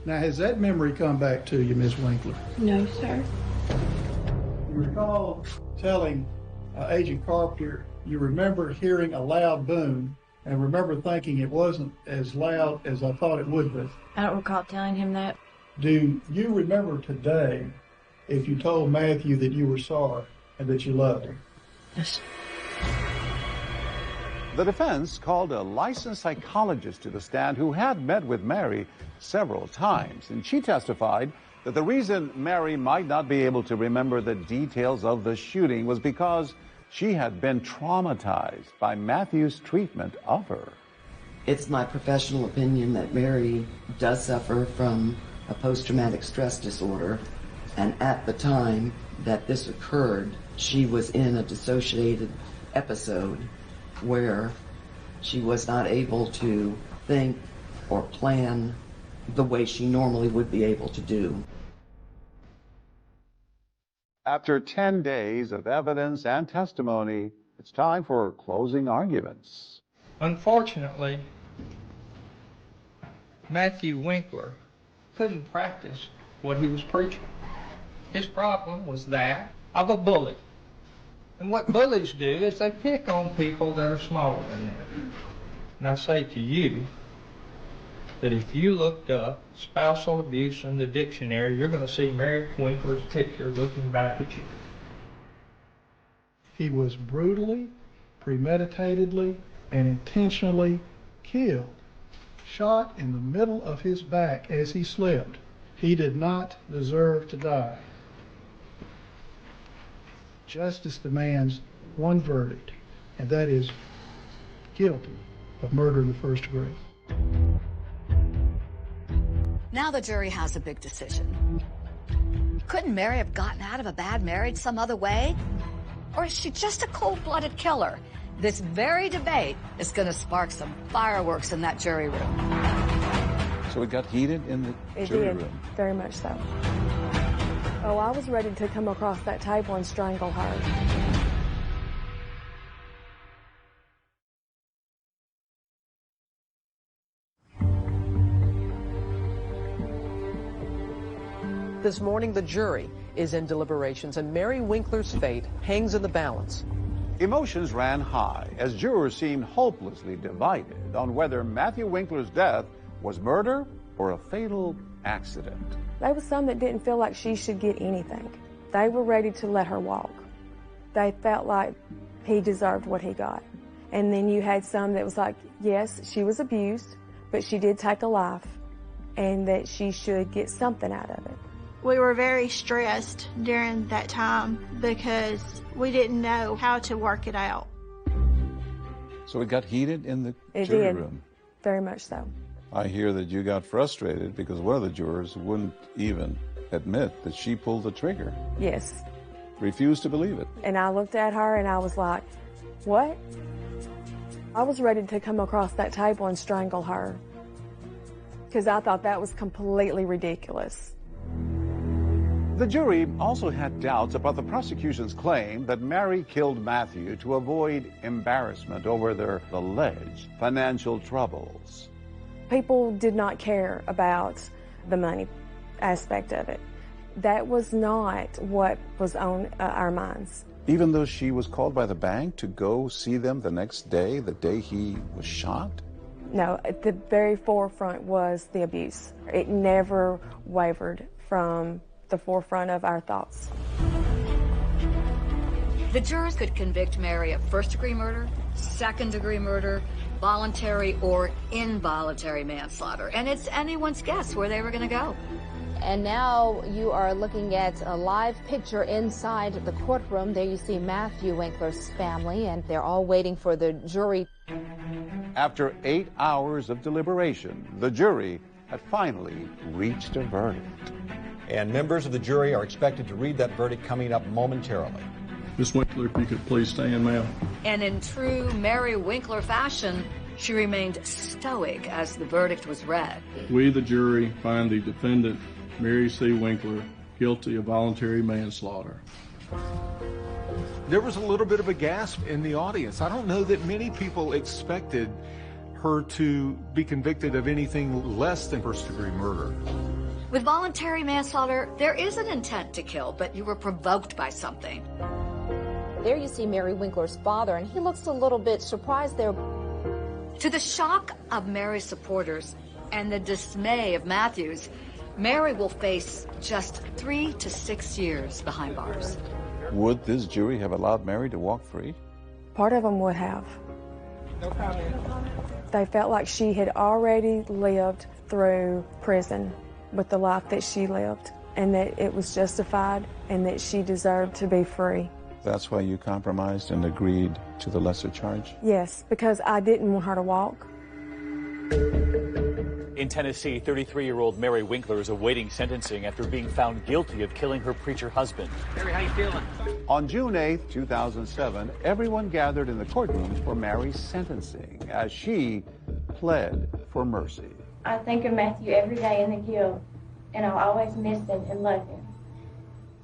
Now, has that memory come back to you, Miss Winkler? No, sir. You recall telling Agent Carpenter you remember hearing a loud boom and remember thinking it wasn't as loud as I thought it would be. I don't recall telling him that. Do you remember today if you told Matthew that you were sorry and that you loved him? Yes. The defense called a licensed psychologist to the stand who had met with Mary several times, and she testified that the reason Mary might not be able to remember the details of the shooting was because she had been traumatized by Matthew's treatment of her. It's my professional opinion that Mary does suffer from a post-traumatic stress disorder, and at the time that this occurred, she was in a dissociated episode where she was not able to think or plan the way she normally would be able to do. After 10 days of evidence and testimony, it's time for closing arguments. Unfortunately, Matthew Winkler couldn't practice what he was preaching. His problem was that of a bully. And what bullies do is they pick on people that are smaller than them. And I say to you that if you looked up spousal abuse in the dictionary, you're going to see Mary Winkler's picture looking back at you. He was brutally, premeditatedly, and intentionally killed, shot in the middle of his back as he slept. He did not deserve to die. Justice demands one verdict, and that is guilty of murder in the first degree. Now the jury has a big decision. Couldn't Mary have gotten out of a bad marriage some other way? Or is she just a cold-blooded killer? This very debate is going to spark some fireworks in that jury room. So it got heated in the jury room? Very much so. Oh, I was ready to come across that table and strangle her. This morning, the jury is in deliberations, and Mary Winkler's fate hangs in the balance. Emotions ran high as jurors seemed hopelessly divided on whether Matthew Winkler's death was murder or a fatal accident. There was some that didn't feel like she should get anything. They were ready to let her walk. They felt like he deserved what he got. And then you had some that was like, yes, she was abused, but she did take a life, and that she should get something out of it. We were very stressed during that time because we didn't know how to work it out. So it got heated in the jury room? Very much so. I hear that you got frustrated because one of the jurors wouldn't even admit that she pulled the trigger. Yes. Refused to believe it. And I looked at her and I was like, what? I was ready to come across that table and strangle her because I thought that was completely ridiculous. The jury also had doubts about the prosecution's claim that Mary killed Matthew to avoid embarrassment over their alleged financial troubles. People did not care about the money aspect of it. That was not what was on our minds. Even though she was called by the bank to go see them the next day, the day he was shot? No, at the very forefront was the abuse. It never wavered from the forefront of our thoughts. The jurors could convict Mary of first-degree murder, second-degree murder, voluntary or involuntary manslaughter, and it's anyone's guess where they were going to go. And now you are looking at a live picture inside the courtroom. There you see Matthew Winkler's family, and they're all waiting for the jury. After 8 hours of deliberation, the jury had finally reached a verdict. And members of the jury are expected to read that verdict coming up momentarily. Ms. Winkler, if you could please stand, ma'am. And in true Mary Winkler fashion, she remained stoic as the verdict was read. We, the jury, find the defendant, Mary C. Winkler, guilty of voluntary manslaughter. There was a little bit of a gasp in the audience. I don't know that many people expected her to be convicted of anything less than first-degree murder. With voluntary manslaughter, there is an intent to kill, but you were provoked by something. There you see Mary Winkler's father, and he looks a little bit surprised there. To the shock of Mary's supporters and the dismay of Matthews, Mary will face just 3 to 6 years behind bars. Would this jury have allowed Mary to walk free? Part of them would have. No comment. They felt like she had already lived through prison with the life that she lived, and that it was justified and that she deserved to be free. That's why you compromised and agreed to the lesser charge? Yes, because I didn't want her to walk. In Tennessee, 33-year-old Mary Winkler is awaiting sentencing after being found guilty of killing her preacher husband. Mary, how you feeling? On June 8, 2007, everyone gathered in the courtroom for Mary's sentencing as she pled for mercy. I think of Matthew every day in the guild, and I'll always miss him and love him.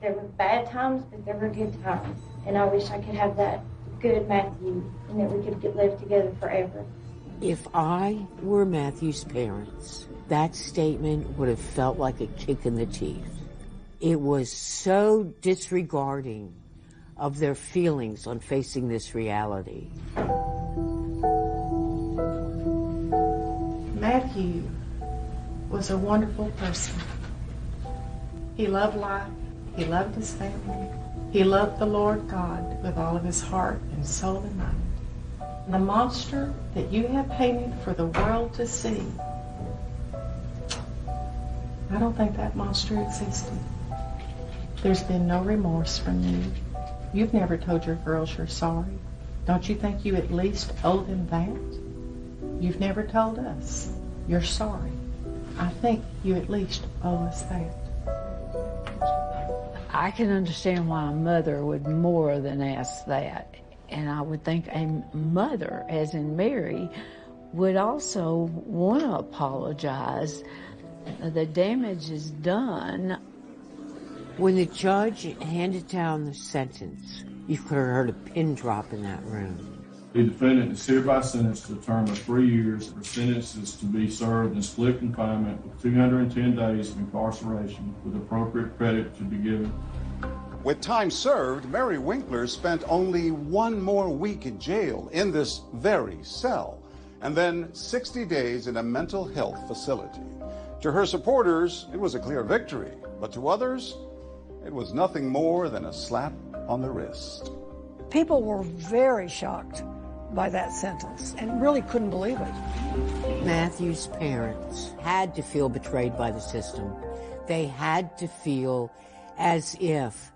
There were bad times, but there were good times, and I wish I could have that good Matthew and that we could live together forever. If I were Matthew's parents, that statement would have felt like a kick in the teeth. It was so disregarding of their feelings on facing this reality. Matthew was a wonderful person. He loved life. He loved his family. He loved the Lord God with all of his heart and soul and mind. The monster that you have painted for the world to see, I don't think that monster existed. There's been no remorse from you. You've never told your girls you're sorry. Don't you think you at least owe them that? You've never told us you're sorry. I think you at least owe us that. I can understand why a mother would more than ask that. And I would think a mother, as in Mary, would also want to apologize. The damage is done. When the judge handed down the sentence, you could have heard a pin drop in that room. The defendant is hereby sentenced to a term of 3 years. Her sentence is to be served in split confinement with 210 days of incarceration, with appropriate credit to be given. With time served, Mary Winkler spent only 1 more week in jail in this very cell, and then 60 days in a mental health facility. To her supporters, it was a clear victory, but to others, it was nothing more than a slap on the wrist. People were very shocked by that sentence and really couldn't believe it. Matthew's parents had to feel betrayed by the system. They had to feel as if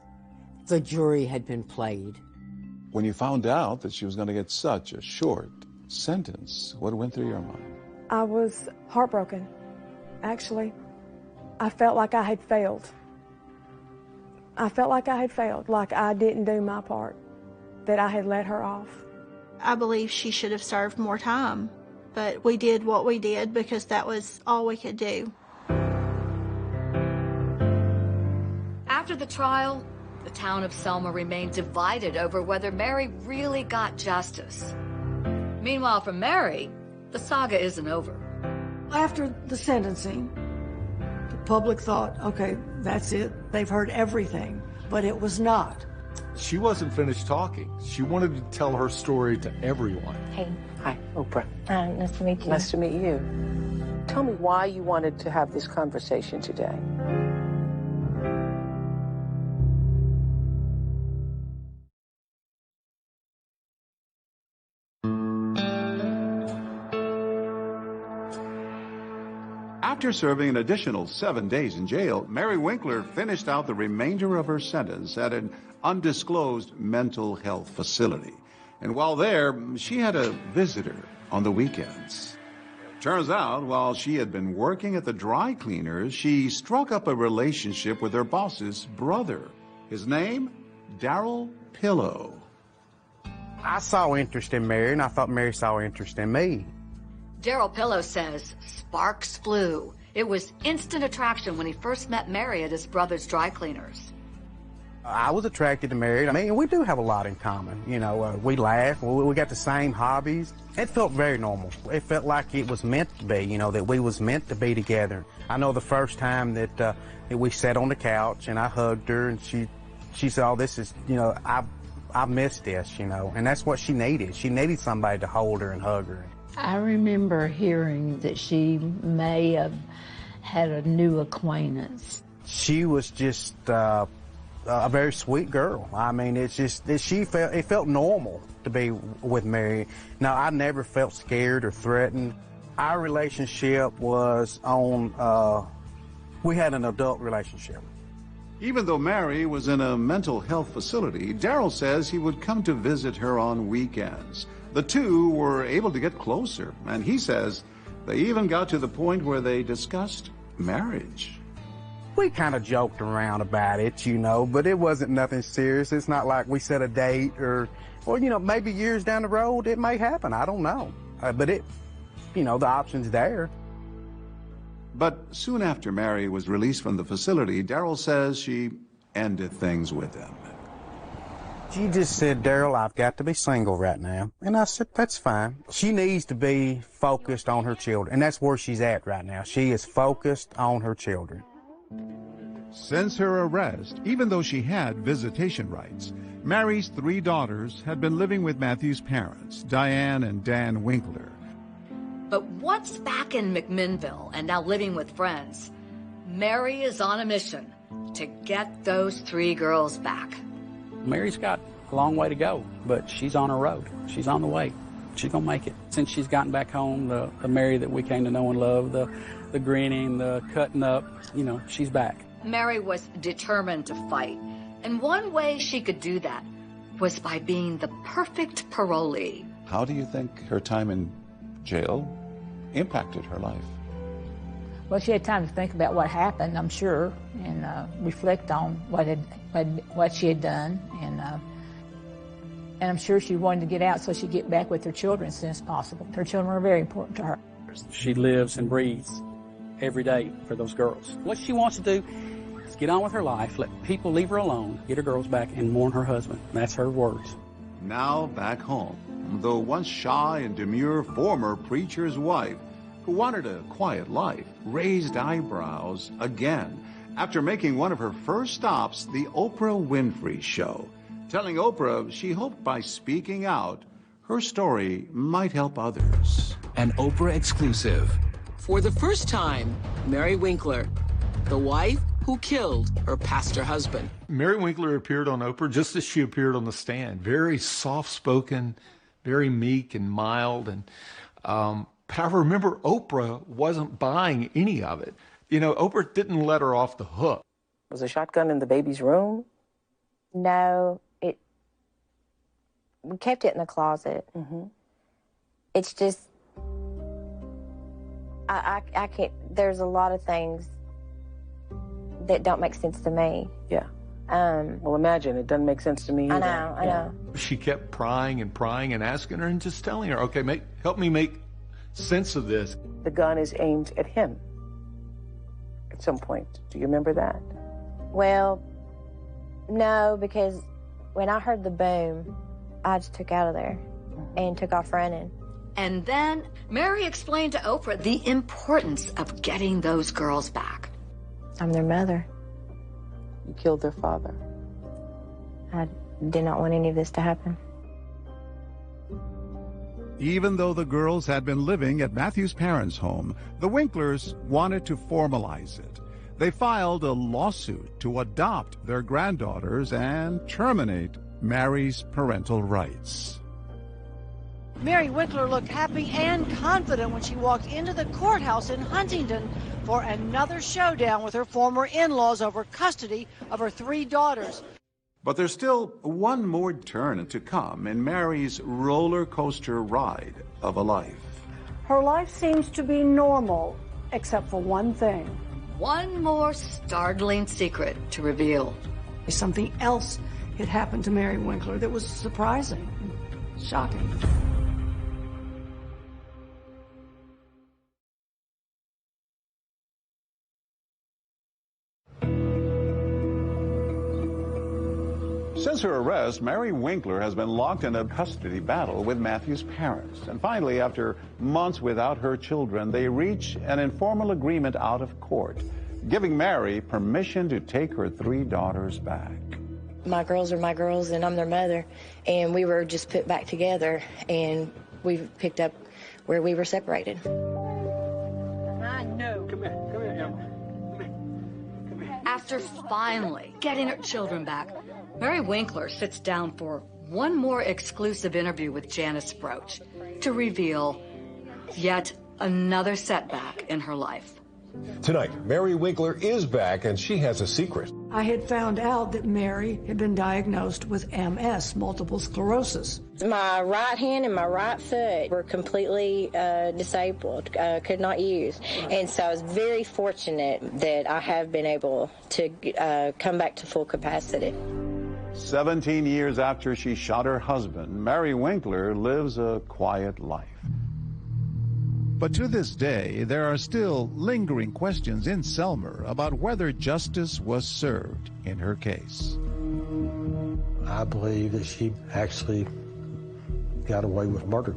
the jury had been played. When you found out that she was going to get such a short sentence, what went through your mind? I was heartbroken, actually. I felt like I had failed. I felt like I had failed, like I didn't do my part, that I had let her off. I believe she should have served more time, but we did what we did because that was all we could do. After the trial, the town of Selma remained divided over whether Mary really got justice. Meanwhile, for Mary, the saga isn't over. After the sentencing, the public thought, okay, that's it. They've heard everything, but it was not. She wasn't finished talking. She wanted to tell her story to everyone. Hey. Hi, Oprah. Nice to meet you. Nice to meet you. Tell me why you wanted to have this conversation today. After serving an additional 7 days in jail, Mary Winkler finished out the remainder of her sentence at an undisclosed mental health facility. And while there, she had a visitor on the weekends. Turns out, while she had been working at the dry cleaners, she struck up a relationship with her boss's brother. His name? Darrell Pillow. I saw interest in Mary, and I thought Mary saw interest in me. Darrell Pillow says sparks flew. It was instant attraction when he first met Mary at his brother's dry cleaners. I was attracted to Mary. I mean, we do have a lot in common. You know, we laugh, we got the same hobbies. It felt very normal. It felt like it was meant to be, you know, that we was meant to be together. I know the first time that we sat on the couch and I hugged her and she said, oh, this is, you know, I missed this, you know, and that's what she needed. She needed somebody to hold her and hug her. I remember hearing that she may have had a new acquaintance. She was just a very sweet girl. I mean, it's just it felt normal to be with Mary. Now, I never felt scared or threatened. Our relationship was on, we had an adult relationship. Even though Mary was in a mental health facility, Darrell says he would come to visit her on weekends. The two were able to get closer, and he says they even got to the point where they discussed marriage. We kind of joked around about it, you know, but it wasn't nothing serious. It's not like we set a date or, you know, maybe years down the road it may happen. I don't know. But it, you know, the option's there. But soon after Mary was released from the facility, Darrell says she ended things with him. She just said, Darrell, I've got to be single right now. And I said, that's fine. She needs to be focused on her children. And that's where she's at right now. She is focused on her children. Since her arrest, even though she had visitation rights, Mary's 3 daughters had been living with Matthew's parents, Diane and Dan Winkler. But once back in McMinnville and now living with friends, Mary is on a mission to get those 3 girls back. Mary's got a long way to go, but she's on her road. She's on the way. She's going to make it. Since she's gotten back home, the Mary that we came to know and love, the grinning, the cutting up, you know, she's back. Mary was determined to fight. And one way she could do that was by being the perfect parolee. How do you think her time in jail impacted her life? Well, she had time to think about what happened, I'm sure, and reflect on what she had done, and I'm sure she wanted to get out so she'd get back with her children as soon as possible. Her children were very important to her. She lives and breathes every day for those girls. What she wants to do is get on with her life, let people leave her alone, get her girls back, and mourn her husband. That's her words. Now back home, the once shy and demure former preacher's wife, who wanted a quiet life, raised eyebrows again after making one of her first stops, the Oprah Winfrey Show, telling Oprah she hoped by speaking out, her story might help others. An Oprah exclusive. For the first time, Mary Winkler, the wife who killed her pastor husband. Mary Winkler appeared on Oprah just as she appeared on the stand. Very soft-spoken, very meek and mild. And but I remember Oprah wasn't buying any of it. You know, Oprah didn't let her off the hook. Was a shotgun in the baby's room? No, we kept it in the closet. It's just, I can't, there's a lot of things that don't make sense to me. Yeah. Well, imagine, it doesn't make sense to me either. I know. She kept prying and asking her and just telling her, okay, help me make sense of this. The gun is aimed at him at some point. Do you remember that? Well, no, because when I heard the boom, I just took out of there and took off running. And then Mary explained to Oprah the importance of getting those girls back. I'm their mother. You killed their father. I did not want any of this to happen. Even though the girls had been living at Matthew's parents' home, the Winklers wanted to formalize it. They filed a lawsuit to adopt their granddaughters and terminate Mary's parental rights. Mary Winkler looked happy and confident when she walked into the courthouse in Huntington for another showdown with her former in-laws over custody of her 3 daughters. But there's still one more turn to come in Mary's roller coaster ride of a life. Her life seems to be normal, except for one thing. One more startling secret to reveal. Something else had happened to Mary Winkler that was surprising, shocking. Since her arrest, Mary Winkler has been locked in a custody battle with Matthew's parents. And finally, after months without her children, they reach an informal agreement out of court, giving Mary permission to take her 3 daughters back. My girls are my girls, and I'm their mother, and we were just put back together, and we picked up where we were separated. I know. Come here, Emma. After finally getting her children back, Mary Winkler sits down for one more exclusive interview with Janice Broach to reveal yet another setback in her life. Tonight, Mary Winkler is back, and she has a secret. I had found out that Mary had been diagnosed with MS, multiple sclerosis. My right hand and my right foot were completely disabled, could not use. And so I was very fortunate that I have been able to come back to full capacity. 17 years after she shot her husband, Mary Winkler lives a quiet life. But to this day, there are still lingering questions in Selmer about whether justice was served in her case. I believe that she actually got away with murder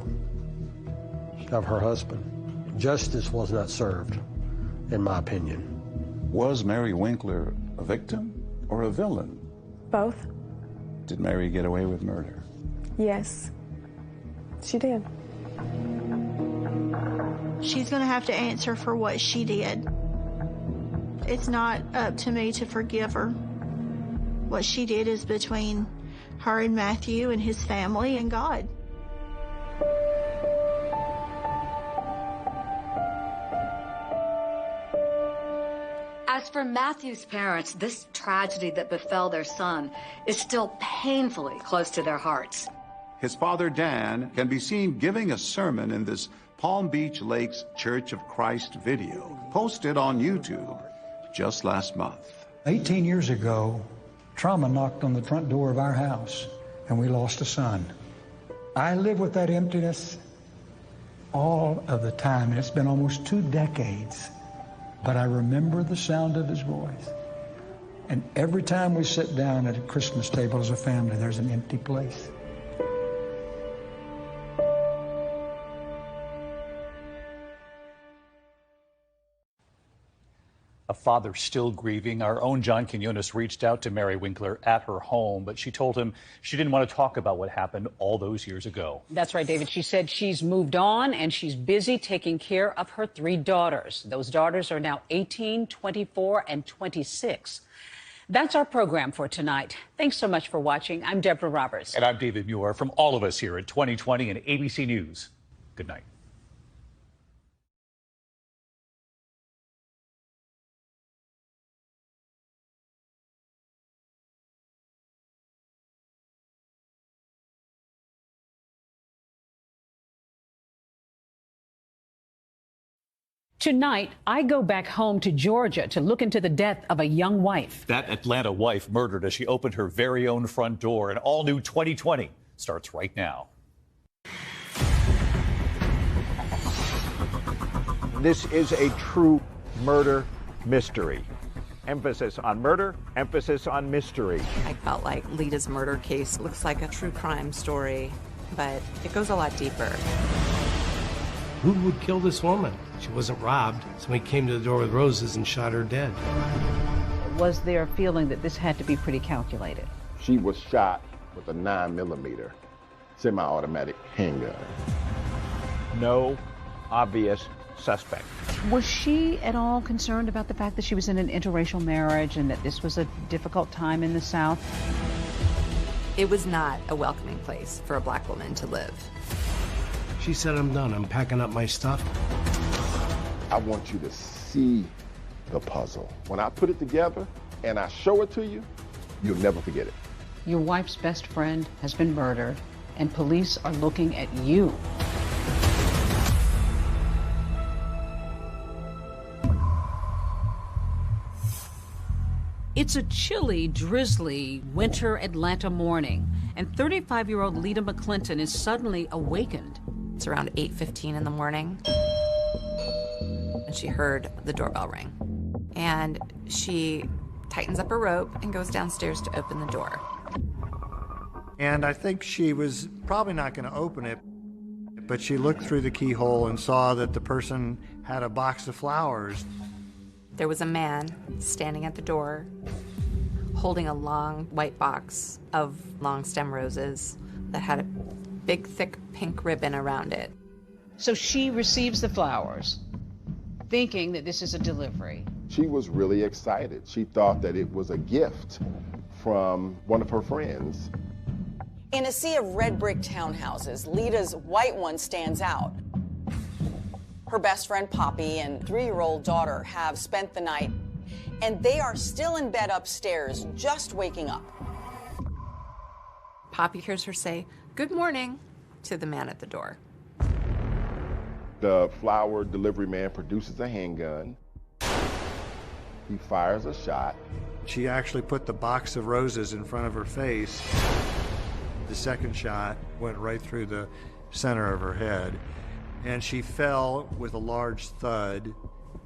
of her husband. Justice was not served, in my opinion. Was Mary Winkler a victim or a villain? Both. Did Mary get away with murder? Yes, she did. She's going to have to answer for what she did. It's not up to me to forgive her. What she did is between her and Matthew and his family and God. At As for Matthew's parents, this tragedy that befell their son is still painfully close to their hearts. His father, Dan, can be seen giving a sermon in this Palm Beach Lakes Church of Christ video, posted on YouTube just last month. 18 years ago, trauma knocked on the front door of our house, and we lost a son. I live with that emptiness all of the time, and it's been almost 2 decades. But I remember the sound of his voice. And every time we sit down at a Christmas table as a family, there's an empty place. A father still grieving. Our own John Quinones reached out to Mary Winkler at her home, but she told him she didn't want to talk about what happened all those years ago. That's right, David. She said she's moved on and she's busy taking care of her 3 daughters. Those daughters are now 18, 24, and 26. That's our program for tonight. Thanks so much for watching. I'm Deborah Roberts. And I'm David Muir. From all of us here at 2020 and ABC News, good night. Tonight, I go back home to Georgia to look into the death of a young wife. That Atlanta wife murdered as she opened her very own front door. An all-new 2020 starts right now. This is a true murder mystery. Emphasis on murder, emphasis on mystery. I felt like Lita's murder case looks like a true crime story, but it goes a lot deeper. Who would kill this woman? She wasn't robbed. Somebody came to the door with roses and shot her dead. Was there a feeling that this had to be pretty calculated? She was shot with a 9mm semi-automatic handgun. No obvious suspect. Was she at all concerned about the fact that she was in an interracial marriage and that this was a difficult time in the South? It was not a welcoming place for a black woman to live. She said, I'm done. I'm packing up my stuff. I want you to see the puzzle. When I put it together and I show it to you, you'll never forget it. Your wife's best friend has been murdered, and police are looking at you. It's a chilly, drizzly winter Atlanta morning, and 35-year-old Lita McClinton is suddenly awakened. It's around 8:15 in the morning, and she heard the doorbell ring. And she tightens up her rope and goes downstairs to open the door. And I think she was probably not going to open it, but she looked through the keyhole and saw that the person had a box of flowers. There was a man standing at the door, holding a long white box of long stem roses that had a big, thick pink ribbon around it. So she receives the flowers, thinking that this is a delivery. She was really excited. She thought that it was a gift from one of her friends. In a sea of red brick townhouses, Lita's white one stands out. Her best friend Poppy and 3-year-old daughter have spent the night, and they are still in bed upstairs, just waking up. Poppy hears her say, "Good morning," to the man at the door. The flower delivery man produces a handgun. He fires a shot. She actually put the box of roses in front of her face. The second shot went right through the center of her head, and she fell with a large thud.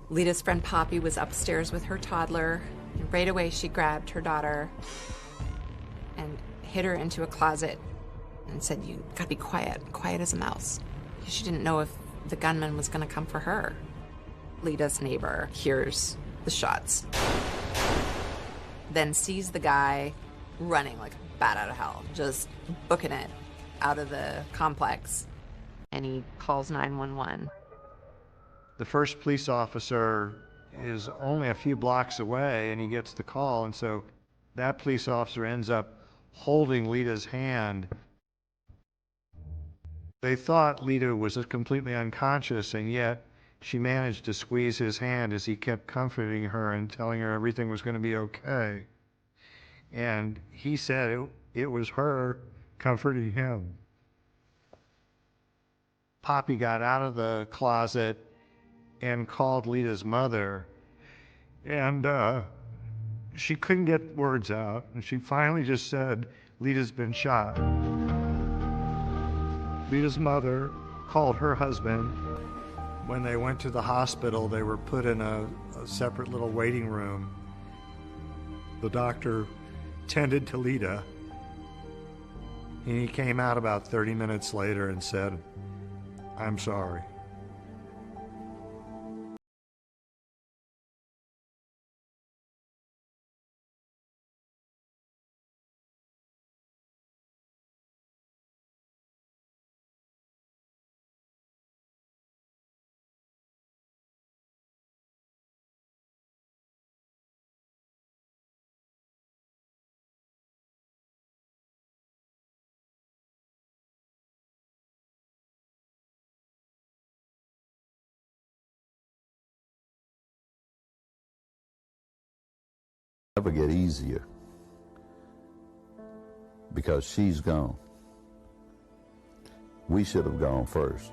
Lita's friend Poppy was upstairs with her toddler, and right away she grabbed her daughter and hid her into a closet and said, "You gotta be quiet as a mouse." She didn't know if the gunman was gonna come for her. Lita's neighbor hears the shots, then sees the guy running like a bat out of hell, just booking it out of the complex, and he calls 911. The first police officer is only a few blocks away, and he gets the call, and so that police officer ends up holding Lita's hand. They thought Lita was completely unconscious, and yet she managed to squeeze his hand as he kept comforting her and telling her everything was going to be okay. And he said it was her comforting him. Poppy got out of the closet and called Lita's mother, and she couldn't get words out, and she finally just said, "Lita's been shot." Lita's mother called her husband. When they went to the hospital, they were put in a separate little waiting room. The doctor tended to Lita, and he came out about 30 minutes later and said, "I'm sorry." Never get easier because she's gone. We should have gone first,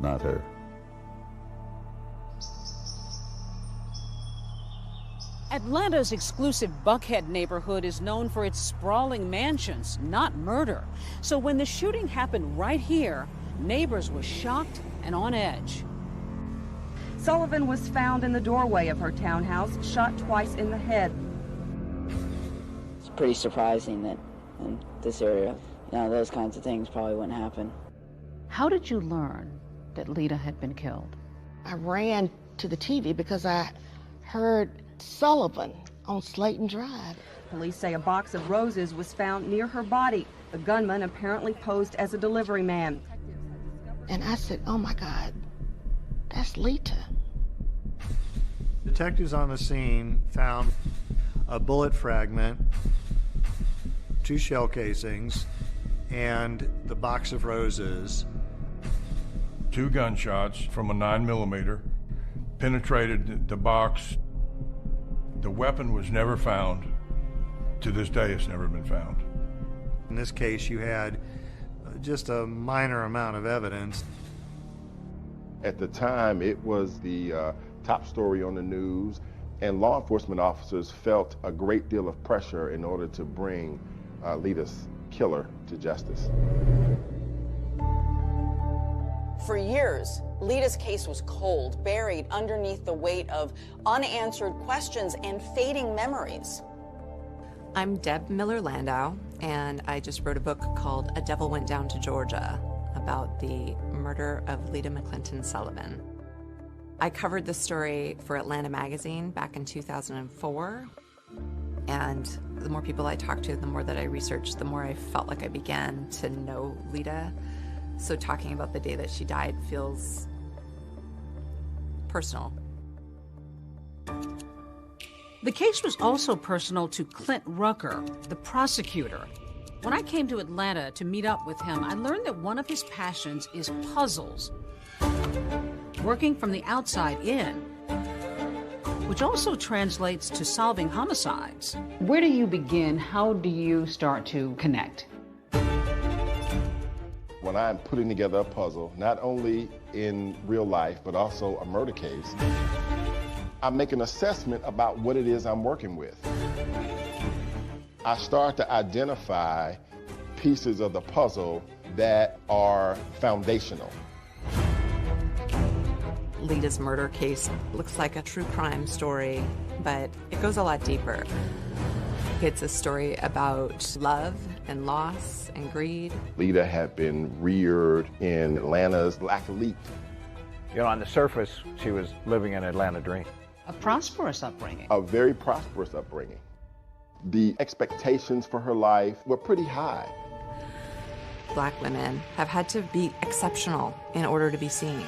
not her. Atlanta's exclusive Buckhead neighborhood is known for its sprawling mansions, not murder. So when the shooting happened right here, neighbors were shocked and on edge. Sullivan was found in the doorway of her townhouse, shot twice in the head. It's pretty surprising that in this area, those kinds of things probably wouldn't happen. How did you learn that Lita had been killed? I ran to the TV because I heard Sullivan on Slayton Drive. Police say a box of roses was found near her body. The gunman apparently posed as a delivery man. And I said, "Oh my God, that's Lita." Detectives on the scene found a bullet fragment, 2 shell casings, and the box of roses. 2 gunshots from a 9mm penetrated the box. The weapon was never found. To this day, it's never been found. In this case, you had just a minor amount of evidence. At the time, it was the top story on the news, and law enforcement officers felt a great deal of pressure in order to bring Lita's killer to justice. For years, Lita's case was cold, buried underneath the weight of unanswered questions and fading memories. I'm Deb Miller Landau, and I just wrote a book called A Devil Went Down to Georgia about the murder of Lita McClinton Sullivan. I covered this story for Atlanta Magazine back in 2004, and the more people I talked to, the more that I researched, the more I felt like I began to know Lita. So talking about the day that she died feels personal. The case was also personal to Clint Rucker, the prosecutor. When I came to Atlanta to meet up with him, I learned that one of his passions is puzzles, working from the outside in, which also translates to solving homicides. Where do you begin? How do you start to connect? When I'm putting together a puzzle, not only in real life, but also a murder case, I make an assessment about what it is I'm working with. I start to identify pieces of the puzzle that are foundational. Lita's murder case looks like a true crime story, but it goes a lot deeper. It's a story about love and loss and greed. Lita had been reared in Atlanta's Black elite. On the surface, she was living an Atlanta dream. A prosperous upbringing. A very prosperous upbringing. The expectations for her life were pretty high. Black women have had to be exceptional in order to be seen.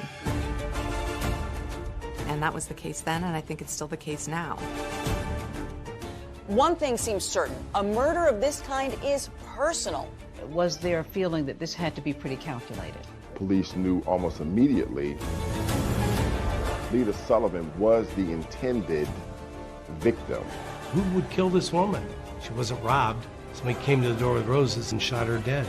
And that was the case then, and I think it's still the case now. One thing seems certain, a murder of this kind is personal. Was there a feeling that this had to be pretty calculated? Police knew almost immediately Lita Sullivan was the intended victim. Who would kill this woman? She wasn't robbed. Somebody came to the door with roses and shot her dead.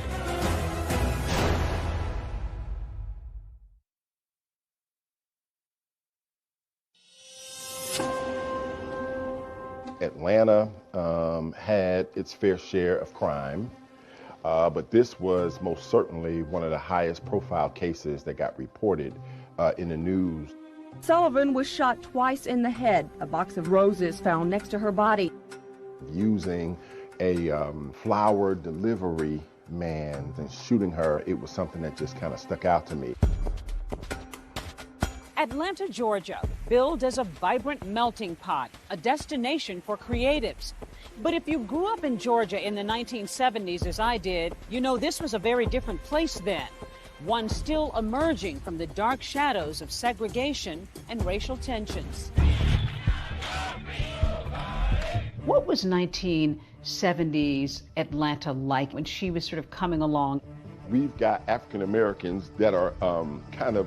Atlanta had its fair share of crime, but this was most certainly one of the highest profile cases that got reported in the news. Sullivan was shot twice in the head. A box of roses found next to her body. Using a flower delivery man and shooting her, it was something that just kind of stuck out to me. Atlanta, Georgia, billed as a vibrant melting pot, a destination for creatives. But if you grew up in Georgia in the 1970s, as I did, you know this was a very different place then. One still emerging from the dark shadows of segregation and racial tensions. What was 1970s Atlanta like when she was sort of coming along? We've got African Americans that are kind of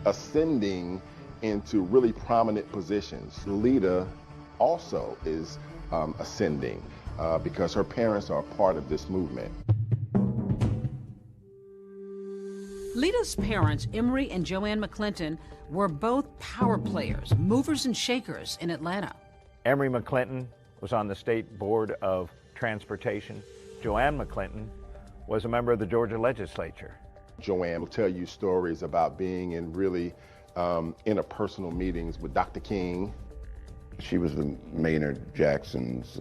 ascending into really prominent positions. Lita also is ascending because her parents are part of this movement. Lita's parents, Emory and Joanne McClinton, were both power players, movers and shakers in Atlanta. Emory McClinton was on the State Board of Transportation. Joanne McClinton was a member of the Georgia legislature. Joanne will tell you stories about being in really interpersonal meetings with Dr. King. She was the Maynard Jackson's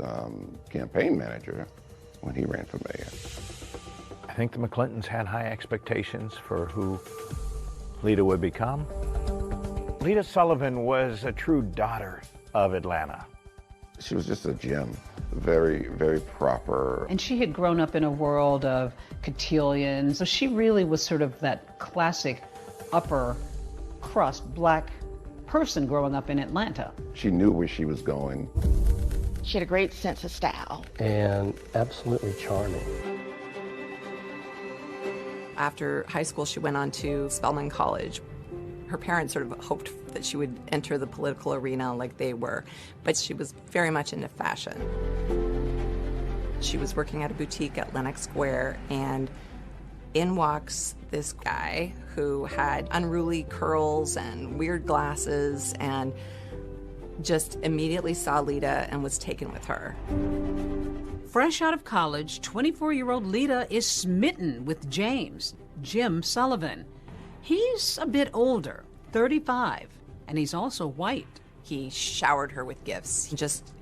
campaign manager when he ran for mayor. I think the McClintons had high expectations for who Lita would become. Lita Sullivan was a true daughter of Atlanta. She was just a gem, very, very proper. And she had grown up in a world of cotillions, so she really was sort of that classic upper crust black person growing up in Atlanta. She knew where she was going. She had a great sense of style. And absolutely charming. After high school, she went on to Spelman College. Her parents sort of hoped that she would enter the political arena like they were, but she was very much into fashion. She was working at a boutique at Lenox Square, and in walks this guy who had unruly curls and weird glasses and just immediately saw Lita and was taken with her. Fresh out of college, 24-year-old Lita is smitten with James, Jim Sullivan. He's a bit older, 35, and he's also white. He showered her with gifts. He just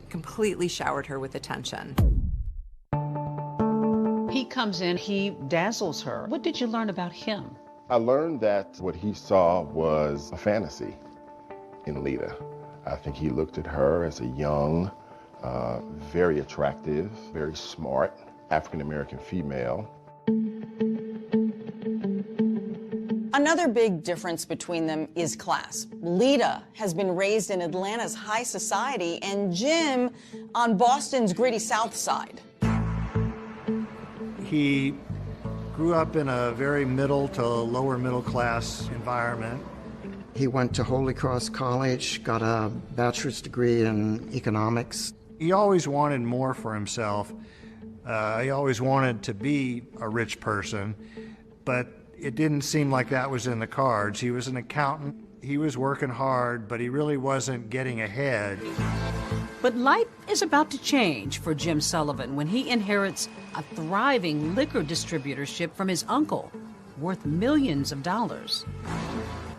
completely showered her with attention. He comes in, he dazzles her. What did you learn about him? I learned that what he saw was a fantasy in Lita. I think he looked at her as a young, very attractive, very smart African-American female. Another big difference between them is class. Lita has been raised in Atlanta's high society and Jim on Boston's gritty South Side. He grew up in a very middle to lower middle class environment. He went to Holy Cross College, got a bachelor's degree in economics. He always wanted more for himself. He always wanted to be a rich person, but it didn't seem like that was in the cards. He was an accountant. He was working hard, but he really wasn't getting ahead. But life is about to change for Jim Sullivan when he inherits a thriving liquor distributorship from his uncle, worth millions of dollars.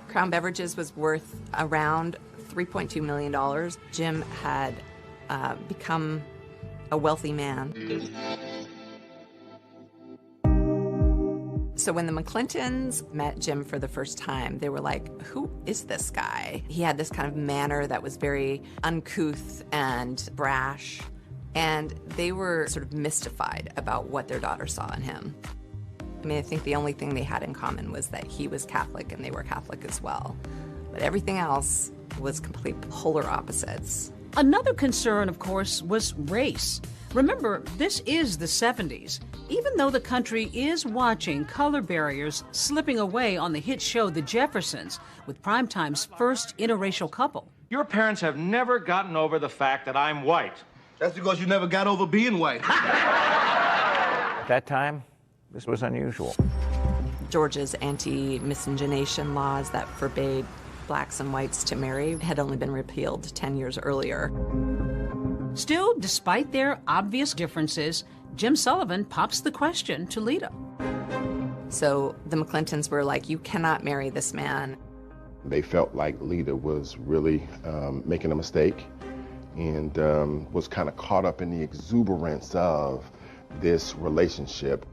Crown Beverages was worth around $3.2 million. Jim had become a wealthy man. So when the McClintons met Jim for the first time, they were like, who is this guy? He had this kind of manner that was very uncouth and brash, and they were sort of mystified about what their daughter saw in him. I mean, I think the only thing they had in common was that he was Catholic and they were Catholic as well. But everything else was complete polar opposites. Another concern, of course, was race. Remember, this is the 70s. Even though the country is watching color barriers slipping away on the hit show The Jeffersons, with Primetime's first interracial couple. Your parents have never gotten over the fact that I'm white. That's because you never got over being white. At that time, this was unusual. Georgia's anti-miscegenation laws that forbade blacks and whites to marry had only been repealed 10 years earlier. Still, despite their obvious differences, Jim Sullivan pops the question to Lita. So the McClintons were like, you cannot marry this man. They felt like Lita was really making a mistake and was kind of caught up in the exuberance of this relationship.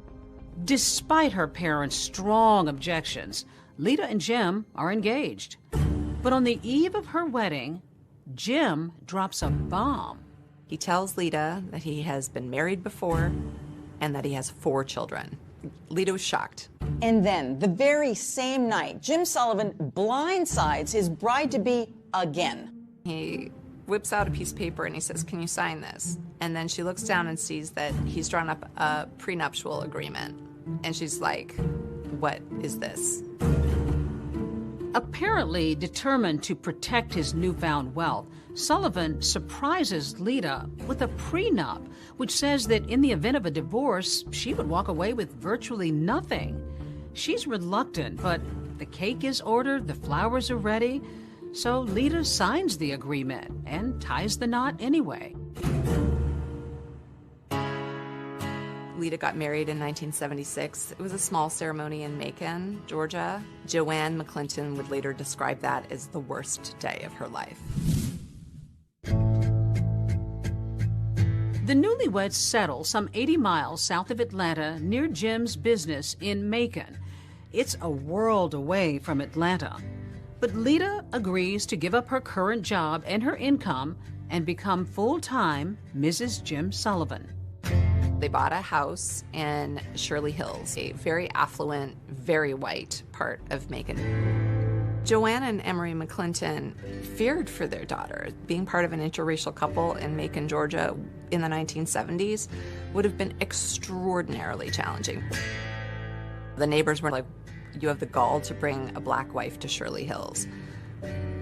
Despite her parents' strong objections, Lita and Jim are engaged. But on the eve of her wedding, Jim drops a bomb. He tells Lita that he has been married before and that he has 4 children. Lita was shocked. And then, the very same night, Jim Sullivan blindsides his bride-to-be again. He whips out a piece of paper and he says, "Can you sign this?" And then she looks down and sees that he's drawn up a prenuptial agreement. And she's like, what is this? Apparently determined to protect his newfound wealth, Sullivan surprises Lita with a prenup, which says that in the event of a divorce, she would walk away with virtually nothing. She's reluctant, but the cake is ordered, the flowers are ready, so Lita signs the agreement and ties the knot anyway. Lita got married in 1976. It was a small ceremony in Macon, Georgia. Joanne McClinton would later describe that as the worst day of her life. The newlyweds settle some 80 miles south of Atlanta near Jim's business in Macon. It's a world away from Atlanta. But Lita agrees to give up her current job and her income and become full-time Mrs. Jim Sullivan. They bought a house in Shirley Hills, a very affluent, very white part of Macon. Joanne and Emery McClinton feared for their daughter. Being part of an interracial couple in Macon, Georgia in the 1970s would have been extraordinarily challenging. The neighbors were like, you have the gall to bring a black wife to Shirley Hills.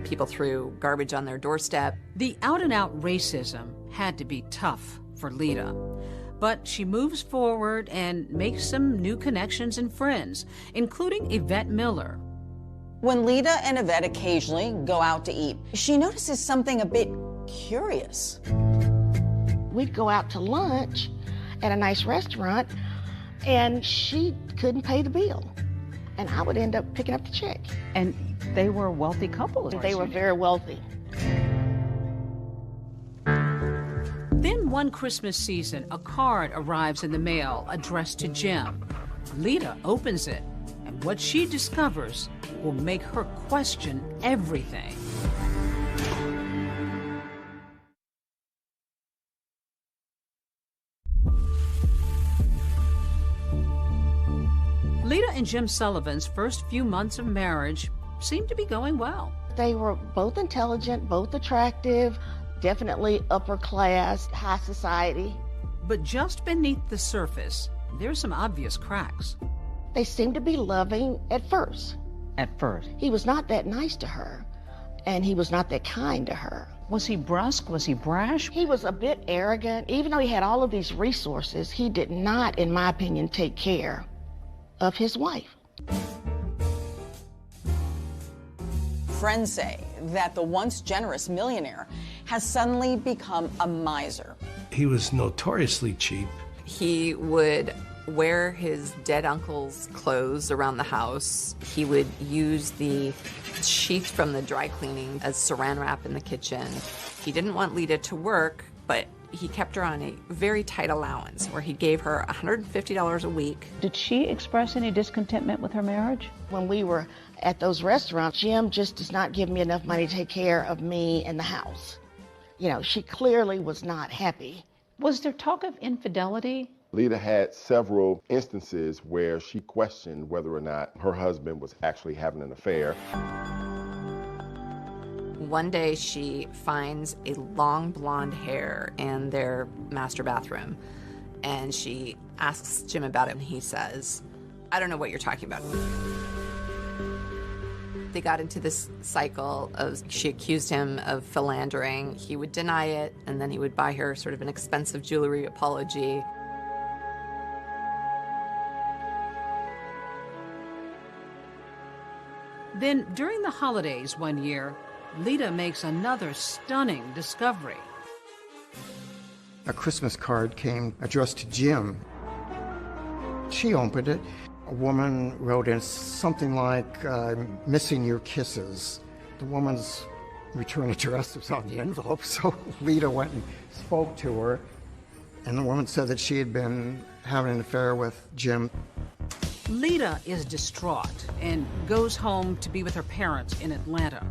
People threw garbage on their doorstep. The out-and-out racism had to be tough for Lita. But she moves forward and makes some new connections and friends, including Yvette Miller. When Lita and Yvette occasionally go out to eat, she notices something a bit curious. We'd go out to lunch at a nice restaurant, and she couldn't pay the bill. And I would end up picking up the check. And they were a wealthy couple. They were very wealthy. Then one Christmas season, a card arrives in the mail addressed to Jim. Lita opens it, and what she discovers will make her question everything. Lita and Jim Sullivan's first few months of marriage seemed to be going well. They were both intelligent, both attractive, definitely upper class, high society. But just beneath the surface, there's some obvious cracks. They seemed to be loving at first. At first? He was not that nice to her, and he was not that kind to her. Was he brusque? Was he brash? He was a bit arrogant. Even though he had all of these resources, he did not, in my opinion, take care of his wife. Friends say that the once generous millionaire has suddenly become a miser. He was notoriously cheap. He would wear his dead uncle's clothes around the house. He would use the sheath from the dry cleaning as saran wrap in the kitchen. He didn't want Lita to work, but he kept her on a very tight allowance where he gave her $150 a week. Did she express any discontentment with her marriage? When we were at those restaurants, Jim just does not give me enough money to take care of me and the house. You know, she clearly was not happy. Was there talk of infidelity? Lita had several instances where she questioned whether or not her husband was actually having an affair. One day she finds a long blonde hair in their master bathroom, and she asks Jim about it, and he says, "I don't know what you're talking about." They got into this cycle of, she accused him of philandering. He would deny it, and then he would buy her sort of an expensive jewelry apology. Then, during the holidays one year, Lita makes another stunning discovery. A Christmas card came addressed to Jim. She opened it. A woman wrote in something like, "Missing your kisses." The woman's return address was on the envelope, so Lita went and spoke to her. And the woman said that she had been having an affair with Jim. Lita is distraught and goes home to be with her parents in Atlanta.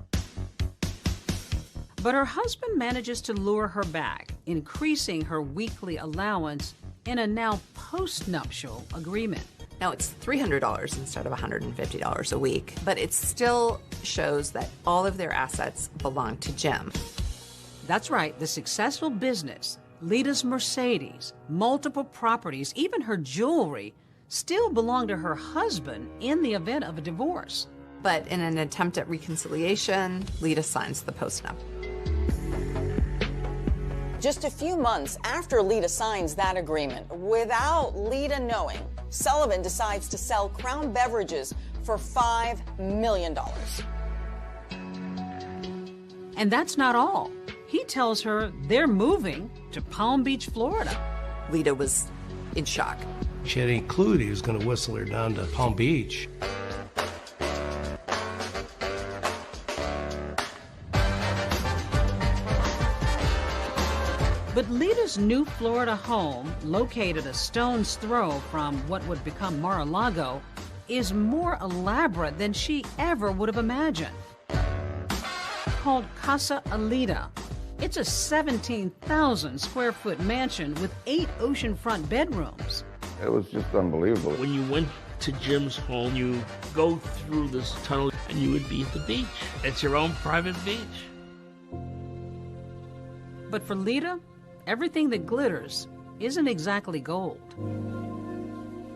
But her husband manages to lure her back, increasing her weekly allowance in a now post-nuptial agreement. Now it's $300 instead of $150 a week, but it still shows that all of their assets belong to Jim. That's right, the successful business, Lita's Mercedes, multiple properties, even her jewelry, still belong to her husband in the event of a divorce. But in an attempt at reconciliation, Lita signs the postnup. Just a few months after Lita signs that agreement, without Lita knowing, Sullivan decides to sell Crown Beverages for $5 million. And that's not all. He tells her they're moving to Palm Beach, Florida. Lita was in shock. She had any clue that he was going to whistle her down to Palm Beach. But Lita's new Florida home, located a stone's throw from what would become Mar-a-Lago, is more elaborate than she ever would have imagined. Called Casa Alita, it's a 17,000 square foot mansion with 8 oceanfront bedrooms. It was just unbelievable. When you went to Jim's home, you go through this tunnel and you would be at the beach. It's your own private beach. But for Lita, everything that glitters isn't exactly gold.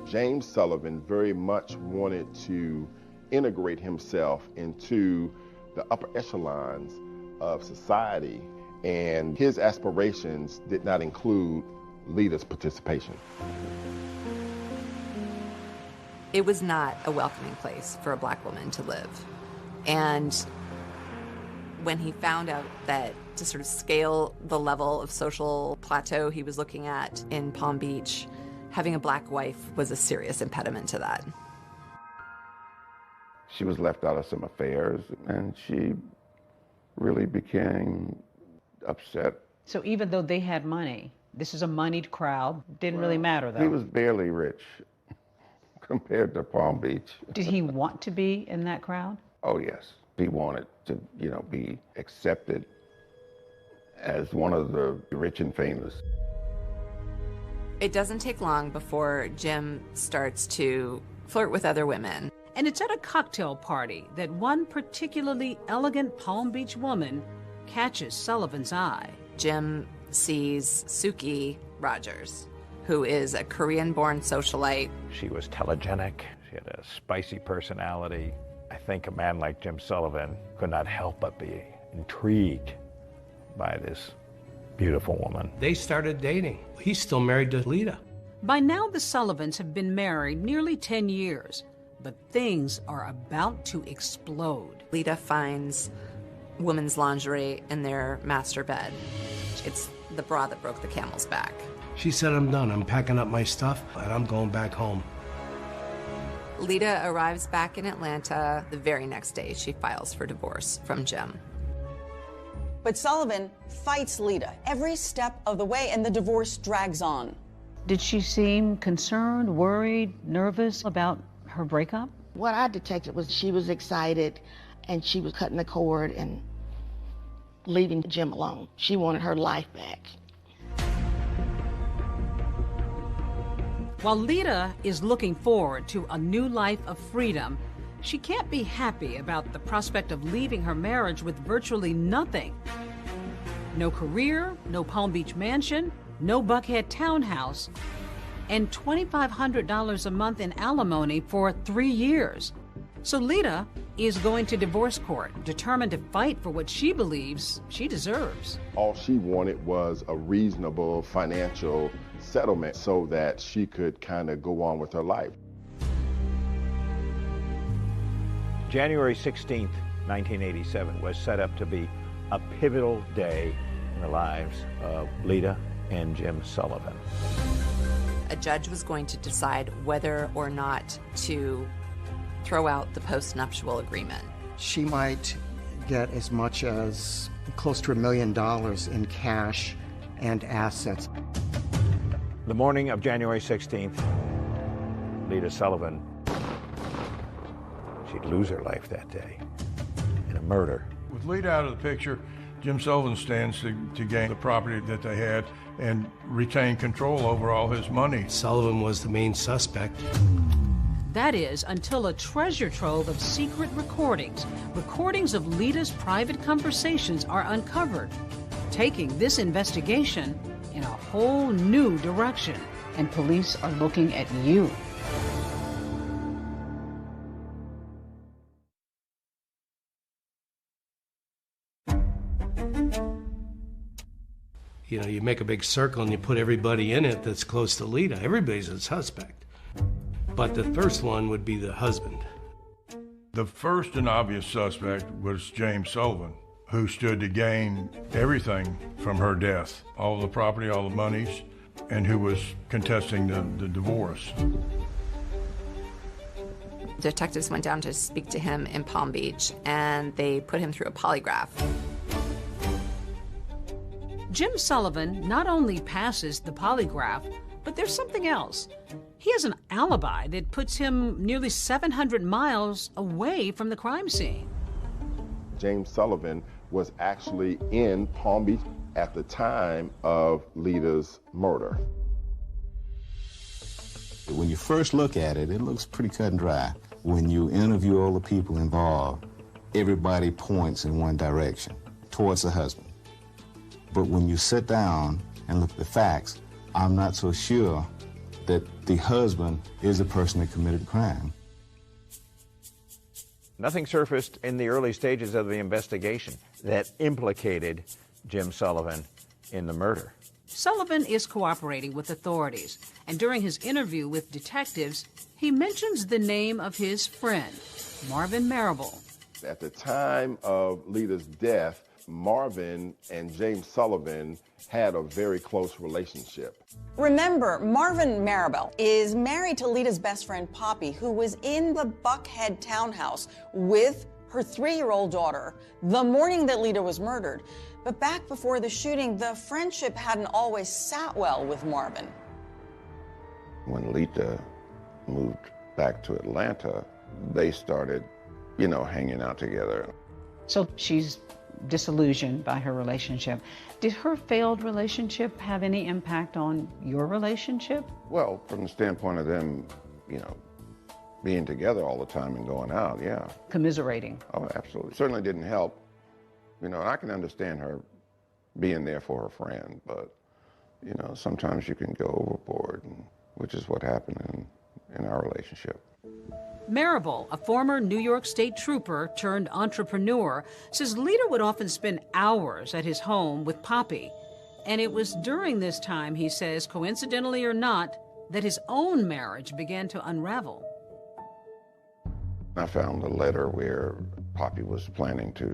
James Sullivan very much wanted to integrate himself into the upper echelons of society, and his aspirations did not include Lita's participation. It was not a welcoming place for a black woman to live. And when he found out that to sort of scale the level of social plateau he was looking at in Palm Beach, having a black wife was a serious impediment to that. She was left out of some affairs, and she really became upset. So even though they had money, this is a moneyed crowd, didn't really matter though. He was barely rich compared to Palm Beach. Did he want to be in that crowd? Oh yes, he wanted to, be accepted as one of the rich and famous. It doesn't take long before Jim starts to flirt with other women. And it's at a cocktail party that one particularly elegant Palm Beach woman catches Sullivan's eye. Jim sees Suki Rogers, who is a Korean-born socialite. She was telegenic. She had a spicy personality. I think a man like Jim Sullivan could not help but be intrigued by this beautiful woman. They started dating. He's still married to Lita. By now, the Sullivans have been married nearly 10 years, but things are about to explode. Lita finds women's lingerie in their master bed. It's the bra that broke the camel's back. She said, "I'm done. I'm packing up my stuff and I'm going back home." Lita arrives back in Atlanta. The very next day, she files for divorce from Jim. But Sullivan fights Lita every step of the way, and the divorce drags on. Did she seem concerned, worried, nervous about her breakup? What I detected was she was excited and she was cutting the cord and leaving Jim alone. She wanted her life back. While Lita is looking forward to a new life of freedom, She can't be happy about the prospect of leaving her marriage with virtually nothing. No career, no Palm Beach mansion, no Buckhead townhouse, and $2,500 a month in alimony for 3 years. So Lita is going to divorce court, determined to fight for what she believes she deserves. All she wanted was a reasonable financial settlement so that she could kind of go on with her life. January 16th, 1987 was set up to be a pivotal day in the lives of Lita and Jim Sullivan. A judge was going to decide whether or not to throw out the postnuptial agreement. She might get as much as close to $1 million in cash and assets. The morning of January 16th, Lita Sullivan, she'd lose her life that day in a murder. With Lita out of the picture, Jim Sullivan stands to gain the property that they had and retain control over all his money. Sullivan was the main suspect. That is, until a treasure trove of secret recordings of Lita's private conversations are uncovered, taking this investigation in a whole new direction. And police are looking at you. You know, you make a big circle and you put everybody in it that's close to Lita. Everybody's a suspect. But the first one would be the husband. The first and obvious suspect was James Sullivan, who stood to gain everything from her death, all the property, all the monies, and who was contesting the divorce. Detectives went down to speak to him in Palm Beach, and they put him through a polygraph. Jim Sullivan not only passes the polygraph, but there's something else. He has an alibi that puts him nearly 700 miles away from the crime scene. James Sullivan was actually in Palm Beach at the time of Lita's murder. When you first look at it, it looks pretty cut and dry. When you interview all the people involved, everybody points in one direction, towards the husband. But when you sit down and look at the facts, I'm not so sure that the husband is the person that committed the crime. Nothing surfaced in the early stages of the investigation that implicated Jim Sullivan in the murder. Sullivan is cooperating with authorities, and during his interview with detectives, he mentions the name of his friend, Marvin Marable. At the time of Lita's death, Marvin and James Sullivan had a very close relationship. Remember, Marvin Marable is married to Lita's best friend, Poppy, who was in the Buckhead townhouse with her 3-year-old daughter the morning that Lita was murdered. But back before the shooting, the friendship hadn't always sat well with Marvin. When Lita moved back to Atlanta, they started, hanging out together. So she's disillusioned by her relationship. Did her failed relationship have any impact on your relationship? Well, from the standpoint of them, being together all the time and going out, yeah. Commiserating. Oh, absolutely. Certainly didn't help. And I can understand her being there for her friend, but, sometimes you can go overboard, which is what happened in our relationship. Marable, a former New York State trooper turned entrepreneur, says Lita would often spend hours at his home with Poppy. And it was during this time, he says, coincidentally or not, that his own marriage began to unravel. I found a letter where Poppy was planning to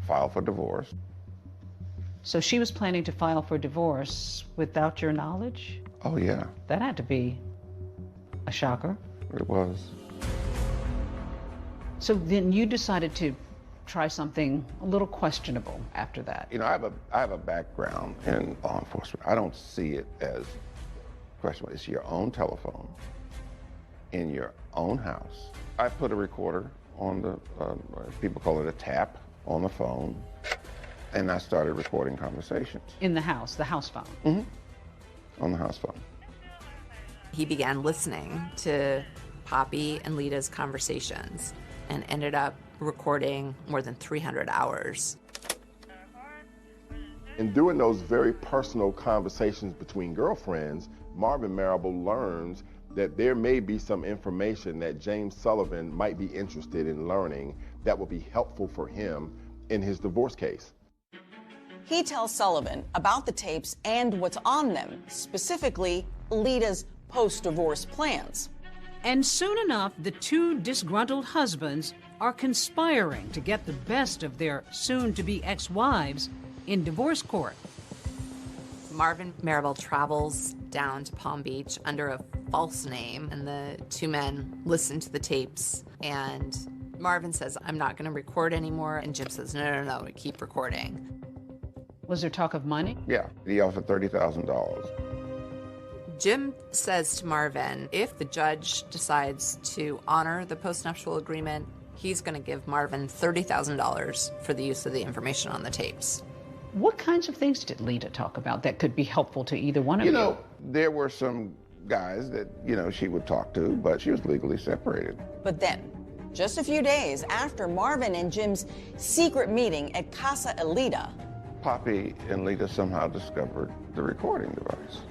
file for divorce. So she was planning to file for divorce without your knowledge? Oh, yeah. That had to be a shocker. It was. So then you decided to try something a little questionable after that. I have a background in law enforcement. I don't see it as questionable. It's your own telephone in your own house. I put a recorder on the, people call it a tap, on the phone, and I started recording conversations. In the house phone? Mm-hmm. On the house phone. He began listening to Poppy and Lita's conversations and ended up recording more than 300 hours. In doing those very personal conversations between girlfriends, Marvin Marable learns that there may be some information that James Sullivan might be interested in learning that will be helpful for him in his divorce case. He tells Sullivan about the tapes and what's on them, specifically Lita's post-divorce plans. And soon enough, the two disgruntled husbands are conspiring to get the best of their soon-to-be ex-wives in divorce court. Marvin Marable travels down to Palm Beach under a false name, and the two men listen to the tapes, and Marvin says, "I'm not going to record anymore," and Jim says, no, keep recording. Was there talk of money? Yeah, he offered $30,000. Jim says to Marvin, if the judge decides to honor the postnuptial agreement, he's going to give Marvin $30,000 for the use of the information on the tapes. What kinds of things did Lita talk about that could be helpful to either one of you? You know, there were some guys that, she would talk to, but she was legally separated. But then, just a few days after Marvin and Jim's secret meeting at Casa Elita, Poppy and Lita somehow discovered the recording device.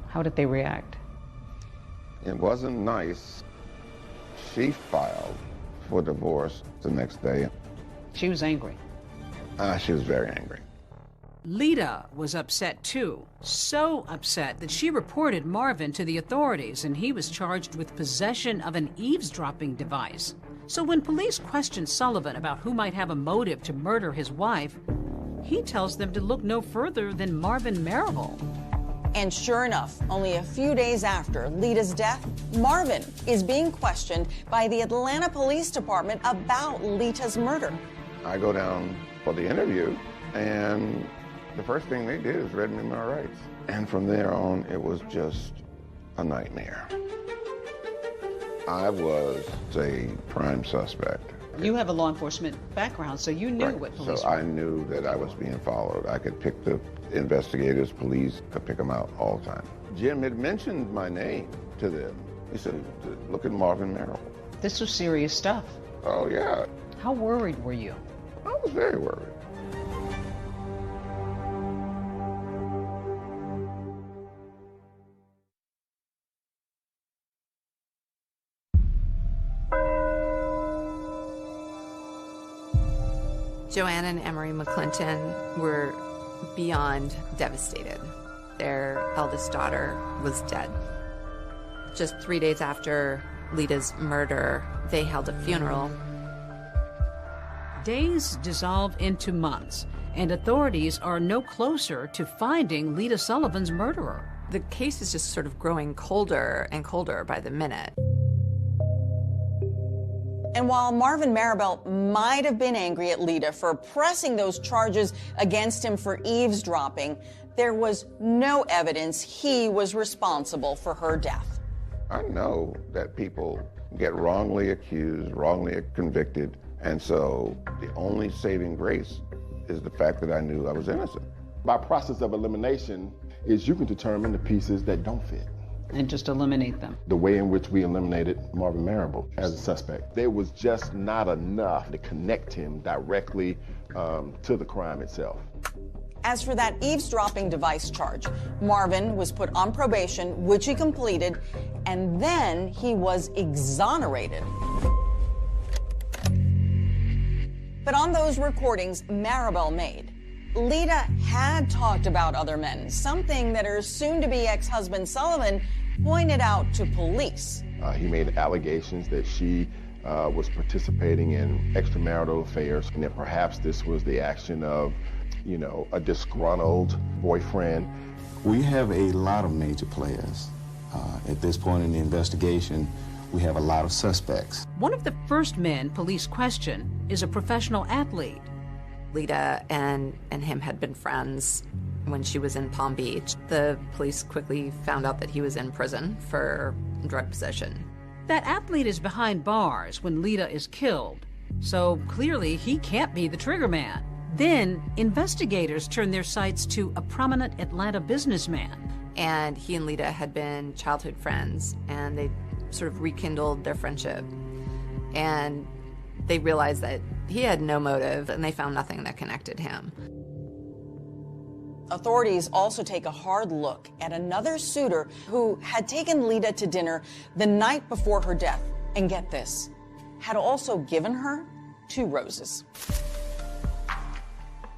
How did they react? It wasn't nice. She filed for divorce the next day. She was angry. She was very angry. Lita was upset too. So upset that she reported Marvin to the authorities, and he was charged with possession of an eavesdropping device. So when police questioned Sullivan about who might have a motive to murder his wife, he tells them to look no further than Marvin Marable. And sure enough, only a few days after Lita's death, Marvin is being questioned by the Atlanta Police Department about Lita's murder. I go down for the interview, and the first thing they did is read me my rights. And from there on, it was just a nightmare. I was a prime suspect. You have a law enforcement background, so you knew what police So were. I knew that I was being followed. I could pick the investigators, police, could pick them out all the time. Jim had mentioned my name to them. He said, look at Marvin Marable. This was serious stuff. Oh, yeah. How worried were you? I was very worried. Joanne and Emery McClinton were beyond devastated. Their eldest daughter was dead. Just 3 days after Lita's murder, they held a funeral. Days dissolve into months, and authorities are no closer to finding Lita Sullivan's murderer. The case is just sort of growing colder and colder by the minute. And while Marvin Marable might have been angry at Lita for pressing those charges against him for eavesdropping, there was no evidence he was responsible for her death. I know that people get wrongly accused, wrongly convicted, and so the only saving grace is the fact that I knew I was innocent. By process of elimination is you can determine the pieces that don't fit. And just eliminate them. The way in which we eliminated Marvin Marable as a suspect. There was just not enough to connect him directly to the crime itself. As for that eavesdropping device charge, Marvin was put on probation, which he completed, and then he was exonerated. But on those recordings Marable made, Lita had talked about other men, something that her soon-to-be ex-husband Sullivan pointed out to police. He made allegations that she was participating in extramarital affairs, and that perhaps this was the action of, a disgruntled boyfriend. We have a lot of major players. At this point in the investigation, we have a lot of suspects. One of the first men police question is a professional athlete. Lita and him had been friends when she was in Palm Beach. The police quickly found out that he was in prison for drug possession. That athlete is behind bars when Lita is killed, so clearly he can't be the trigger man. Then investigators turn their sights to a prominent Atlanta businessman. And he and Lita had been childhood friends, and they sort of rekindled their friendship. And they realized that he had no motive, and they found nothing that connected him. Authorities also take a hard look at another suitor who had taken Lita to dinner the night before her death. And get this, had also given her 2 roses.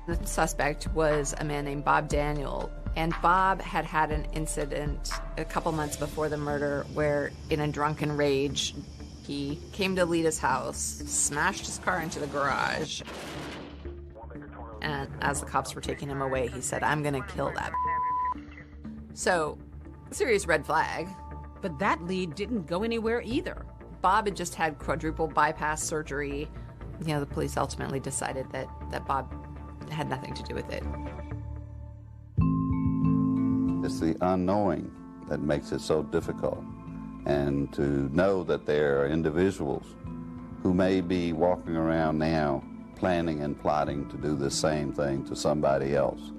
The suspect was a man named Bob Daniel, and Bob had had an incident a couple months before the murder where, in a drunken rage, he came to Lita's house, smashed his car into the garage, and as the cops were taking him away, he said, "I'm gonna kill that." So, serious red flag. But that lead didn't go anywhere either. Bob had just had quadruple bypass surgery. You know, the police ultimately decided that Bob had nothing to do with it. It's the unknowing that makes it so difficult. And to know that there are individuals who may be walking around now planning and plotting to do the same thing to somebody else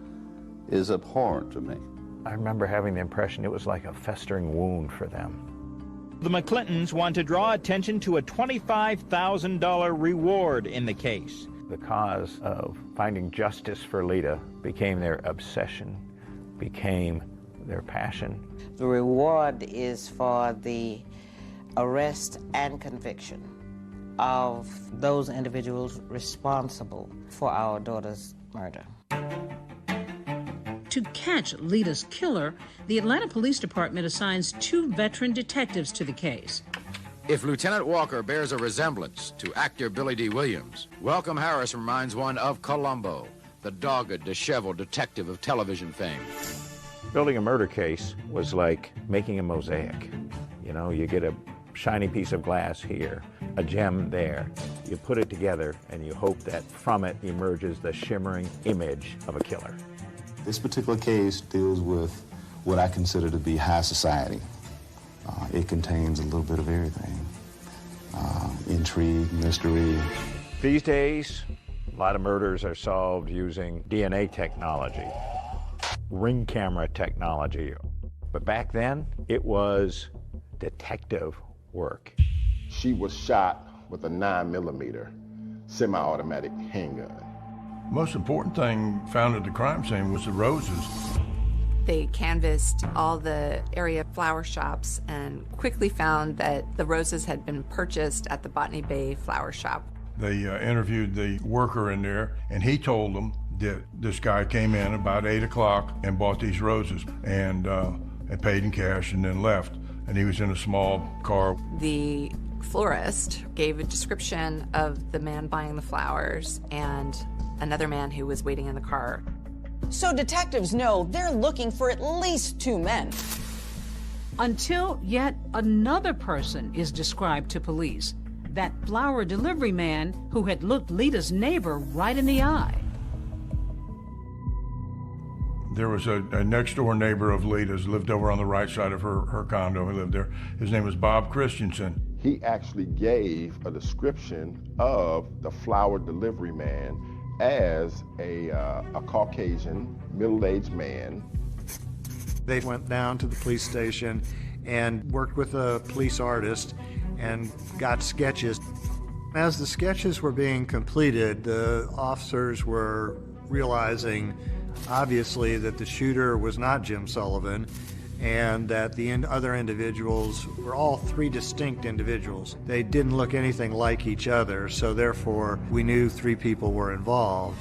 is abhorrent to me. I remember having the impression it was like a festering wound for them. The McClintons want to draw attention to a $25,000 reward in the case. The cause of finding justice for Lita became their obsession, became their passion. The reward is for the arrest and conviction of those individuals responsible for our daughter's murder. To catch Lita's killer, the Atlanta Police Department assigns 2 veteran detectives to the case. If Lieutenant Walker bears a resemblance to actor Billy D. Williams, Welcome Harris reminds one of Columbo, the dogged, disheveled detective of television fame. Building a murder case was like making a mosaic. You know, you get a shiny piece of glass here, a gem there. You put it together and you hope that from it emerges the shimmering image of a killer. This particular case deals with what I consider to be high society. It contains a little bit of everything. Intrigue, mystery. These days, a lot of murders are solved using DNA technology, ring camera technology. But back then, it was detective work. She was shot with a 9mm semi-automatic handgun. Most important thing found at the crime scene was the roses. They canvassed all the area flower shops and quickly found that the roses had been purchased at the Botany Bay flower shop. They interviewed the worker in there, and he told them that this guy came in about 8 o'clock and bought these roses and paid in cash and then left. And he was in a small car. The florist gave a description of the man buying the flowers and another man who was waiting in the car. So detectives know they're looking for at least 2 men. Until yet another person is described to police. That flower delivery man who had looked Lita's neighbor right in the eye. There was a next-door neighbor of Lita's, lived over on the right side of her condo. He lived there. His name was Bob Christensen. He actually gave a description of the flower delivery man as a Caucasian, middle-aged man. They went down to the police station and worked with a police artist and got sketches. As the sketches were being completed, the officers were realizing, obviously, that the shooter was not Jim Sullivan and that the other individuals were all 3 distinct individuals. They didn't look anything like each other, so therefore we knew 3 people were involved.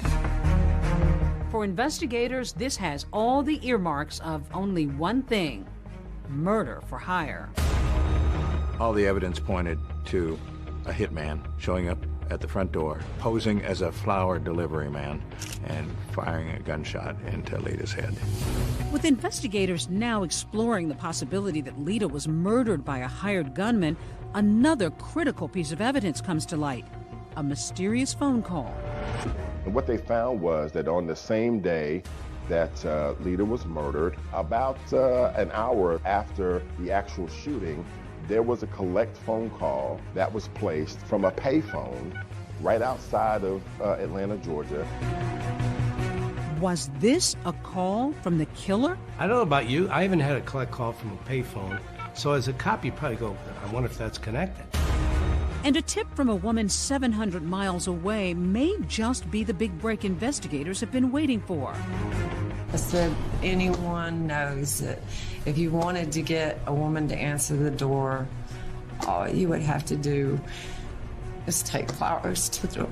For investigators, this has all the earmarks of only one thing: murder for hire. All the evidence pointed to a hitman showing up at the front door, posing as a flower delivery man, and firing a gunshot into Lita's head. With investigators now exploring the possibility that Lita was murdered by a hired gunman, another critical piece of evidence comes to light: a mysterious phone call. And what they found was that on the same day that Lita was murdered, about an hour after the actual shooting, there was a collect phone call that was placed from a payphone right outside of Atlanta, Georgia. Was this a call from the killer? I don't know about you. I haven't had a collect call from a payphone. So as a cop, you probably go, I wonder if that's connected. And a tip from a woman 700 miles away may just be the big break investigators have been waiting for. I said, anyone knows that if you wanted to get a woman to answer the door, all you would have to do is take flowers to the door.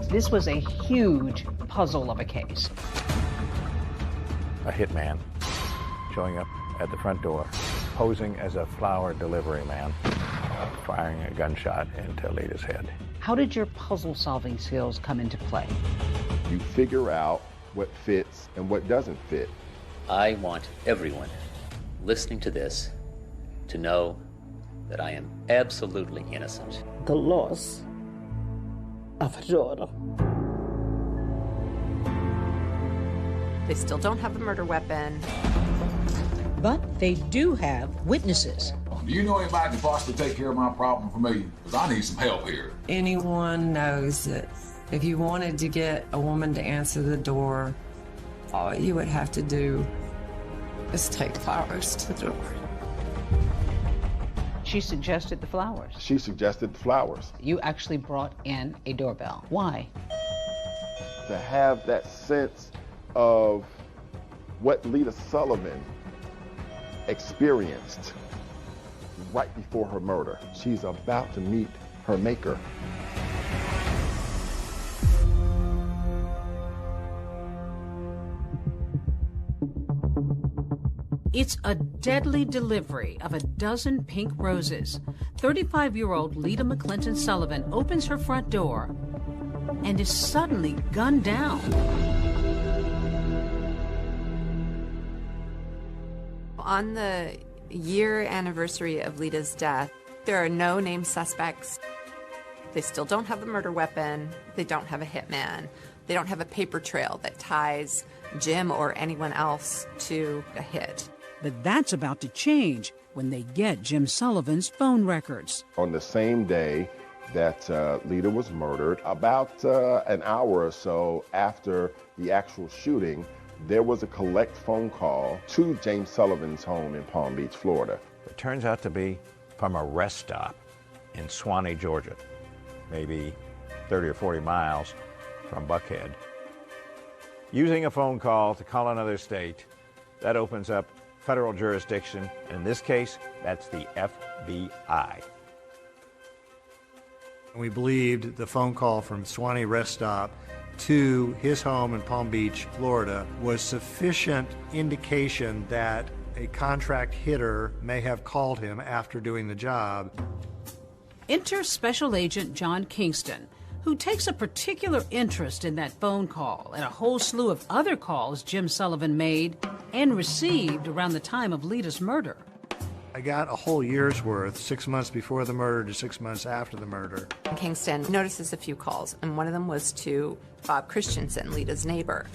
This was a huge puzzle of a case. A hitman showing up at the front door, posing as a flower delivery man, firing a gunshot into Lita's head. How did your puzzle-solving skills come into play? You figure out what fits and what doesn't fit. I want everyone listening to this to know that I am absolutely innocent. The loss of a daughter. They still don't have a murder weapon. But they do have witnesses. Do you know anybody that can possibly take care of my problem for me? Because I need some help here. Anyone knows that if you wanted to get a woman to answer the door, all you would have to do is take flowers to the door. She suggested the flowers. She suggested the flowers. You actually brought in a doorbell. Why? To have that sense of what Lita Sullivan experienced right before her murder. She's about to meet her maker. It's a deadly delivery of a dozen pink roses. 35-year-old Lita McClinton Sullivan opens her front door and is suddenly gunned down. On the year anniversary of Lita's death, there are no named suspects. They still don't have a murder weapon. They don't have a hitman. They don't have a paper trail that ties Jim or anyone else to a hit. But that's about to change when they get Jim Sullivan's phone records. On the same day that Lita was murdered, about an hour or so after the actual shooting, there was a collect phone call to James Sullivan's home in Palm Beach, Florida. It turns out to be from a rest stop in Suwanee, Georgia, maybe 30 or 40 miles from Buckhead. Using a phone call to call another state, that opens up federal jurisdiction, and in this case, that's the FBI. We believed the phone call from Suwanee Rest Stop to his home in Palm Beach, Florida, was sufficient indication that a contract hitter may have called him after doing the job. Enter Special Agent John Kingston, who takes a particular interest in that phone call and a whole slew of other calls Jim Sullivan made and received around the time of Lita's murder. I got a whole year's worth, 6 months before the murder to 6 months after the murder. Kingston notices a few calls, and one of them was to Bob Christensen, Lita's neighbor.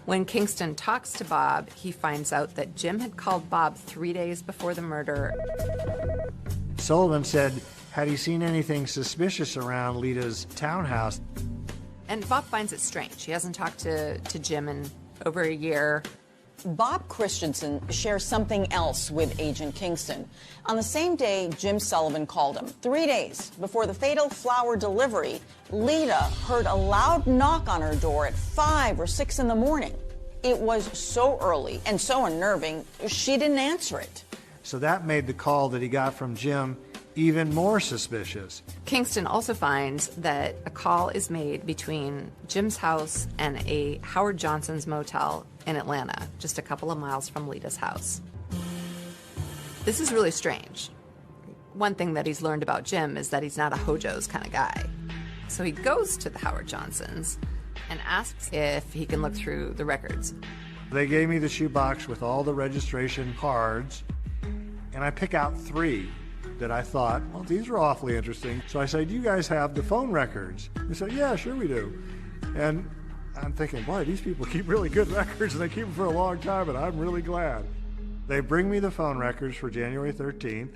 When Kingston talks to Bob, he finds out that Jim had called Bob 3 days before the murder. Sullivan said, had he seen anything suspicious around Lita's townhouse? And Bob finds it strange. He hasn't talked to Jim in over a year. Bob Christensen shares something else with Agent Kingston. On the same day Jim Sullivan called him, 3 days before the fatal flower delivery, Lita heard a loud knock on her door at 5 or 6 in the morning. It was so early and so unnerving, she didn't answer it. So that made the call that he got from Jim even more suspicious. Kingston also finds that a call is made between Jim's house and a Howard Johnson's motel in Atlanta, just a couple of miles from Lita's house. This is really strange. One thing that he's learned about Jim is that he's not a Hojo's kind of guy. So he goes to the Howard Johnsons and asks if he can look through the records. They gave me the shoebox with all the registration cards, and I pick out 3 that I thought, well, these are awfully interesting. So I said, do you guys have the phone records? They said, yeah, sure we do. And I'm thinking, boy, these people keep really good records, and they keep them for a long time, and I'm really glad. They bring me the phone records for January 13th,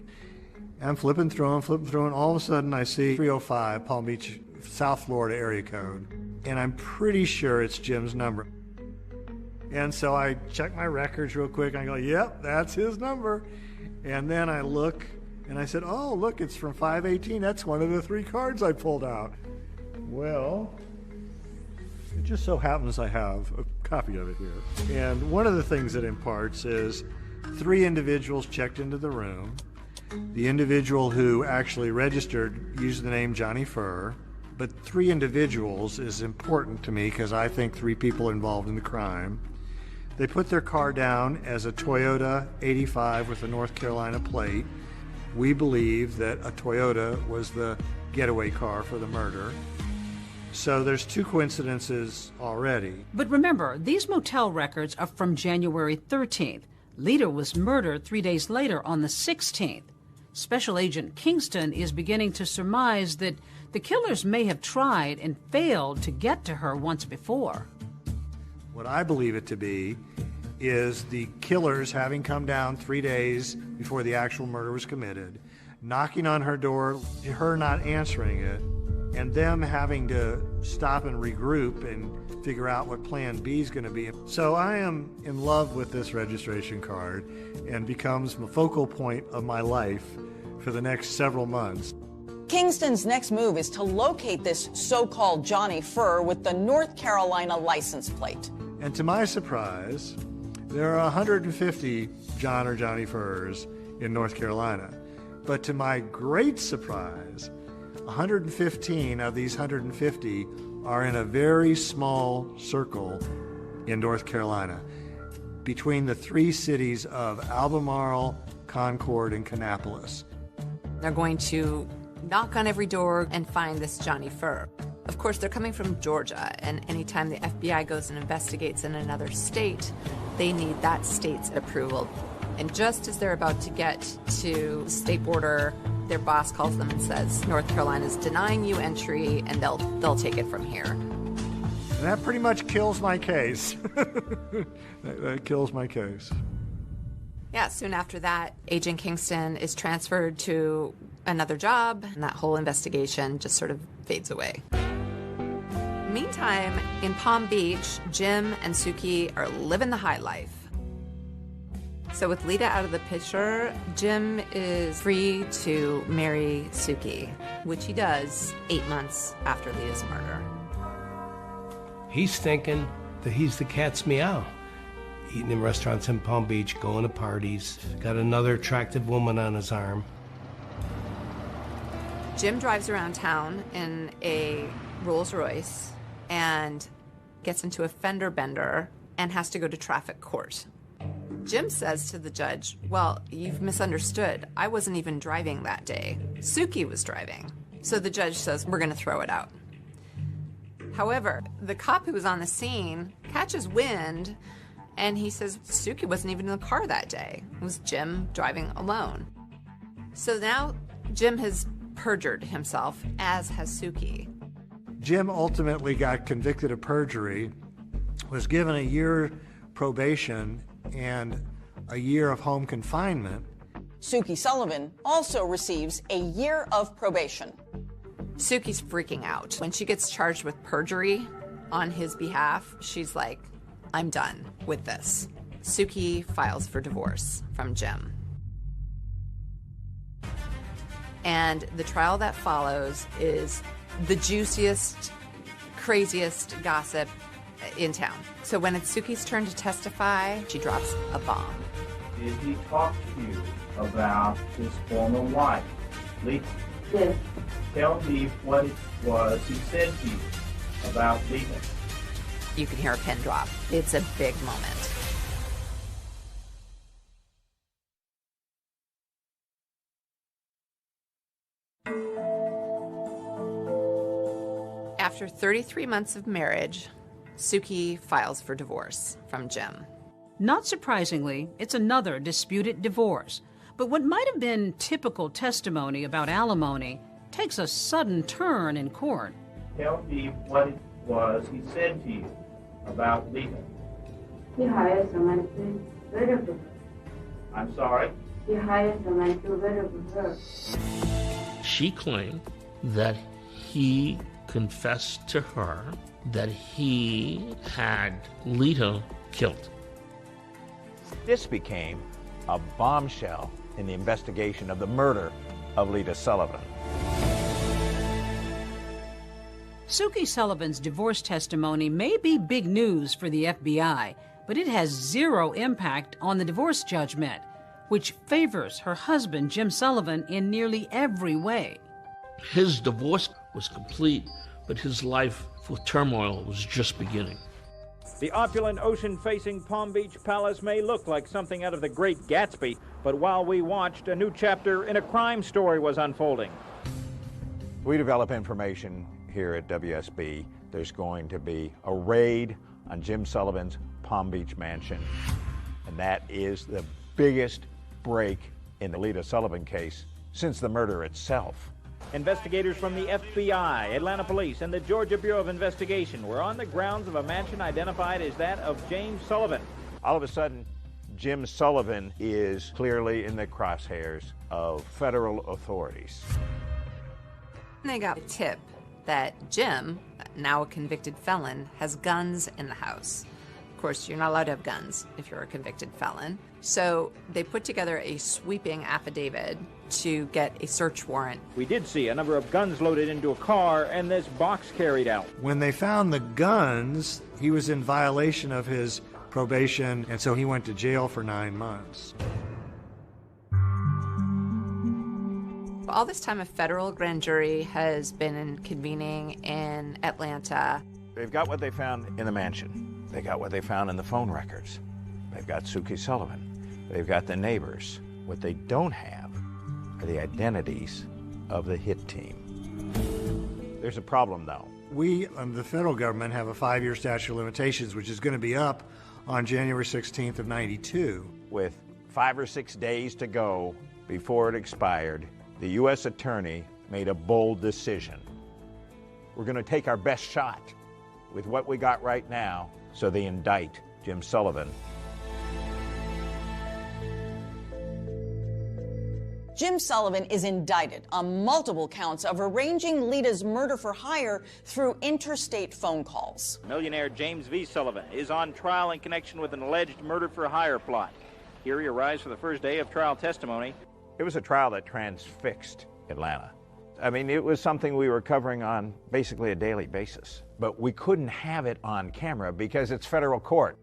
I'm flipping through and all of a sudden I see 305 Palm Beach, South Florida area code, and I'm pretty sure it's Jim's number. And so I check my records real quick, and I go, yep, that's his number. And then I look, and I said, oh, look, it's from 518. That's one of the 3 cards I pulled out. Well, it just so happens I have a copy of it here. And one of the things it imparts is 3 individuals checked into the room. The individual who actually registered used the name Johnny Furr, but 3 individuals is important to me because I think 3 people involved in the crime. They put their car down as a Toyota 85 with a North Carolina plate. We believe that a Toyota was the getaway car for the murder. So there's 2 coincidences already. But remember, these motel records are from January 13th. Lita was murdered 3 days later on the 16th. Special Agent Kingston is beginning to surmise that the killers may have tried and failed to get to her once before. What I believe it to be is the killers having come down 3 days before the actual murder was committed, knocking on her door, her not answering it, and them having to stop and regroup and figure out what plan B is going to be. So I am in love with this registration card and becomes the focal point of my life for the next several months. Kingston's next move is to locate this so-called Johnny Furr with the North Carolina license plate. And to my surprise, there are 150 John or Johnny Furrs in North Carolina. But to my great surprise, 115 of these 150 are in a very small circle in North Carolina, between the 3 cities of Albemarle, Concord, and Kannapolis. They're going to knock on every door and find this Johnny Furr. Of course, they're coming from Georgia, and anytime the FBI goes and investigates in another state, they need that state's approval. And just as they're about to get to the state border, their boss calls them and says, North Carolina's denying you entry, and they'll take it from here. And that pretty much kills my case. that kills my case. Yeah, soon after that, Agent Kingston is transferred to another job, and that whole investigation just sort of fades away. Meantime, in Palm Beach, Jim and Suki are living the high life. So with Lita out of the picture, Jim is free to marry Suki, which he does 8 months after Lita's murder. He's thinking that he's the cat's meow. Eating in restaurants in Palm Beach, going to parties, got another attractive woman on his arm. Jim drives around town in a Rolls Royce and gets into a fender bender and has to go to traffic court. Jim says to the judge, well, you've misunderstood. I wasn't even driving that day. Suki was driving. So the judge says, we're going to throw it out. However, the cop who was on the scene catches wind, and he says Suki wasn't even in the car that day. It was Jim driving alone. So now Jim has perjured himself, as has Suki. Jim ultimately got convicted of perjury, was given a year probation and a year of home confinement. Suki Sullivan also receives a year of probation. Suki's freaking out. When she gets charged with perjury on his behalf, she's like, I'm done with this. Suki files for divorce from Jim. And the trial that follows is the juiciest, craziest gossip in town. So when it's Suki's turn to testify, she drops a bomb. Did he talk to you about his former wife, Lita? Yes. Tell me what it was he said to you about Lita. You can hear a pin drop. It's a big moment. After 33 months of marriage, Suki files for divorce from Jim. Not surprisingly, it's another disputed divorce. But what might have been typical testimony about alimony takes a sudden turn in court. Tell me what it was he said to you about Lita. He hired someone to murder her. I'm sorry? She hired them and got rid of her. She claimed that he confessed to her that he had Lita killed. This became a bombshell in the investigation of the murder of Lita Sullivan. Suki Sullivan's divorce testimony may be big news for the FBI, but it has zero impact on the divorce judgment, which favors her husband, Jim Sullivan, in nearly every way. His divorce was complete, but his life with turmoil was just beginning. The opulent ocean-facing Palm Beach Palace may look like something out of The Great Gatsby, but while we watched, a new chapter in a crime story was unfolding. We develop information here at WSB. There's going to be a raid on Jim Sullivan's Palm Beach mansion, and that is the biggest break in the Lita Sullivan case since the murder itself. Investigators from the FBI, Atlanta Police, and the Georgia Bureau of Investigation were on the grounds of a mansion identified as that of James Sullivan. All of a sudden, Jim Sullivan is clearly in the crosshairs of federal authorities. They got a tip that Jim, now a convicted felon, has guns in the house. Of course, you're not allowed to have guns if you're a convicted felon. So they put together a sweeping affidavit to get a search warrant. We did see a number of guns loaded into a car and this box carried out. When they found the guns, he was in violation of his probation, and so he went to jail for 9 months. All this time, a federal grand jury has been convening in Atlanta. They've got what they found in the mansion. They got what they found in the phone records. They've got Suki Sullivan. They've got the neighbors. What they don't have are the identities of the hit team. There's a problem, though. We, the federal government, have a 5-year statute of limitations, which is going to be up on January 16th of '92. With 5 or 6 days to go before it expired, the U.S. attorney made a bold decision. We're going to take our best shot with what we got right now, so they indict Jim Sullivan. Jim Sullivan is indicted on multiple counts of arranging Lita's murder for hire through interstate phone calls. Millionaire James V. Sullivan is on trial in connection with an alleged murder for hire plot. Here he arrives for the first day of trial testimony. It was a trial that transfixed Atlanta. I mean, it was something we were covering on basically a daily basis. But we couldn't have it on camera because it's federal court.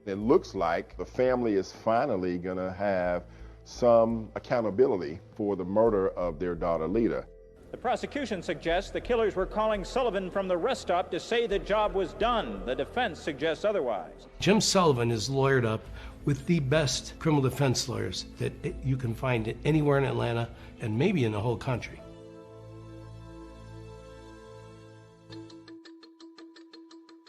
It looks like the family is finally going to have some accountability for the murder of their daughter, Lita. The prosecution suggests the killers were calling Sullivan from the rest stop to say the job was done. The defense suggests otherwise. Jim Sullivan is lawyered up with the best criminal defense lawyers that you can find anywhere in Atlanta and maybe in the whole country.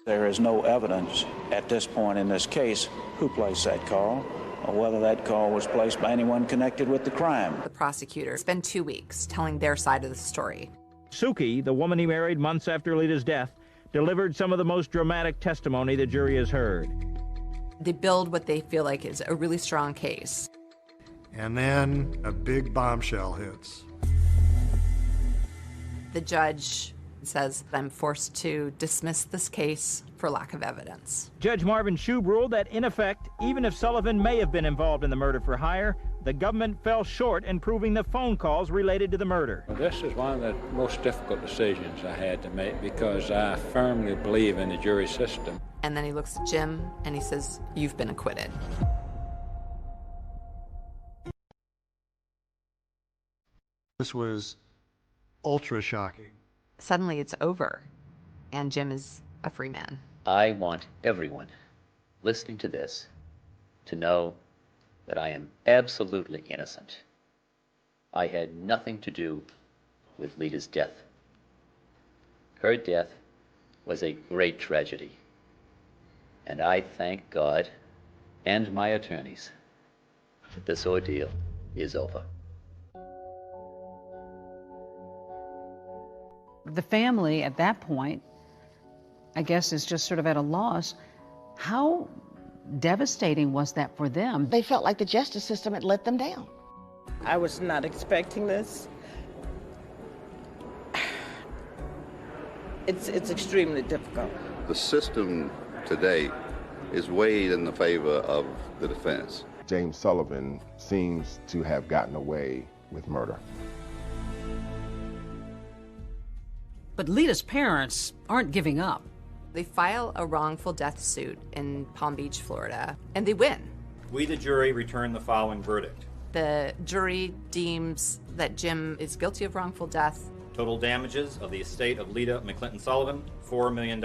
There is no evidence at this point in this case who placed that call or whether that call was placed by anyone connected with the crime. The prosecutor spent 2 weeks telling their side of the story. Suki, the woman he married months after Lita's death, delivered some of the most dramatic testimony the jury has heard. They build what they feel like is a really strong case. And then a big bombshell hits. The judge says, I'm forced to dismiss this case for lack of evidence. Judge Marvin Shube ruled that, in effect, even if Sullivan may have been involved in the murder for hire, the government fell short in proving the phone calls related to the murder. This is one of the most difficult decisions I had to make because I firmly believe in the jury system. And then he looks at Jim and he says, you've been acquitted. This was ultra shocking. Suddenly it's over, and Jim is a free man. I want everyone listening to this to know that I am absolutely innocent. I had nothing to do with Lita's death. Her death was a great tragedy, and I thank God and my attorneys that this ordeal is over. The family at that point, I guess, is just sort of at a loss. How devastating was that for them? They felt like the justice system had let them down. I was not expecting this. It's extremely difficult. The system today is weighed in the favor of the defense. James Sullivan seems to have gotten away with murder. But Lita's parents aren't giving up. They file a wrongful death suit in Palm Beach, Florida, and they win. We, the jury, return the following verdict. The jury deems that Jim is guilty of wrongful death. Total damages of the estate of Lita McClinton Sullivan, $4 million.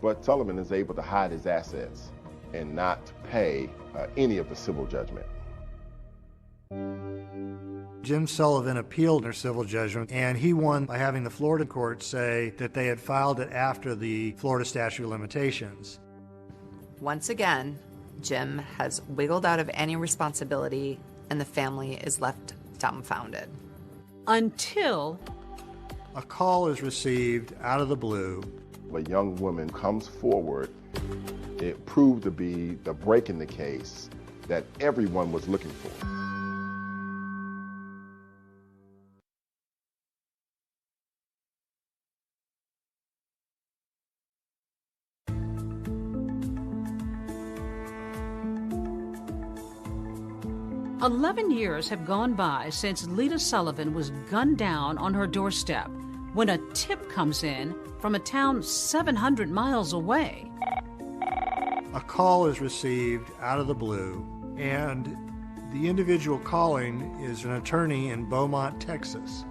But Sullivan is able to hide his assets and not pay any of the civil judgment. Jim Sullivan appealed their civil judgment, and he won by having the Florida court say that they had filed it after the Florida statute of limitations. Once again, Jim has wiggled out of any responsibility, and the family is left dumbfounded. Until a call is received out of the blue. A young woman comes forward. It proved to be the break in the case that everyone was looking for. "11 years have gone by since Lita Sullivan was gunned down on her doorstep when a tip comes in from a town 700 miles away. A call is received out of the blue, and the individual calling is an attorney in Beaumont, Texas.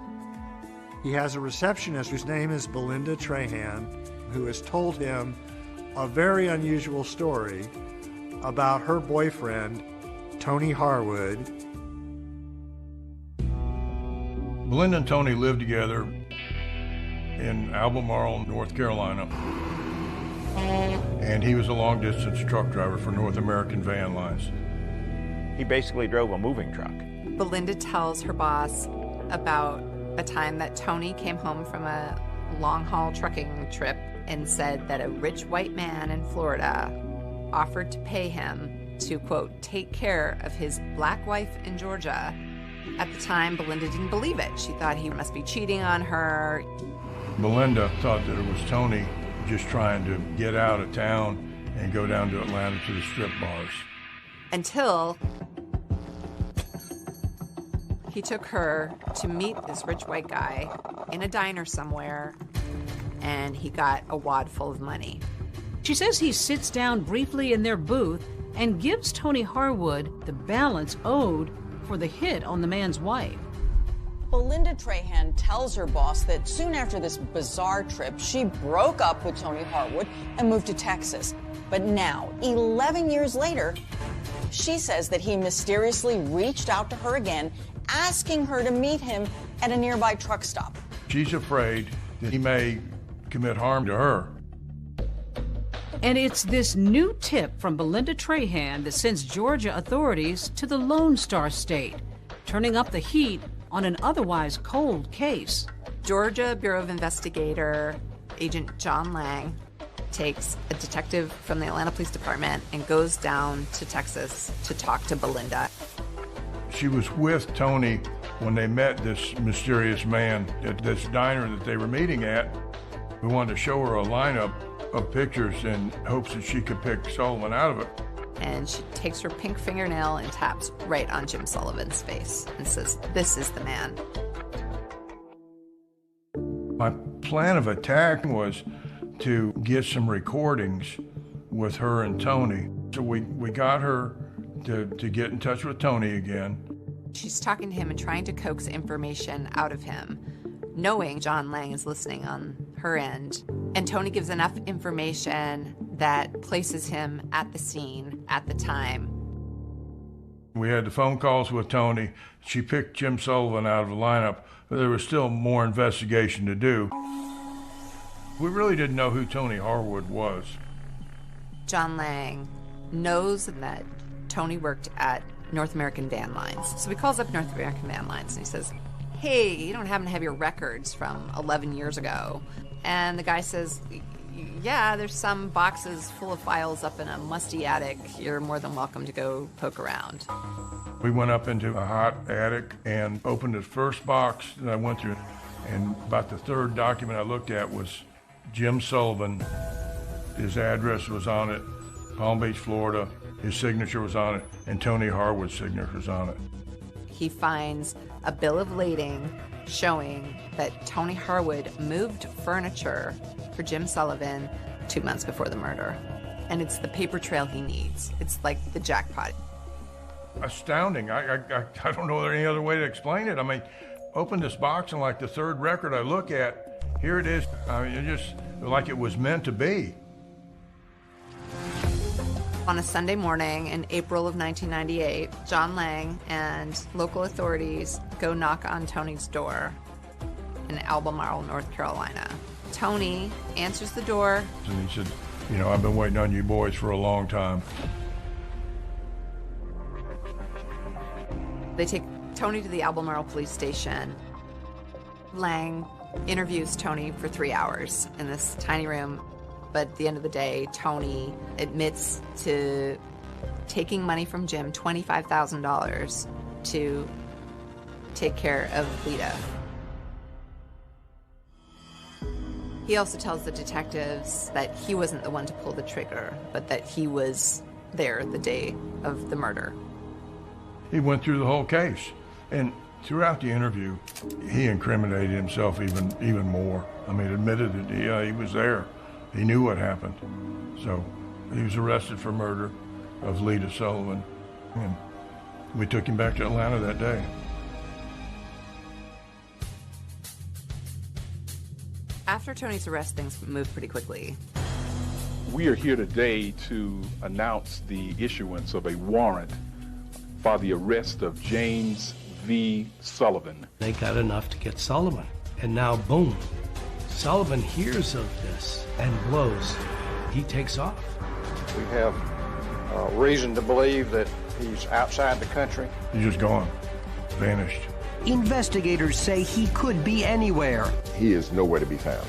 He has a receptionist whose name is Belinda Trahan, who has told him a very unusual story about her boyfriend, Tony Harwood. Belinda and Tony lived together in Albemarle, North Carolina, and he was a long-distance truck driver for North American Van Lines. He basically drove a moving truck. Belinda tells her boss about a time that Tony came home from a long-haul trucking trip and said that a rich white man in Florida offered to pay him to, quote, take care of his black wife in Georgia. At the time, Belinda didn't believe it. She thought he must be cheating on her. Belinda thought that it was Tony just trying to get out of town and go down to Atlanta to the strip bars. Until he took her to meet this rich white guy in a diner somewhere, and he got a wad full of money. She says he sits down briefly in their booth and gives Tony Harwood the balance owed for the hit on the man's wife. Belinda Trahan tells her boss that soon after this bizarre trip, she broke up with Tony Harwood and moved to Texas. But now, 11 years later, she says that he mysteriously reached out to her again, asking her to meet him at a nearby truck stop. She's afraid that he may commit harm to her. And it's this new tip from Belinda Trahan that sends Georgia authorities to the Lone Star State, turning up the heat on an otherwise cold case. Georgia Bureau of Investigator Agent John Lang takes a detective from the Atlanta Police Department and goes down to Texas to talk to Belinda. She was with Tony when they met this mysterious man at this diner that they were meeting at. We wanted to show her a lineup of pictures in hopes that she could pick Sullivan out of it. And she takes her pink fingernail and taps right on Jim Sullivan's face and says, "This is the man." My plan of attack was to get some recordings with her and Tony. So we got her to get in touch with Tony again. She's talking to him and trying to coax information out of him, knowing John Lang is listening on her end. And Tony gives enough information that places him at the scene at the time. We had the phone calls with Tony. She picked Jim Sullivan out of the lineup, but there was still more investigation to do. We really didn't know who Tony Harwood was. John Lang knows that Tony worked at North American Van Lines. So he calls up North American Van Lines and he says, "Hey, you don't happen to have your records from 11 years ago?" And the guy says, yeah, there's some boxes full of files up in a musty attic. You're more than welcome to go poke around. We went up into a hot attic and opened the first box that I went through. And about the third document I looked at was Jim Sullivan. His address was on it, Palm Beach, Florida. His signature was on it, and Tony Harwood's signature was on it. He finds a bill of lading showing that Tony Harwood moved furniture for Jim Sullivan 2 months before the murder. And it's the paper trail he needs. It's like the jackpot. Astounding. I don't know any other way to explain it. I mean, open this box and like the third record I look at, here it is. I mean, it just like it was meant to be. On a Sunday morning in April of 1998, John Lang and local authorities go knock on Tony's door in Albemarle, North Carolina. Tony answers the door. And he said, you know, I've been waiting on you boys for a long time. They take Tony to the Albemarle police station. Lang interviews Tony for 3 hours in this tiny room. But at the end of the day, Tony admits to taking money from Jim, $25,000, to take care of Lita. He also tells the detectives that he wasn't the one to pull the trigger, but that he was there the day of the murder. He went through the whole case, and throughout the interview, he incriminated himself even more. I mean, admitted that he was there. He knew what happened. So he was arrested for murder of Lita Sullivan, and we took him back to Atlanta that day. After Tony's arrest, things moved pretty quickly. We are here today to announce the issuance of a warrant for the arrest of James V. Sullivan. They got enough to get Sullivan, and now boom, Sullivan hears of this and blows. He takes off. We have reason to believe that he's outside the country. He's just gone, vanished. Investigators say he could be anywhere. He is nowhere to be found.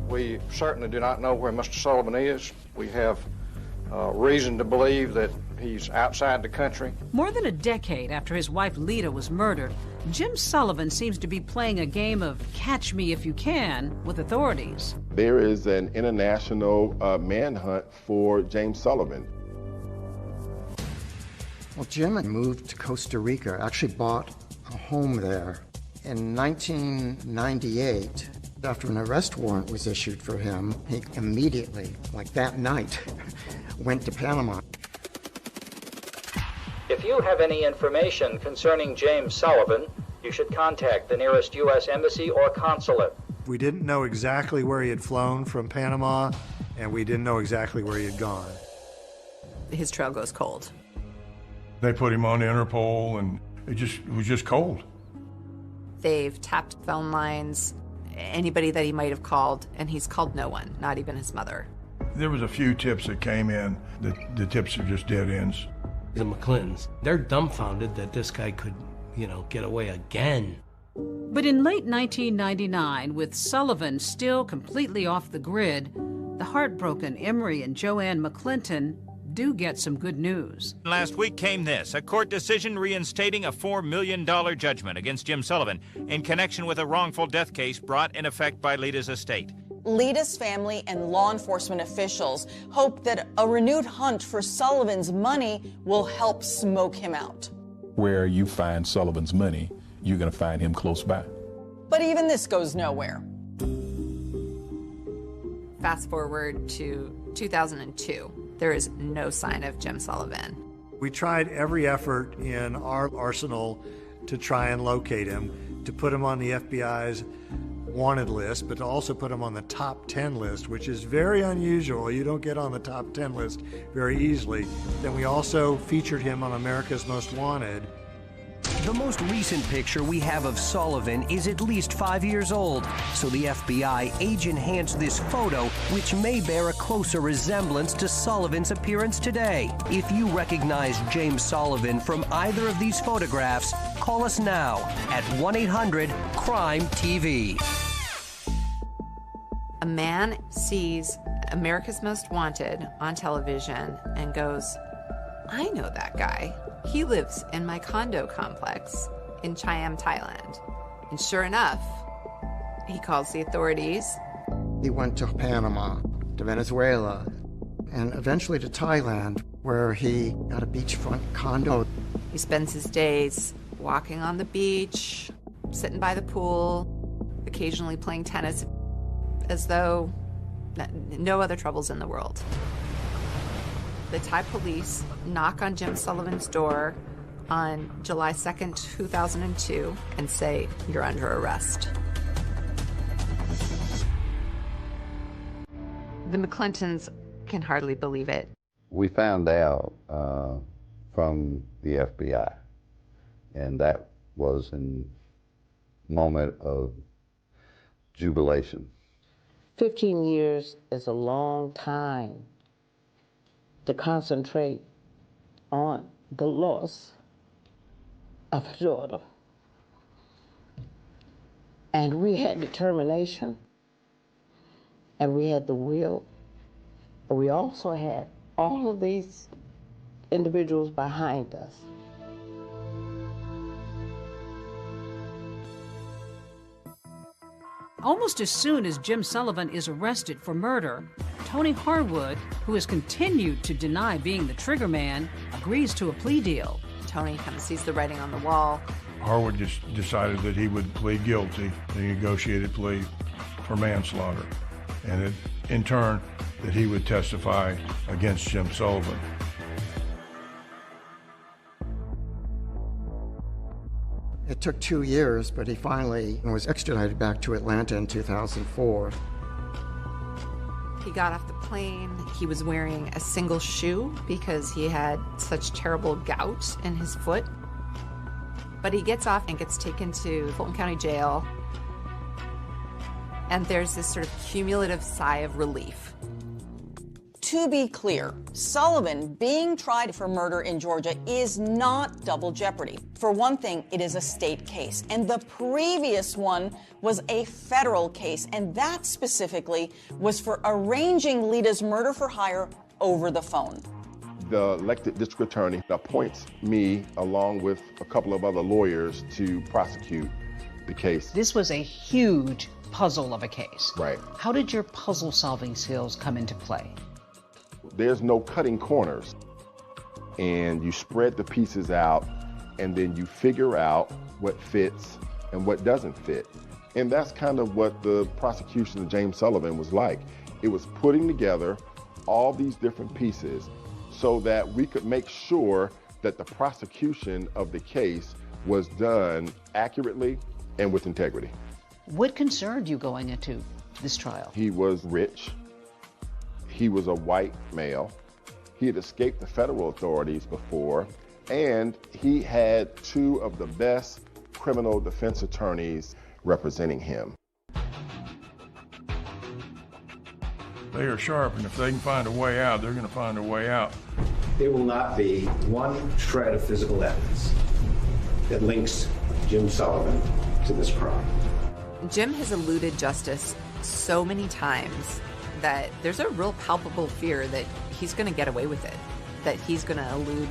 We certainly do not know where Mr. Sullivan is. We have reason to believe that he's outside the country. More than a decade after his wife Lita was murdered, Jim Sullivan seems to be playing a game of catch me if you can with authorities. There is an international manhunt for James Sullivan. Well, Jim moved to Costa Rica, actually bought a home there. In 1998, after an arrest warrant was issued for him, he immediately, like that night, went to Panama. If you have any information concerning James Sullivan, you should contact the nearest U.S. Embassy or consulate. We didn't know exactly where he had flown from Panama, and we didn't know exactly where he had gone. His trail goes cold. They put him on Interpol, and it was just cold. They've tapped phone lines, anybody that he might have called, and he's called no one, not even his mother. There was a few tips that came in. The tips are just dead ends. The McClintons, they're dumbfounded that this guy could, get away again. But in late 1999, with Sullivan still completely off the grid, the heartbroken Emery and Joanne McClinton do get some good news. Last week came this, a court decision reinstating a $4 million judgment against Jim Sullivan in connection with a wrongful death case brought in effect by Lita's estate. Lita's family and law enforcement officials hope that a renewed hunt for Sullivan's money will help smoke him out. Where you find Sullivan's money, you're going to find him close by. But even this goes nowhere. Fast forward to 2002. There is no sign of Jim Sullivan. We tried every effort in our arsenal to try and locate him, to put him on the FBI's wanted list, but to also put him on the top 10 list, which is very unusual. You don't get on the top 10 list very easily. Then we also featured him on America's Most Wanted. The most recent picture we have of Sullivan is at least 5 years old, so the FBI age-enhanced this photo, which may bear a closer resemblance to Sullivan's appearance today. If you recognize James Sullivan from either of these photographs, call us now at 1-800-CRIME-TV. A man sees America's Most Wanted on television and goes, I know that guy. He lives in my condo complex in Chiam, Thailand. And sure enough, he calls the authorities. He went to Panama, to Venezuela, and eventually to Thailand, where he got a beachfront condo. He spends his days walking on the beach, sitting by the pool, occasionally playing tennis, as though no other troubles in the world. The Thai police knock on Jim Sullivan's door on July 2nd, 2002, and say, you're under arrest. The McClintons can hardly believe it. We found out from the FBI, and that was a moment of jubilation. 15 years is a long time to concentrate on the loss of a daughter. And we had determination, and we had the will, but we also had all of these individuals behind us. Almost as soon as Jim Sullivan is arrested for murder, Tony Harwood, who has continued to deny being the trigger man, agrees to a plea deal. Tony kind of sees the writing on the wall. Harwood just decided that he would plead guilty, the negotiated plea for manslaughter, and that, in turn, that he would testify against Jim Sullivan. It took 2 years, but he finally was extradited back to Atlanta in 2004. He got off the plane. He was wearing a single shoe because he had such terrible gout in his foot. But he gets off and gets taken to Fulton County Jail. And there's this sort of cumulative sigh of relief. To be clear, Sullivan being tried for murder in Georgia is not double jeopardy. For one thing, it is a state case, and the previous one was a federal case, and that specifically was for arranging Lita's murder for hire over the phone. The elected district attorney appoints me, along with a couple of other lawyers, to prosecute the case. This was a huge puzzle of a case. Right. How did your puzzle-solving skills come into play? There's no cutting corners, and you spread the pieces out, and then you figure out what fits and what doesn't fit. And that's kind of what the prosecution of James Sullivan was like. It was putting together all these different pieces so that we could make sure that the prosecution of the case was done accurately and with integrity. What concerned you going into this trial? He was rich. He was a white male. He had escaped the federal authorities before, and he had two of the best criminal defense attorneys representing him. They are sharp, and if they can find a way out, they're going to find a way out. There will not be one shred of physical evidence that links Jim Sullivan to this crime. Jim has eluded justice so many times that there's a real palpable fear that he's going to get away with it, that he's going to elude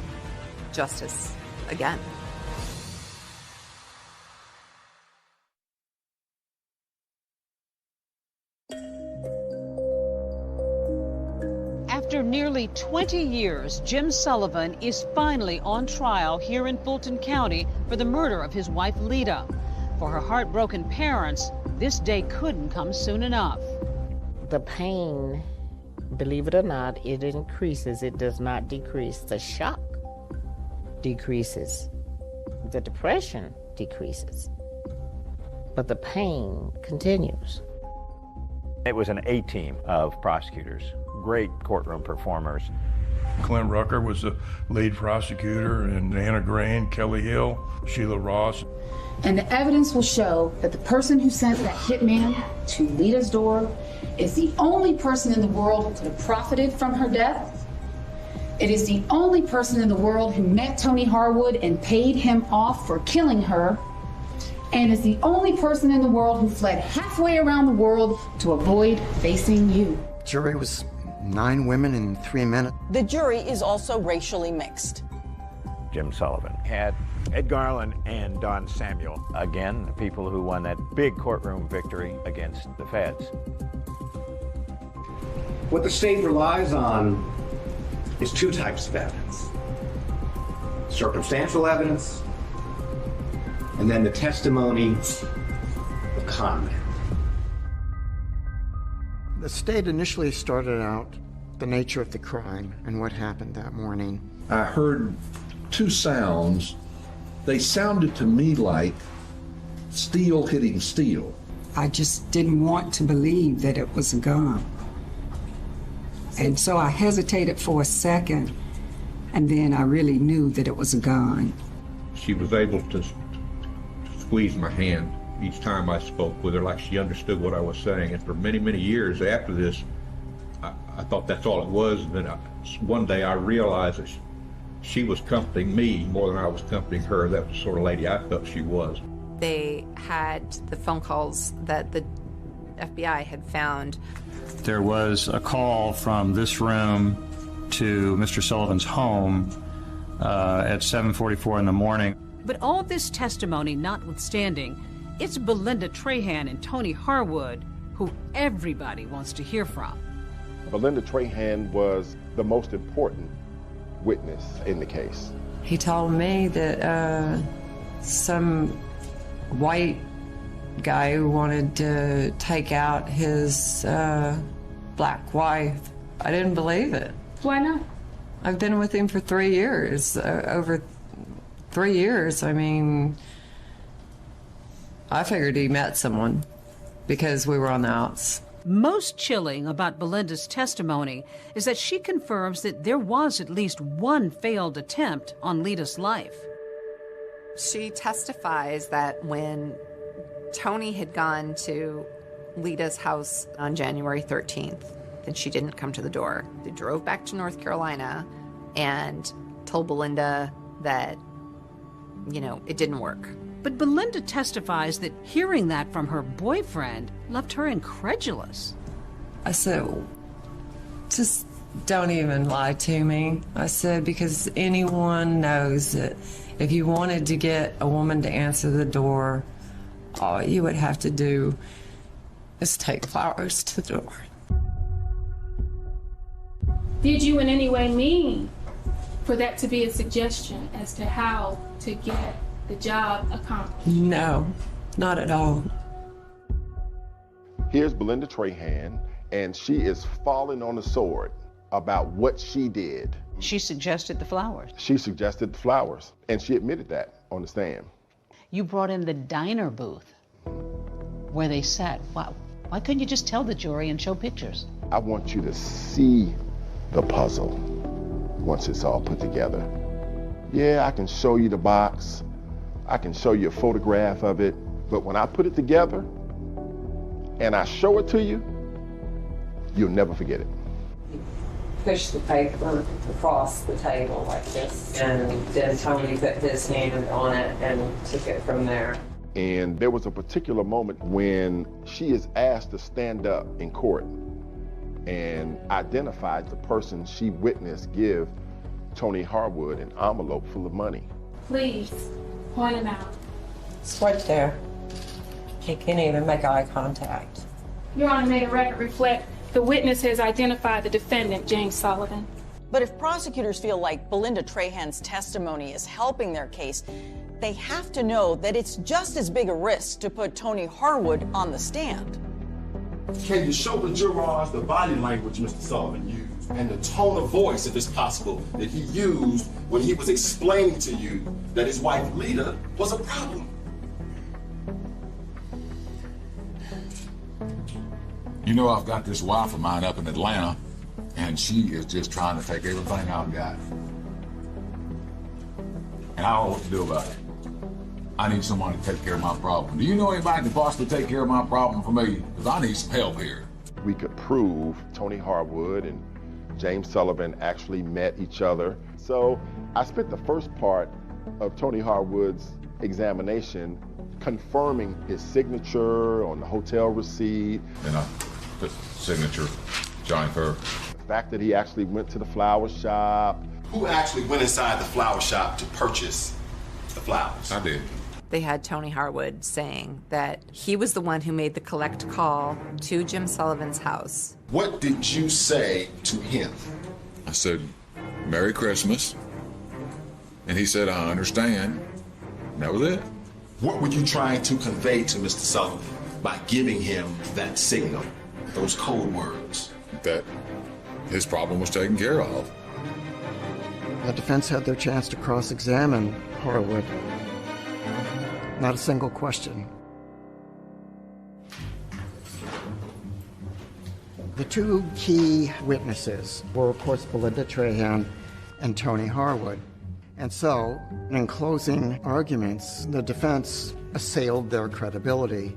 justice again. After nearly 20 years, Jim Sullivan is finally on trial here in Fulton County for the murder of his wife, Lita. For her heartbroken parents, this day couldn't come soon enough. The pain, believe it or not, it increases. It does not decrease. The shock decreases. The depression decreases. But the pain continues. It was an A-team of prosecutors, great courtroom performers. Clint Rucker was the lead prosecutor, and Anna Green, Kelly Hill, Sheila Ross. And the evidence will show that the person who sent that hitman to Lita's door is the only person in the world who could have profited from her death. It is the only person in the world who met Tony Harwood and paid him off for killing her, and is the only person in the world who fled halfway around the world to avoid facing you. Jury was 9 women and 3 men. The jury is also racially mixed. Jim Sullivan had Ed Garland and Don Samuel. Again, the people who won that big courtroom victory against the feds. What the state relies on is 2 types of evidence. Circumstantial evidence, and then the testimony of con men. The state initially started out the nature of the crime and what happened that morning. I heard 2 sounds. They sounded to me like steel hitting steel. I just didn't want to believe that it was a gun. And so I hesitated for a second, and then I really knew that it was a gun. She was able to squeeze my hand each time I spoke with her, like she understood what I was saying. And for many, many years after this, I thought that's all it was. And then one day I realized that she was comforting me more than I was comforting her. That was the sort of lady I felt she was. They had the phone calls that the FBI had found. There was a call from this room to Mr. Sullivan's home at 7:44 in the morning. But all this testimony notwithstanding, it's Belinda Trahan and Tony Harwood who everybody wants to hear from. Belinda Trahan was the most important witness in the case. He told me that some white guy who wanted to take out his black wife. I didn't believe it. Why not? I've been with him for 3 years, over 3 years. I mean, I figured he met someone because we were on the outs. Most chilling about Belinda's testimony is that she confirms that there was at least one failed attempt on Lita's life. She testifies that when Tony had gone to Lita's house on January 13th, then she didn't come to the door. They drove back to North Carolina and told Belinda that, it didn't work. But Belinda testifies that hearing that from her boyfriend left her incredulous. I said, just don't even lie to me. I said, because anyone knows that if you wanted to get a woman to answer the door, all you would have to do is take flowers to the door. Did you in any way mean for that to be a suggestion as to how to get the job accomplished? No, not at all. Here's Belinda Trahan, and she is falling on the sword about what she did. She suggested the flowers. She suggested the flowers, and she admitted that on the stand. You brought in the diner booth where they sat. Why couldn't you just tell the jury and show pictures? I want you to see the puzzle once it's all put together. Yeah, I can show you the box. I can show you a photograph of it. But when I put it together and I show it to you, you'll never forget it. Pushed the paper across the table like this, and then Tony put his hand on it and took it from there. And there was a particular moment when she is asked to stand up in court and identified the person she witnessed give Tony Harwood an envelope full of money. Please, point him out. It's right there. He can't even make eye contact. Your Honor, may the record reflect the witness has identified the defendant, James Sullivan. But if prosecutors feel like Belinda Trahan's testimony is helping their case, they have to know that it's just as big a risk to put Tony Harwood on the stand. Can you show the jurors the body language Mr. Sullivan used and the tone of voice, if it's possible, that he used when he was explaining to you that his wife Lita was a problem? You know, I've got this wife of mine up in Atlanta, And she is just trying to take everything I've got. And I don't know what to do about it. I need someone to take care of my problem. Do you know anybody that can possibly take care of my problem for me? Because I need some help here. We could prove Tony Harwood and James Sullivan actually met each other. So I spent the first part of Tony Harwood's examination confirming his signature on the hotel receipt. And I put signature, Johnny Fur. The fact that he actually went to the flower shop. Who actually went inside the flower shop to purchase the flowers? I did. They had Tony Harwood saying that he was the one who made the collect call to Jim Sullivan's house. What did you say to him? I said, Merry Christmas. And he said, I understand. And that was it. What were you trying to convey to Mr. Sullivan by giving him that signal, those code words? That his problem was taken care of. The defense had their chance to cross-examine Harwood. Not a single question. The two key witnesses were, of course, Belinda Trahan and Tony Harwood. And so, in closing arguments, the defense assailed their credibility.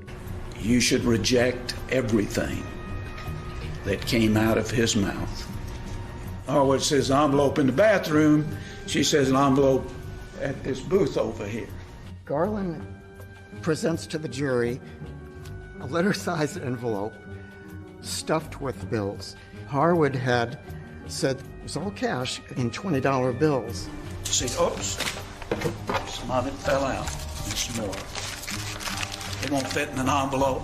You should reject everything that came out of his mouth. Harwood says envelope in the bathroom. She says an envelope at this booth over here. Garland presents to the jury a letter-sized envelope stuffed with bills. Harwood had said it was all cash in $20 bills. See, oops, some of it fell out, and some more. It won't fit in an envelope.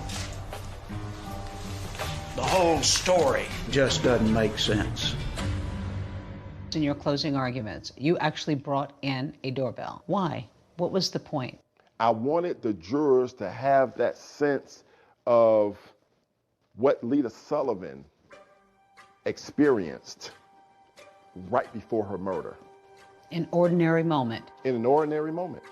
The whole story just doesn't make sense. In your closing arguments, you actually brought in a doorbell. Why? What was the point? I wanted the jurors to have that sense of what Lita Sullivan experienced right before her murder. An ordinary moment. In an ordinary moment.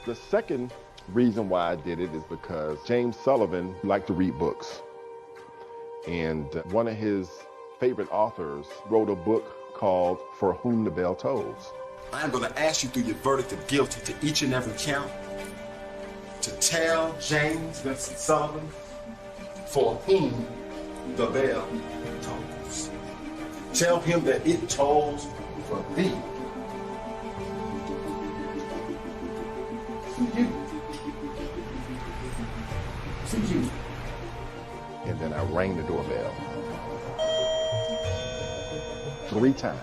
The second reason why I did it is because James Sullivan liked to read books. And one of his favorite authors wrote a book called For Whom the Bell Tolls. I'm going to ask you through your verdict of guilty to each and every count to tell James Vincent Sullivan for whom the bell tolls. Tell him that it tolls for thee. For you. For you. And then I rang the doorbell 3 times.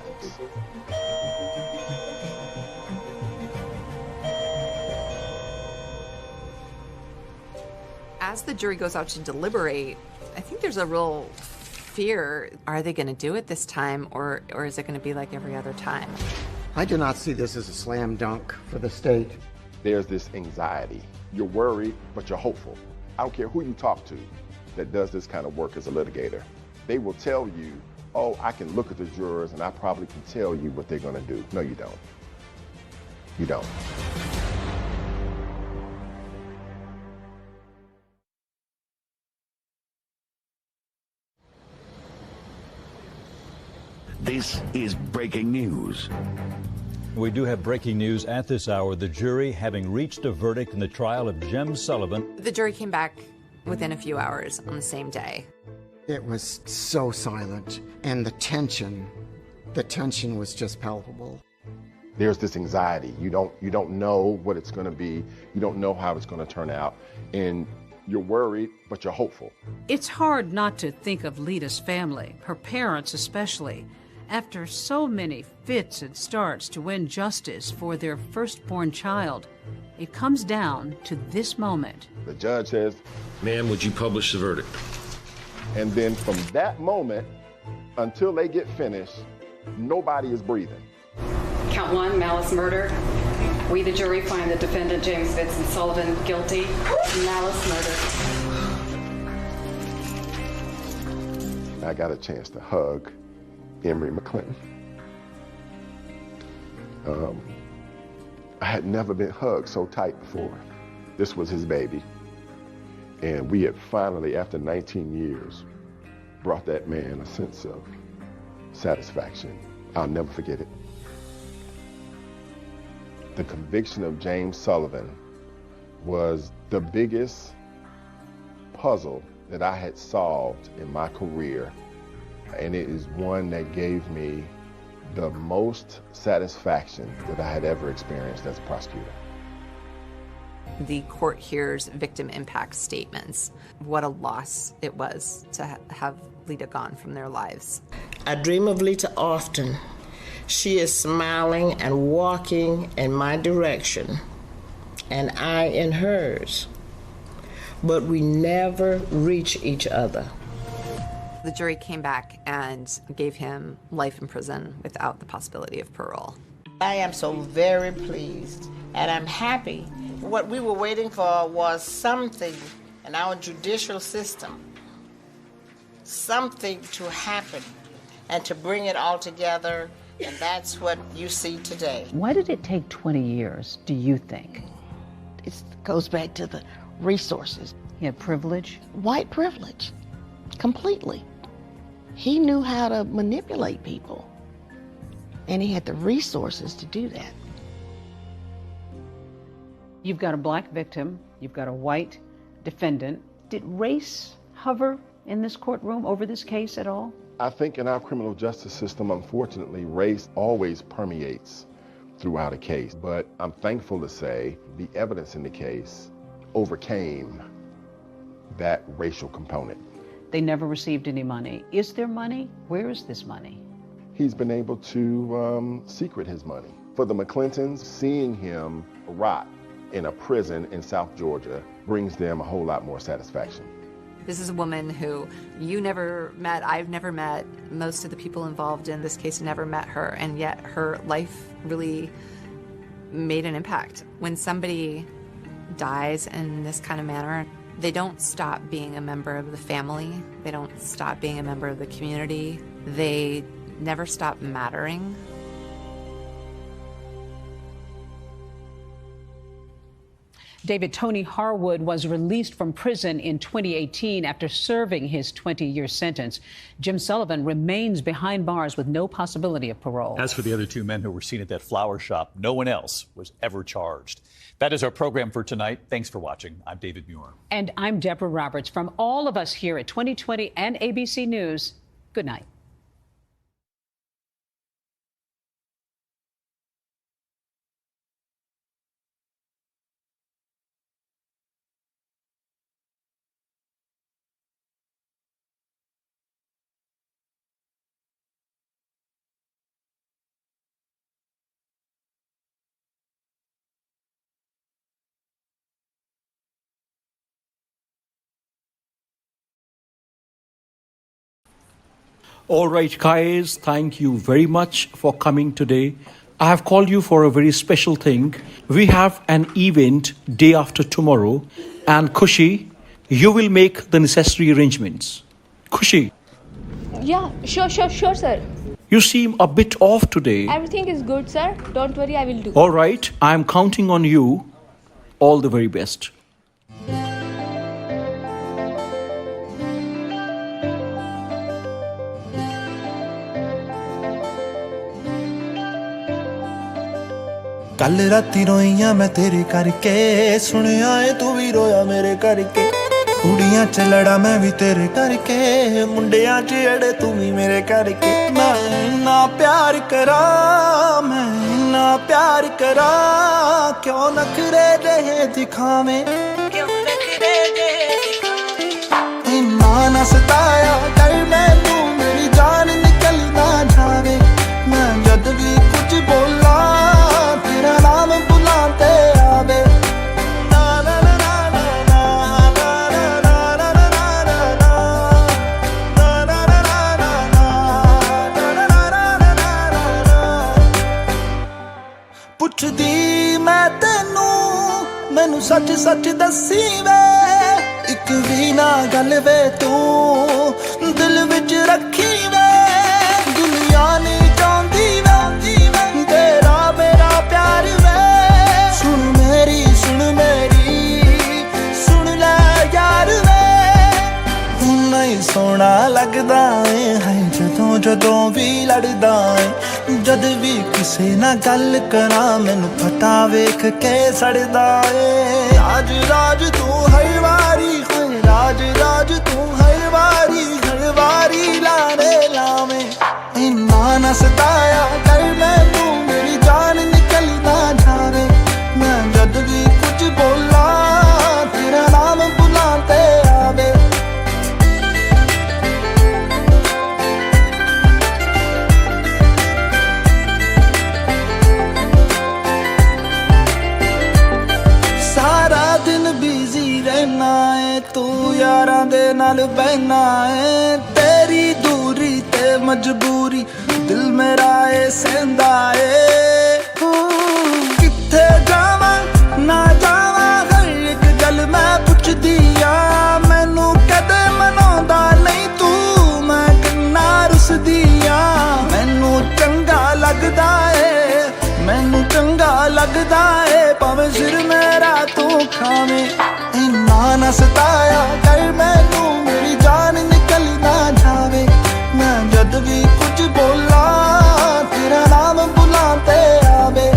As the jury goes out to deliberate, I think there's a real fear. Are they going to do it this time, or is it going to be like every other time? I do not see this as a slam dunk for the state. There's this anxiety. You're worried, but you're hopeful. I don't care who you talk to that does this kind of work as a litigator. They will tell you, oh, I can look at the jurors and I probably can tell you what they're going to do. No, you don't. You don't. This is breaking news. We do have breaking news at this hour. The jury having reached a verdict in the trial of Jim Sullivan. The jury came back within a few hours on the same day. It was so silent, and the tension was just palpable. There's this anxiety. You don't know what it's going to be. You don't know how it's going to turn out. And you're worried, but you're hopeful. It's hard not to think of Lita's family, her parents especially, after so many fits and starts to win justice for their firstborn child. It comes down to this moment. The judge says, "Ma'am, would you publish the verdict?" And then from that moment until they get finished, nobody is breathing. Count 1, malice murder. We, the jury, find the defendant, James Vincent Sullivan, guilty of malice murder. I got a chance to hug Emory McClinton. I had never been hugged so tight before. This was his baby. And we had finally, after 19 years, brought that man a sense of satisfaction. I'll never forget it. The conviction of James Sullivan was the biggest puzzle that I had solved in my career, and it is one that gave me the most satisfaction that I had ever experienced as a prosecutor. The court hears victim impact statements. What a loss it was to have Lita gone from their lives. I dream of Lita often. She is smiling and walking in my direction, and I in hers. But we never reach each other. The jury came back and gave him life in prison without the possibility of parole. I am so very pleased, and I'm happy. What we were waiting for was something in our judicial system, something to happen and to bring it all together, and that's what you see today. Why did it take 20 years, do you think? It goes back to the resources. He had privilege? White privilege, completely. He knew how to manipulate people, and he had the resources to do that. You've got a black victim, you've got a white defendant. Did race hover in this courtroom over this case at all? I think in our criminal justice system, unfortunately, race always permeates throughout a case. But I'm thankful to say the evidence in the case overcame that racial component. They never received any money. Is there money? Where is this money? He's been able to secret his money. For the McClintons, seeing him rot in a prison in South Georgia brings them a whole lot more satisfaction. This is a woman who you never met, I've never met, most of the people involved in this case never met her, and yet her life really made an impact. When somebody dies in this kind of manner, they don't stop being a member of the family, they don't stop being a member of the community, they never stop mattering. David, Tony Harwood was released from prison in 2018 after serving his 20-year sentence. Jim Sullivan remains behind bars with no possibility of parole. As for the other two men who were seen at that flower shop, no one else was ever charged. That is our program for tonight. Thanks for watching. I'm David Muir. And I'm Deborah Roberts. From all of us here at 2020 and ABC News, good night. All right, guys, thank you very much for coming today. I have called you for a very special thing. We have an event day after tomorrow, and Khushi, you will make the necessary arrangements. Khushi. Yeah, sure, sir. You seem a bit off today. Everything is good, sir. Don't worry, I will do. All right, I am counting on you. All the very best. ਕੱਲ ਰਾਤੀ ਰੋਈਆਂ ਮੈਂ ਤੇਰੇ ਕਰਕੇ ਸੁਣਿਆ ਏ ਤੂੰ ਵੀ ਰੋਇਆ ਮੇਰੇ ਕਰਕੇ ਕੁੜੀਆਂ ਚ ਲੜਾ ਮੈਂ ਵੀ ਤੇਰੇ ਕਰਕੇ ਮੁੰਡਿਆਂ ਚ ਅੜੇ ਤੂੰ ਵੀ ਮੇਰੇ ਕਰਕੇ ਮੈਂ ਨਾ ਪਿਆਰ ਕਰਾਂ ਮੈਂ ਨਾ ਪਿਆਰ ਕਰਾਂ ਕਿਉਂ ਨਖਰੇ ਜਿਹੇ ਦਿਖਾਵੇਂ ਇੰਨਾ ਨਾ ਸਤਾਇਆ ਕਰ ਮੈਨੂੰ ਮੇਰੀ ਜਾਨ ਨਿਕਲ ਨਾ ਜਾਵੇ ਮੈਂ ਜਦ ਵੀ ਕੁਝ ਬੋਲਾਂ ਤੇਰਾ ਨਾਮ ਬੁਲਾ ਤੇ ਆਵੇ ਪੁੱਛਦੀ ਮੈਂ ਤੈਨੂੰ ਮੈਨੂੰ ਸੱਚ ਸੱਚ ਦੱਸੀ ਵੇ ਇੱਕ ਵੀ ਨਾ ਗੱਲ ਵੇ ਤੂੰ ਦਿਲ ਵਿੱਚ ਰੱਖੀ ਵੇ ਦੁਨੀਆ ਨਹੀਂ ਚਾਹੁੰਦੀ ਵੇ ਤੇਰਾ ਮੇਰਾ ਪਿਆਰ ਵੇ ਸੁਣ ਮੇਰੀ ਸੁਣ ਲੈ ਯਾਰ ਵੇ ਤੂੰ ਨਹੀਂ ਸੋਹਣਾ ਲੱਗਦਾ ਜਦੋਂ ਵੀ ਲੜਦਾ ਏ ਜਦ ਵੀ ਕਿਸੇ ਨਾਲ ਗੱਲ ਕਰਾਂ ਮੈਨੂੰ ਪਤਾ ਵੇਖ ਕੇ ਸੜਦਾ ਏ ਰਾਜ ਰਾਜ ਤੂੰ ਹਰ ਵਾਰੀ ਹੋਏ ਰਾਜ ਰਾਜ ਤੂੰ ਹਰ ਵਾਰੀ ਲਾਰੇ ਲਾਵੇਂ ਇੰਨਾ ਨਾ ਸਤਾਇਆ ਕਰ ਮੈਨੂੰ ਮੇਰੀ ਜਾਨ ਨਿਕਲ ਨਾ ਜਾਵੇ ਮੈਂ ਜਦ ਵੀ ਕੁਝ ਬੋਲਾਂ ਤੇਰਾ ਨਾਮ ਬੁਲਾਤੇ ਆਵੇ ਸਾਰਾ ਦਿਨ ਬਿਜ਼ੀ ਰਹਿਣਾ ਏ ਤੂੰ ਯਾਰਾਂ ਦੇ ਨਾਲ ਬਹਿਣਾ ਏ ਤੇਰੀ ਦੂਰੀ ਤੇ ਮਜਬੂਰੀ ਦਿਲ ਮੇਰਾ ਏ ਸਹਿੰਦਾ ਏ ਕਿੱਥੇ ਜਾਵਾਂ ਨਾ ਜਾਵਾਂ ਹਰ ਇੱਕ ਗੱਲ ਮੈਂ ਪੁੱਛਦੀ ਆ ਮੈਨੂੰ ਕਦੇ ਮਨਾਉਂਦਾ ਨਹੀਂ ਤੂੰ ਮੈਂ ਕਿੰਨਾ ਰੁੱਸਦੀ ਆ ਮੈਨੂੰ ਚੰਗਾ ਲੱਗਦਾ ਏ ਮੈਨੂੰ ਚੰਗਾ ਲੱਗਦਾ ਏ ਭਾਵੇਂ ਸਿਰ ਮੇਰਾ ਤੂੰ ਖਾਵੇਂ ਇੰਨਾ ਨਾ ਸਤਾਇਆ ਕਰ ਮੈਨੂੰ ਮੇਰੀ ਜਾਨ ਨਿਕਲ ਨਾ ਜਾਵੇ ਮੈਂ ਜਦ ਵੀ ਕੁਝ ਬੋਲਾਂ ਤੇਰਾ ਨਾਮ ਬੁਲਾਤੇ ਆਵੇ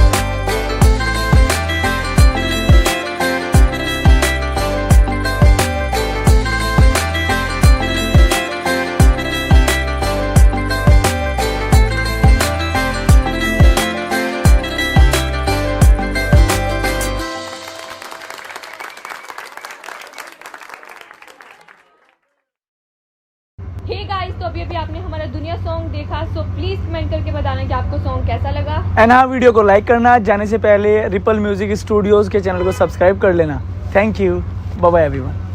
हे गाइस, तो अभी आपने हमारा दुनिया सॉन्ग देखा, सो प्लीज कमेंट करके बताना कि आपको सॉन्ग कैसा लगा। एंड हाँ, वीडियो को लाइक करना, जाने से पहले रिपल म्यूजिक स्टूडियोज के चैनल को सब्सक्राइब कर लेना। Thank you, bye bye everyone.